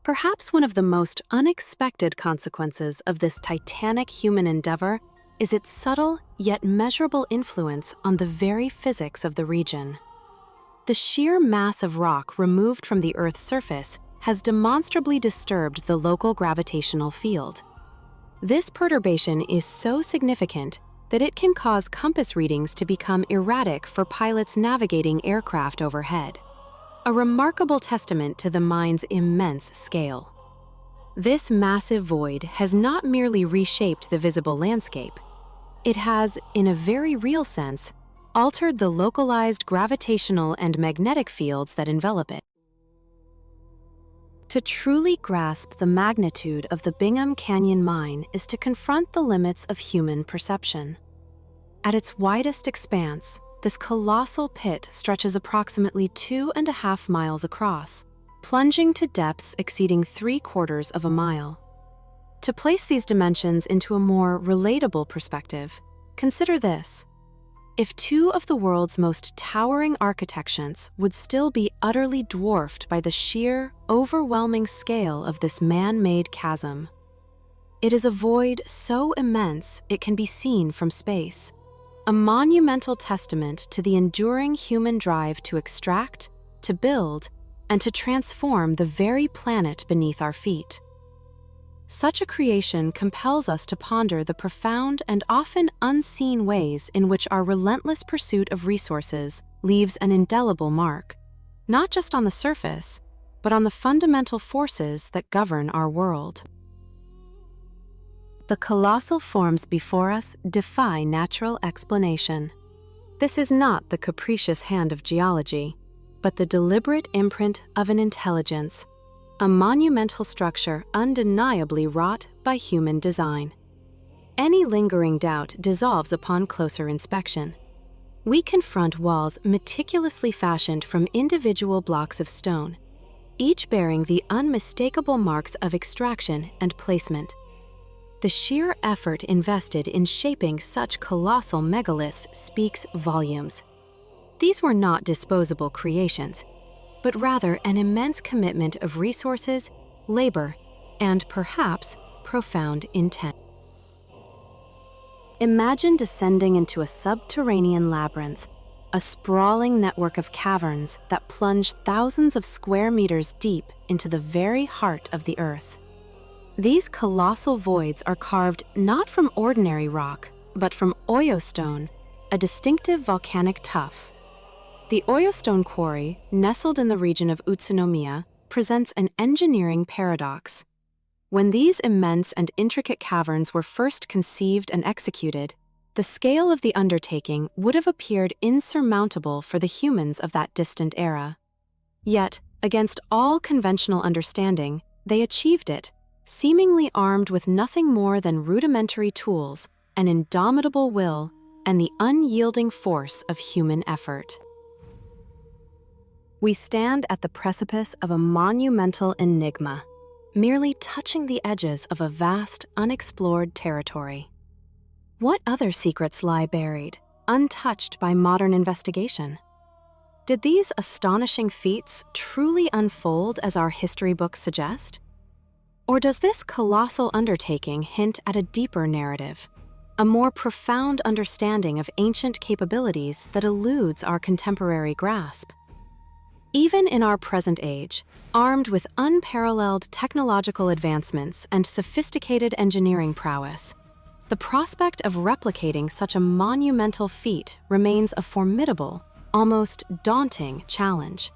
Perhaps one of the most unexpected consequences of this titanic human endeavor is its subtle yet measurable influence on the very physics of the region. The sheer mass of rock removed from the Earth's surface has demonstrably disturbed the local gravitational field. This perturbation is so significant that it can cause compass readings to become erratic for pilots navigating aircraft overhead, a remarkable testament to the mine's immense scale. This massive void has not merely reshaped the visible landscape, it has, in a very real sense, altered the localized gravitational and magnetic fields that envelop it. To truly grasp the magnitude of the Bingham Canyon mine is to confront the limits of human perception. At its widest expanse, this colossal pit stretches approximately 2.5 miles across, plunging to depths exceeding 3/4 of a mile. To place these dimensions into a more relatable perspective, consider this. If two of the world's most towering architectures would still be utterly dwarfed by the sheer, overwhelming scale of this man-made chasm, it is a void so immense it can be seen from space, a monumental testament to the enduring human drive to extract, to build, and to transform the very planet beneath our feet. Such a creation compels us to ponder the profound and often unseen ways in which our relentless pursuit of resources leaves an indelible mark, not just on the surface, but on the fundamental forces that govern our world. The colossal forms before us defy natural explanation. This is not the capricious hand of geology, but the deliberate imprint of an intelligence, a monumental structure undeniably wrought by human design. Any lingering doubt dissolves upon closer inspection. We confront walls meticulously fashioned from individual blocks of stone, each bearing the unmistakable marks of extraction and placement. The sheer effort invested in shaping such colossal megaliths speaks volumes. These were not disposable creations, but rather an immense commitment of resources, labor, and perhaps profound intent. Imagine descending into a subterranean labyrinth, a sprawling network of caverns that plunge thousands of square meters deep into the very heart of the Earth. These colossal voids are carved not from ordinary rock, but from oyostone, a distinctive volcanic tuff. The oyostone quarry, nestled in the region of Utsunomiya, presents an engineering paradox. When these immense and intricate caverns were first conceived and executed, the scale of the undertaking would have appeared insurmountable for the humans of that distant era. Yet, against all conventional understanding, they achieved it, seemingly armed with nothing more than rudimentary tools, an indomitable will, and the unyielding force of human effort. We stand at the precipice of a monumental enigma, merely touching the edges of a vast, unexplored territory. What other secrets lie buried, untouched by modern investigation? Did these astonishing feats truly unfold as our history books suggest? Or does this colossal undertaking hint at a deeper narrative, a more profound understanding of ancient capabilities that eludes our contemporary grasp? Even in our present age, armed with unparalleled technological advancements and sophisticated engineering prowess, the prospect of replicating such a monumental feat remains a formidable, almost daunting challenge.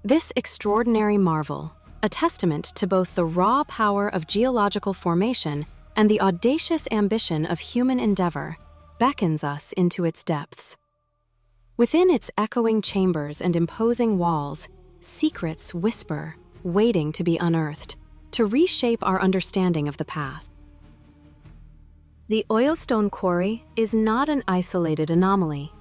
This extraordinary marvel, a testament to both the raw power of geological formation and the audacious ambition of human endeavor, beckons us into its depths. Within its echoing chambers and imposing walls, secrets whisper, waiting to be unearthed, to reshape our understanding of the past. The oyostone quarry is not an isolated anomaly.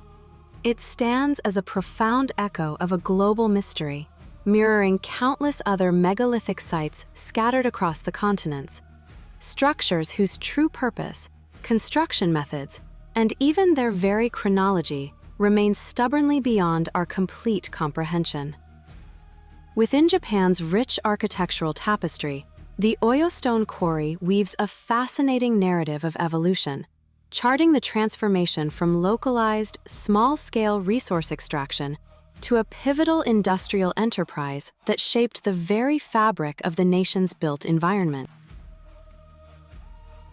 It stands as a profound echo of a global mystery, mirroring countless other megalithic sites scattered across the continents, structures whose true purpose, construction methods, and even their very chronology remain stubbornly beyond our complete comprehension. Within Japan's rich architectural tapestry, the Oyo Stone Quarry weaves a fascinating narrative of evolution, charting the transformation from localized, small-scale resource extraction to a pivotal industrial enterprise that shaped the very fabric of the nation's built environment.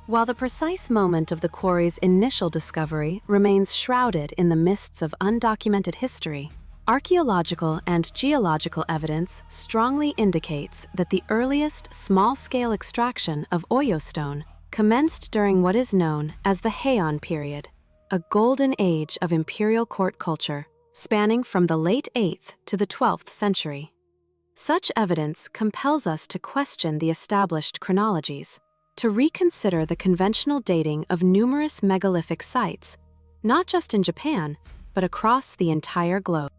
While the precise moment of the quarry's initial discovery remains shrouded in the mists of undocumented history, archaeological and geological evidence strongly indicates that the earliest small-scale extraction of Oyo stone commenced during what is known as the Heian period, a golden age of imperial court culture spanning from the late 8th to the 12th century. Such evidence compels us to question the established chronologies, to reconsider the conventional dating of numerous megalithic sites, not just in Japan, but across the entire globe.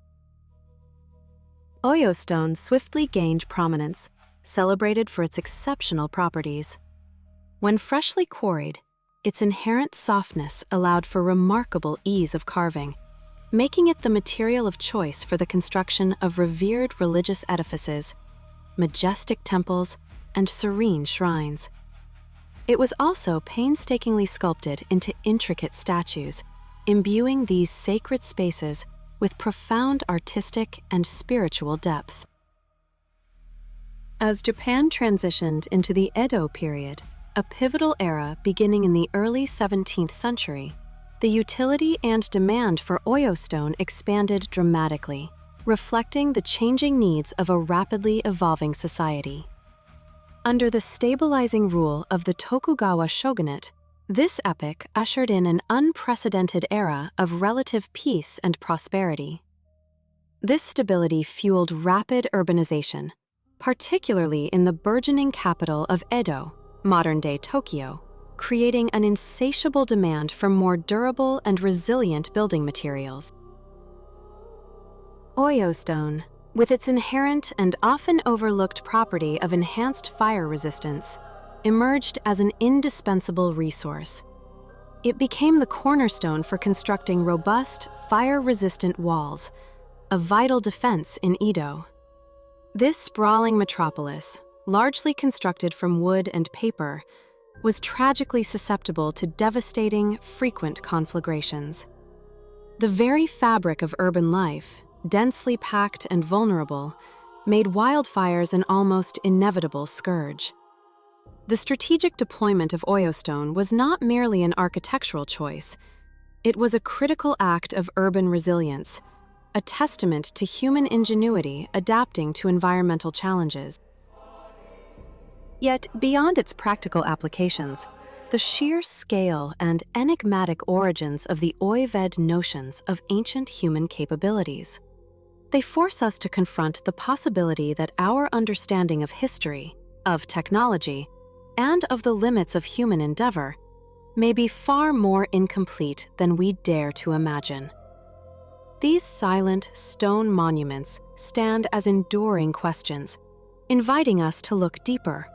Oyo stone swiftly gained prominence, celebrated for its exceptional properties. When freshly quarried, its inherent softness allowed for remarkable ease of carving, making it the material of choice for the construction of revered religious edifices, majestic temples, and serene shrines. It was also painstakingly sculpted into intricate statues, imbuing these sacred spaces with profound artistic and spiritual depth. As Japan transitioned into the Edo period, a pivotal era beginning in the early 17th century, the utility and demand for Oyo stone expanded dramatically, reflecting the changing needs of a rapidly evolving society. Under the stabilizing rule of the Tokugawa shogunate, this epoch ushered in an unprecedented era of relative peace and prosperity. This stability fueled rapid urbanization, particularly in the burgeoning capital of Edo, modern-day Tokyo, creating an insatiable demand for more durable and resilient building materials. Oyo stone, with its inherent and often overlooked property of enhanced fire resistance, emerged as an indispensable resource. It became the cornerstone for constructing robust, fire-resistant walls, a vital defense in Edo. This sprawling metropolis, largely constructed from wood and paper, was tragically susceptible to devastating, frequent conflagrations. The very fabric of urban life, densely packed and vulnerable, made wildfires an almost inevitable scourge. The strategic deployment of Oyo stone was not merely an architectural choice. It was a critical act of urban resilience, a testament to human ingenuity adapting to environmental challenges. Yet, beyond its practical applications, the sheer scale and enigmatic origins of the Oyved notions of ancient human capabilities. They force us to confront the possibility that our understanding of history, of technology, and of the limits of human endeavor may be far more incomplete than we dare to imagine. These silent stone monuments stand as enduring questions, inviting us to look deeper,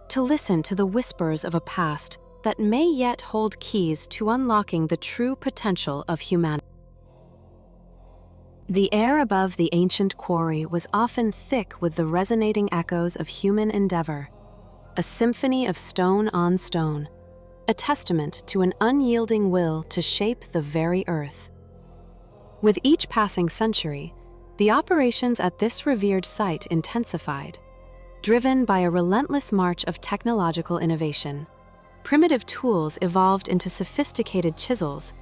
to listen to the whispers of a past that may yet hold keys to unlocking the true potential of humanity. The air above the ancient quarry was often thick with the resonating echoes of human endeavor, a symphony of stone on stone, a testament to an unyielding will to shape the very earth. With each passing century, the operations at this revered site intensified, driven by a relentless march of technological innovation. Primitive tools evolved into sophisticated chisels,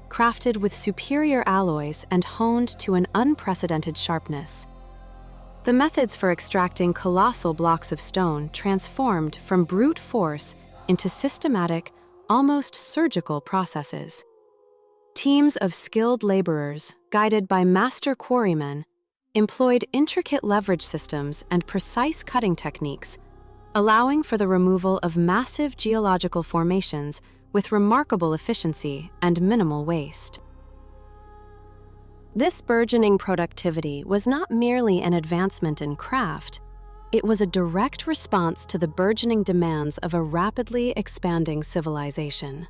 crafted with superior alloys and honed to an unprecedented sharpness. The methods for extracting colossal blocks of stone transformed from brute force into systematic, almost surgical processes. Teams of skilled laborers, guided by master quarrymen, employed intricate leverage systems and precise cutting techniques, allowing for the removal of massive geological formations with remarkable efficiency and minimal waste. This burgeoning productivity was not merely an advancement in craft, it was a direct response to the burgeoning demands of a rapidly expanding civilization.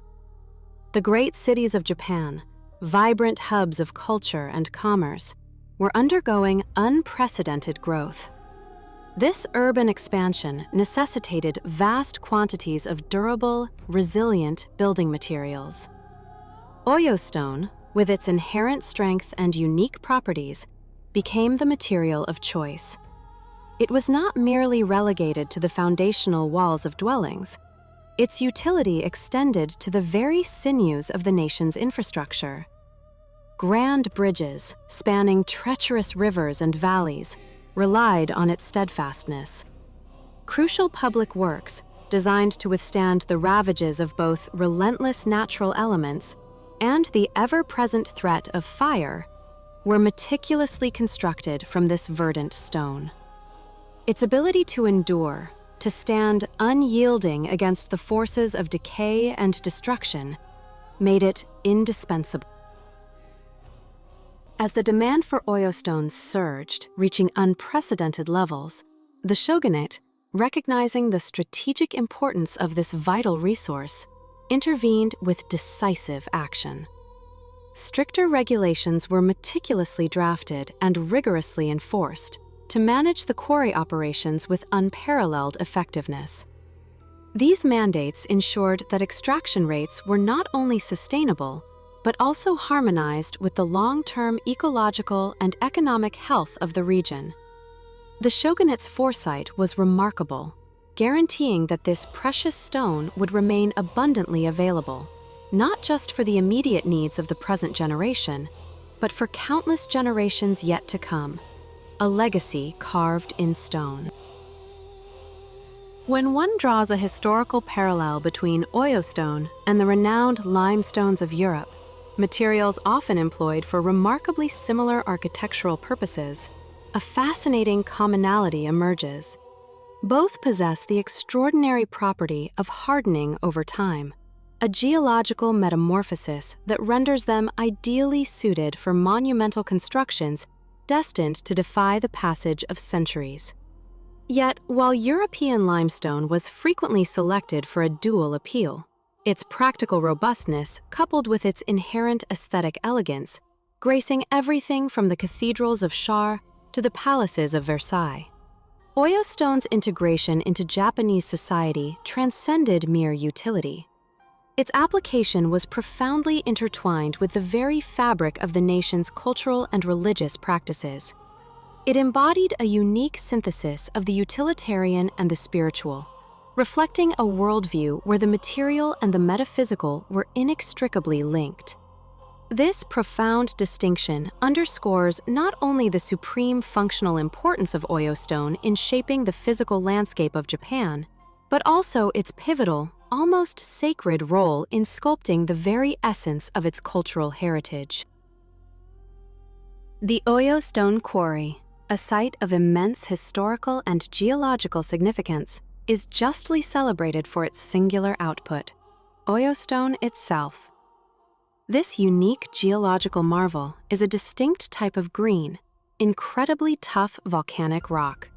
The great cities of Japan, vibrant hubs of culture and commerce, were undergoing unprecedented growth. This urban expansion necessitated vast quantities of durable, resilient building materials. Oyo stone, with its inherent strength and unique properties, became the material of choice. It was not merely relegated to the foundational walls of dwellings. Its utility extended to the very sinews of the nation's infrastructure. Grand bridges, spanning treacherous rivers and valleys, relied on its steadfastness. Crucial public works, designed to withstand the ravages of both relentless natural elements and the ever-present threat of fire, were meticulously constructed from this verdant stone. Its ability to endure, to stand unyielding against the forces of decay and destruction, made it indispensable. As the demand for Oyo stones surged, reaching unprecedented levels, the shogunate, recognizing the strategic importance of this vital resource, intervened with decisive action. Stricter regulations were meticulously drafted and rigorously enforced to manage the quarry operations with unparalleled effectiveness. These mandates ensured that extraction rates were not only sustainable, but also harmonized with the long-term ecological and economic health of the region. The shogunate's foresight was remarkable, guaranteeing that this precious stone would remain abundantly available, not just for the immediate needs of the present generation, but for countless generations yet to come, a legacy carved in stone. When one draws a historical parallel between Oyo stone and the renowned limestones of Europe, materials often employed for remarkably similar architectural purposes, a fascinating commonality emerges. Both possess the extraordinary property of hardening over time, a geological metamorphosis that renders them ideally suited for monumental constructions destined to defy the passage of centuries. Yet, while European limestone was frequently selected for a dual appeal, its practical robustness, coupled with its inherent aesthetic elegance, gracing everything from the cathedrals of Char to the palaces of Versailles. Oyo stone's integration into Japanese society transcended mere utility. Its application was profoundly intertwined with the very fabric of the nation's cultural and religious practices. It embodied a unique synthesis of the utilitarian and the spiritual, reflecting a worldview where the material and the metaphysical were inextricably linked. This profound distinction underscores not only the supreme functional importance of Oyo stone in shaping the physical landscape of Japan, but also its pivotal, almost sacred role in sculpting the very essence of its cultural heritage. The Oyo Stone Quarry, a site of immense historical and geological significance, is justly celebrated for its singular output, Oyo stone itself. This unique geological marvel is a distinct type of green, incredibly tough volcanic rock.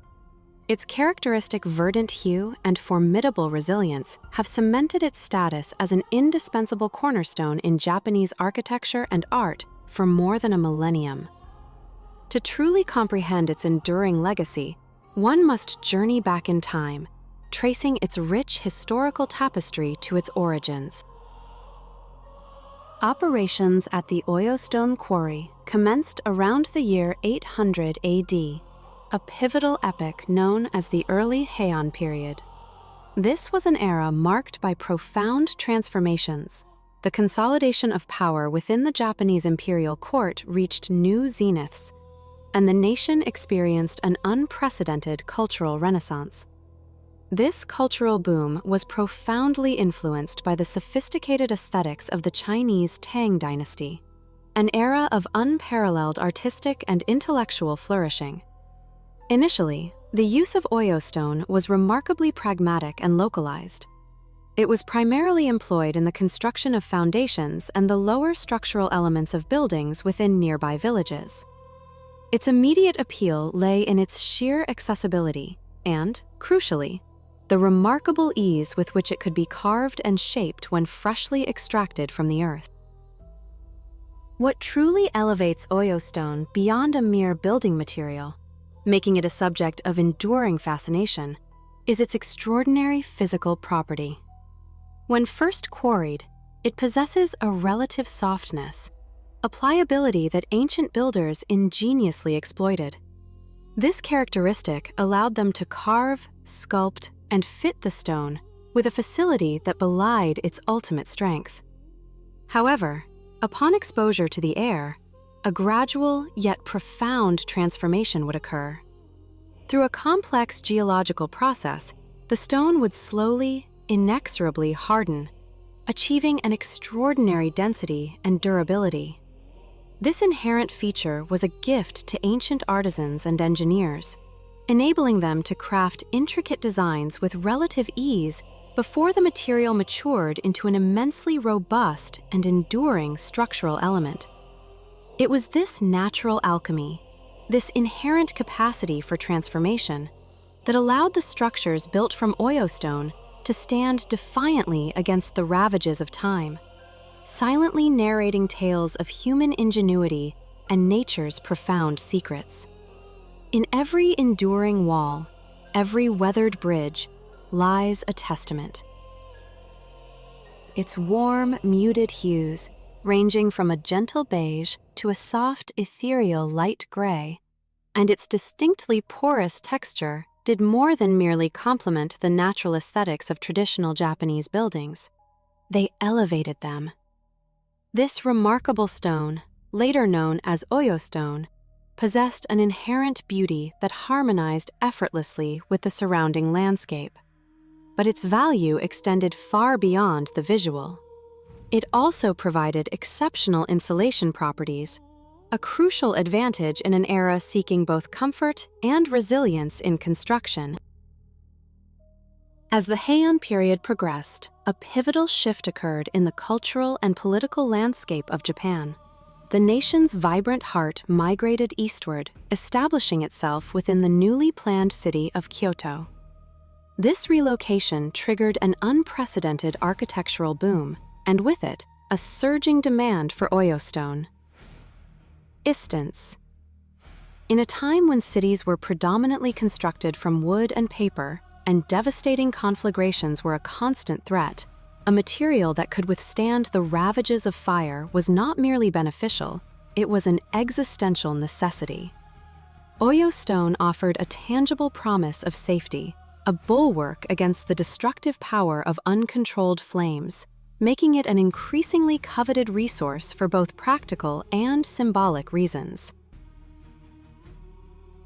Its characteristic verdant hue and formidable resilience have cemented its status as an indispensable cornerstone in Japanese architecture and art for more than a millennium. To truly comprehend its enduring legacy, one must journey back in time, tracing its rich historical tapestry to its origins. Operations at the Oyo Stone Quarry commenced around the year 800 AD, a pivotal epoch known as the early Heian period. This was an era marked by profound transformations. The consolidation of power within the Japanese imperial court reached new zeniths, and the nation experienced an unprecedented cultural renaissance. This cultural boom was profoundly influenced by the sophisticated aesthetics of the Chinese Tang dynasty, an era of unparalleled artistic and intellectual flourishing. Initially, the use of Oyo stone was remarkably pragmatic and localized. It was primarily employed in the construction of foundations and the lower structural elements of buildings within nearby villages. Its immediate appeal lay in its sheer accessibility and, crucially, the remarkable ease with which it could be carved and shaped when freshly extracted from the earth. What truly elevates Oyo stone beyond a mere building material making it a subject of enduring fascination, is its extraordinary physical property. When first quarried, it possesses a relative softness, a pliability that ancient builders ingeniously exploited. This characteristic allowed them to carve, sculpt, and fit the stone with a facility that belied its ultimate strength. However, upon exposure to the air, a gradual yet profound transformation would occur. Through a complex geological process, the stone would slowly, inexorably harden, achieving an extraordinary density and durability. This inherent feature was a gift to ancient artisans and engineers, enabling them to craft intricate designs with relative ease before the material matured into an immensely robust and enduring structural element. It was this natural alchemy, this inherent capacity for transformation, that allowed the structures built from Oyo stone to stand defiantly against the ravages of time, silently narrating tales of human ingenuity and nature's profound secrets. In every enduring wall, every weathered bridge, lies a testament. Its warm, muted hues, ranging from a gentle beige to a soft, ethereal light gray, and its distinctly porous texture did more than merely complement the natural aesthetics of traditional Japanese buildings. They elevated them. This remarkable stone, later known as Oyo stone, possessed an inherent beauty that harmonized effortlessly with the surrounding landscape. But its value extended far beyond the visual. It also provided exceptional insulation properties, a crucial advantage in an era seeking both comfort and resilience in construction. As the Heian period progressed, a pivotal shift occurred in the cultural and political landscape of Japan. The nation's vibrant heart migrated eastward, establishing itself within the newly planned city of Kyoto. This relocation triggered an unprecedented architectural boom, and with it, a surging demand for Oyo stone. Instance. In a time when cities were predominantly constructed from wood and paper, and devastating conflagrations were a constant threat, a material that could withstand the ravages of fire was not merely beneficial, it was an existential necessity. Oyo stone offered a tangible promise of safety, a bulwark against the destructive power of uncontrolled flames, making it an increasingly coveted resource for both practical and symbolic reasons.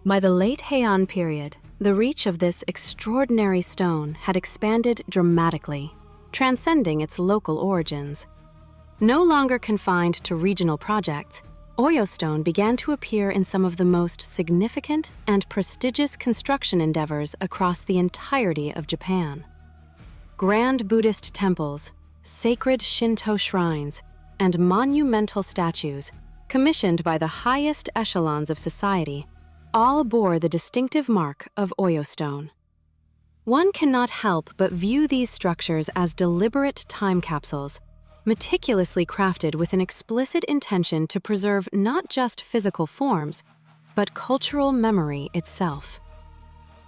By the late Heian period, the reach of this extraordinary stone had expanded dramatically, transcending its local origins. No longer confined to regional projects, Oyo stone began to appear in some of the most significant and prestigious construction endeavors across the entirety of Japan. Grand Buddhist temples, sacred Shinto shrines, and monumental statues, commissioned by the highest echelons of society, all bore the distinctive mark of Oyo stone. One cannot help but view these structures as deliberate time capsules, meticulously crafted with an explicit intention to preserve not just physical forms, but cultural memory itself.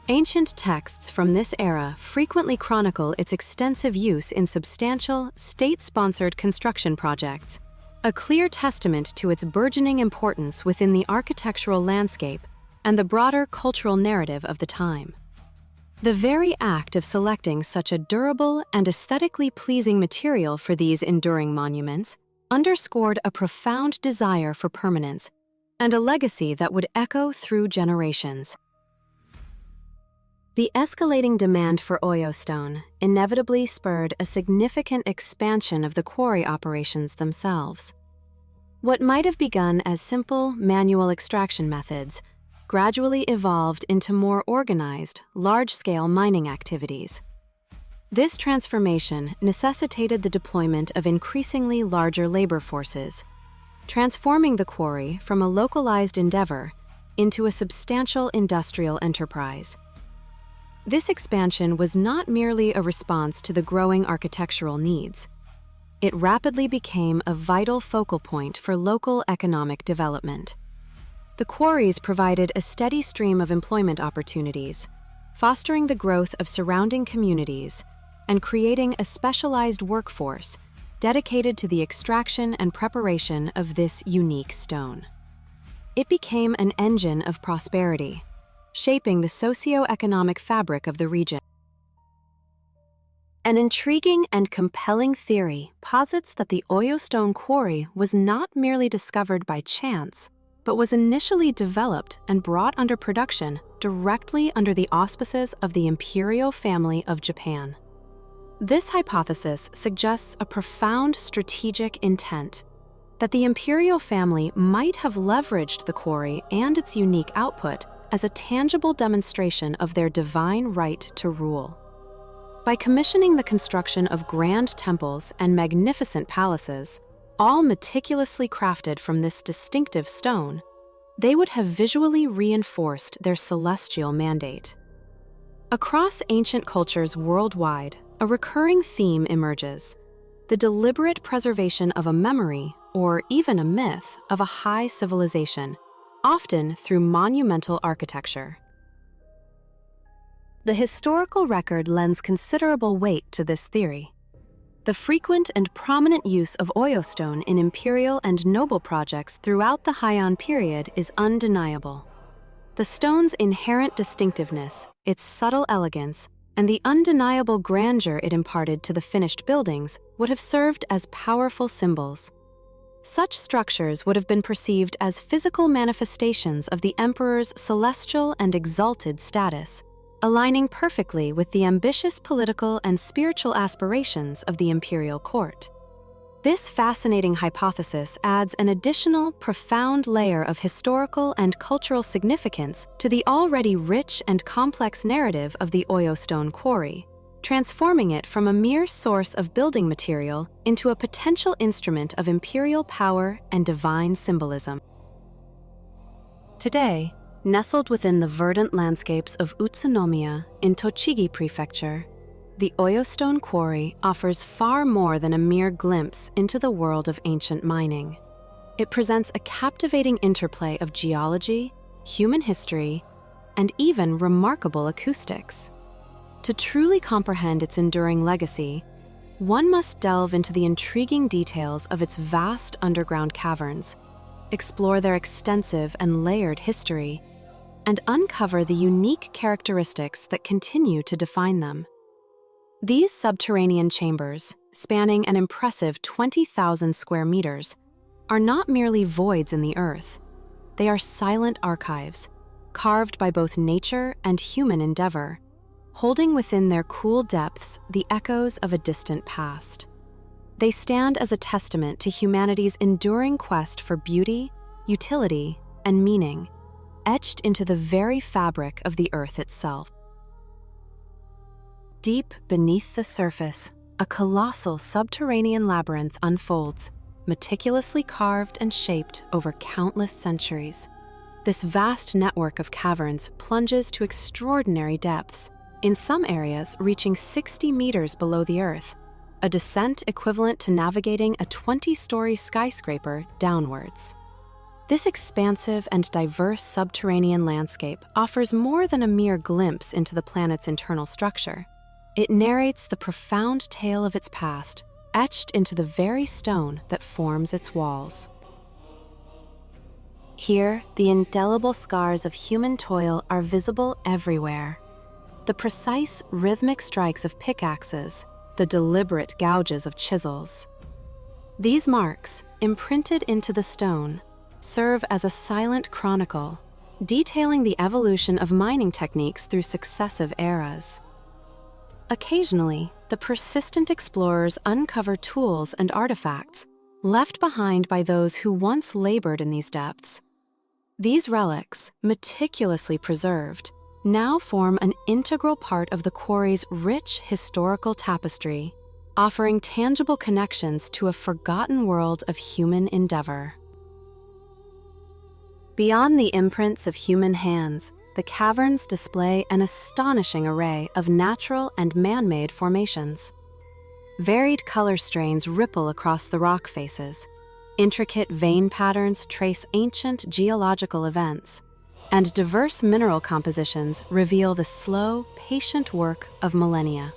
Ancient texts from this era frequently chronicle its extensive use in substantial, state-sponsored construction projects, a clear testament to its burgeoning importance within the architectural landscape and the broader cultural narrative of the time. The very act of selecting such a durable and aesthetically pleasing material for these enduring monuments underscored a profound desire for permanence and a legacy that would echo through generations. The escalating demand for Oyo stone inevitably spurred a significant expansion of the quarry operations themselves. What might have begun as simple manual extraction methods gradually evolved into more organized, large-scale mining activities. This transformation necessitated the deployment of increasingly larger labor forces, transforming the quarry from a localized endeavor into a substantial industrial enterprise. This expansion was not merely a response to the growing architectural needs. It rapidly became a vital focal point for local economic development. The quarries provided a steady stream of employment opportunities, fostering the growth of surrounding communities and creating a specialized workforce dedicated to the extraction and preparation of this unique stone. It became an engine of prosperity, shaping the socio-economic fabric of the region. An intriguing and compelling theory posits that the Oyo Stone Quarry was not merely discovered by chance, but was initially developed and brought under production directly under the auspices of the imperial family of Japan. This hypothesis suggests a profound strategic intent, that the imperial family might have leveraged the quarry and its unique output as a tangible demonstration of their divine right to rule. By commissioning the construction of grand temples and magnificent palaces, all meticulously crafted from this distinctive stone, they would have visually reinforced their celestial mandate. Across ancient cultures worldwide, a recurring theme emerges: the deliberate preservation of a memory, or even a myth, of a high civilization, often through monumental architecture. The historical record lends considerable weight to this theory. The frequent and prominent use of Oyo stone in imperial and noble projects throughout the Heian period is undeniable. The stone's inherent distinctiveness, its subtle elegance, and the undeniable grandeur it imparted to the finished buildings would have served as powerful symbols. Such structures would have been perceived as physical manifestations of the emperor's celestial and exalted status, aligning perfectly with the ambitious political and spiritual aspirations of the imperial court. This fascinating hypothesis adds an additional, profound layer of historical and cultural significance to the already rich and complex narrative of the Oyo Stone Quarry, transforming it from a mere source of building material into a potential instrument of imperial power and divine symbolism. Today, nestled within the verdant landscapes of Utsunomiya in Tochigi Prefecture, the Oyo Stone Quarry offers far more than a mere glimpse into the world of ancient mining. It presents a captivating interplay of geology, human history, and even remarkable acoustics. To truly comprehend its enduring legacy, one must delve into the intriguing details of its vast underground caverns, explore their extensive and layered history, and uncover the unique characteristics that continue to define them. These subterranean chambers, spanning an impressive 20,000 square meters, are not merely voids in the earth. They are silent archives, carved by both nature and human endeavor, holding within their cool depths the echoes of a distant past. They stand as a testament to humanity's enduring quest for beauty, utility, and meaning, etched into the very fabric of the earth itself. Deep beneath the surface, a colossal subterranean labyrinth unfolds, meticulously carved and shaped over countless centuries. This vast network of caverns plunges to extraordinary depths, in some areas reaching 60 meters below the earth, a descent equivalent to navigating a 20-story skyscraper downwards. This expansive and diverse subterranean landscape offers more than a mere glimpse into the planet's internal structure. It narrates the profound tale of its past, etched into the very stone that forms its walls. Here, the indelible scars of human toil are visible everywhere. The precise, rhythmic strikes of pickaxes, the deliberate gouges of chisels. These marks, imprinted into the stone, serve as a silent chronicle, detailing the evolution of mining techniques through successive eras. Occasionally, the persistent explorers uncover tools and artifacts left behind by those who once labored in these depths. These relics, meticulously preserved, now form an integral part of the quarry's rich historical tapestry, offering tangible connections to a forgotten world of human endeavor. Beyond the imprints of human hands, the caverns display an astonishing array of natural and man-made formations. Varied color strains ripple across the rock faces, Intricate vein patterns trace ancient geological events, and diverse mineral compositions reveal the slow, patient work of millennia.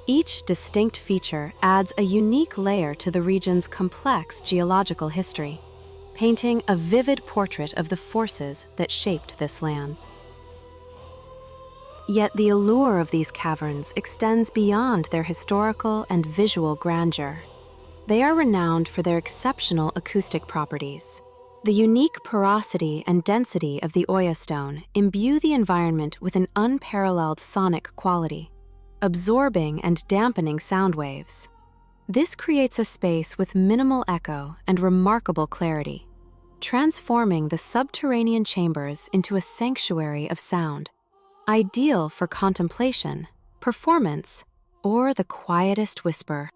Each distinct feature adds a unique layer to the region's complex geological history, painting a vivid portrait of the forces that shaped this land. Yet the allure of these caverns extends beyond their historical and visual grandeur. They are renowned for their exceptional acoustic properties. The unique porosity and density of the Oya stone imbue the environment with an unparalleled sonic quality, absorbing and dampening sound waves. This creates a space with minimal echo and remarkable clarity, transforming the subterranean chambers into a sanctuary of sound, ideal for contemplation, performance, or the quietest whisper.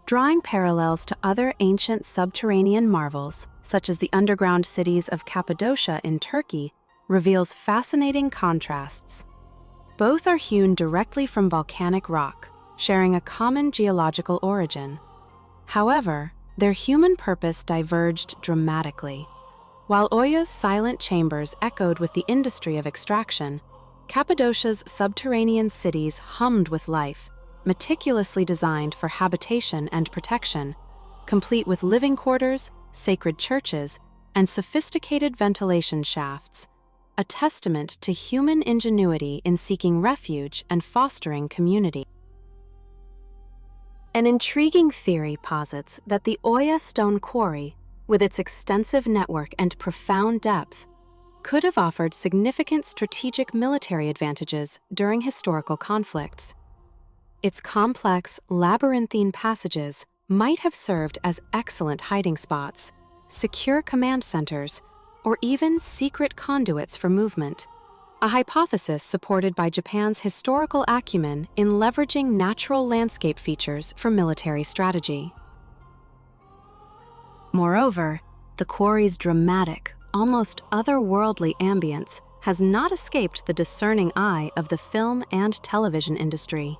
Drawing parallels to other ancient subterranean marvels, such as the underground cities of Cappadocia in Turkey, reveals fascinating contrasts. Both are hewn directly from volcanic rock, sharing a common geological origin. However, their human purpose diverged dramatically. While Oya's silent chambers echoed with the industry of extraction, Cappadocia's subterranean cities hummed with life, meticulously designed for habitation and protection, complete with living quarters, sacred churches, and sophisticated ventilation shafts, a testament to human ingenuity in seeking refuge and fostering community. An intriguing theory posits that the Oya stone quarry, with its extensive network and profound depth, could have offered significant strategic military advantages during historical conflicts. Its complex, labyrinthine passages might have served as excellent hiding spots, secure command centers, or even secret conduits for movement, a hypothesis supported by Japan's historical acumen in leveraging natural landscape features for military strategy. Moreover, the quarry's dramatic, almost otherworldly ambience has not escaped the discerning eye of the film and television industry.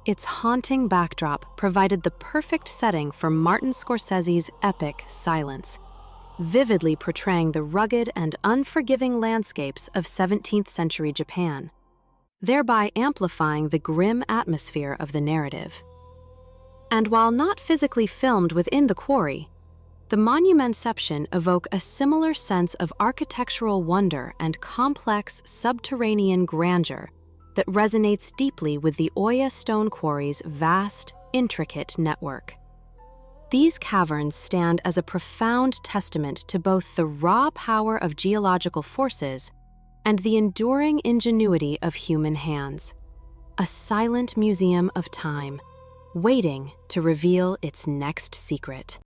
Its haunting backdrop provided the perfect setting for Martin Scorsese's epic Silence, vividly portraying the rugged and unforgiving landscapes of 17th century Japan, thereby amplifying the grim atmosphere of the narrative. And while not physically filmed within the quarry, the monumentception evoke a similar sense of architectural wonder and complex subterranean grandeur that resonates deeply with the Oya stone quarry's vast, intricate network. These caverns stand as a profound testament to both the raw power of geological forces and the enduring ingenuity of human hands, a silent museum of time, waiting to reveal its next secret.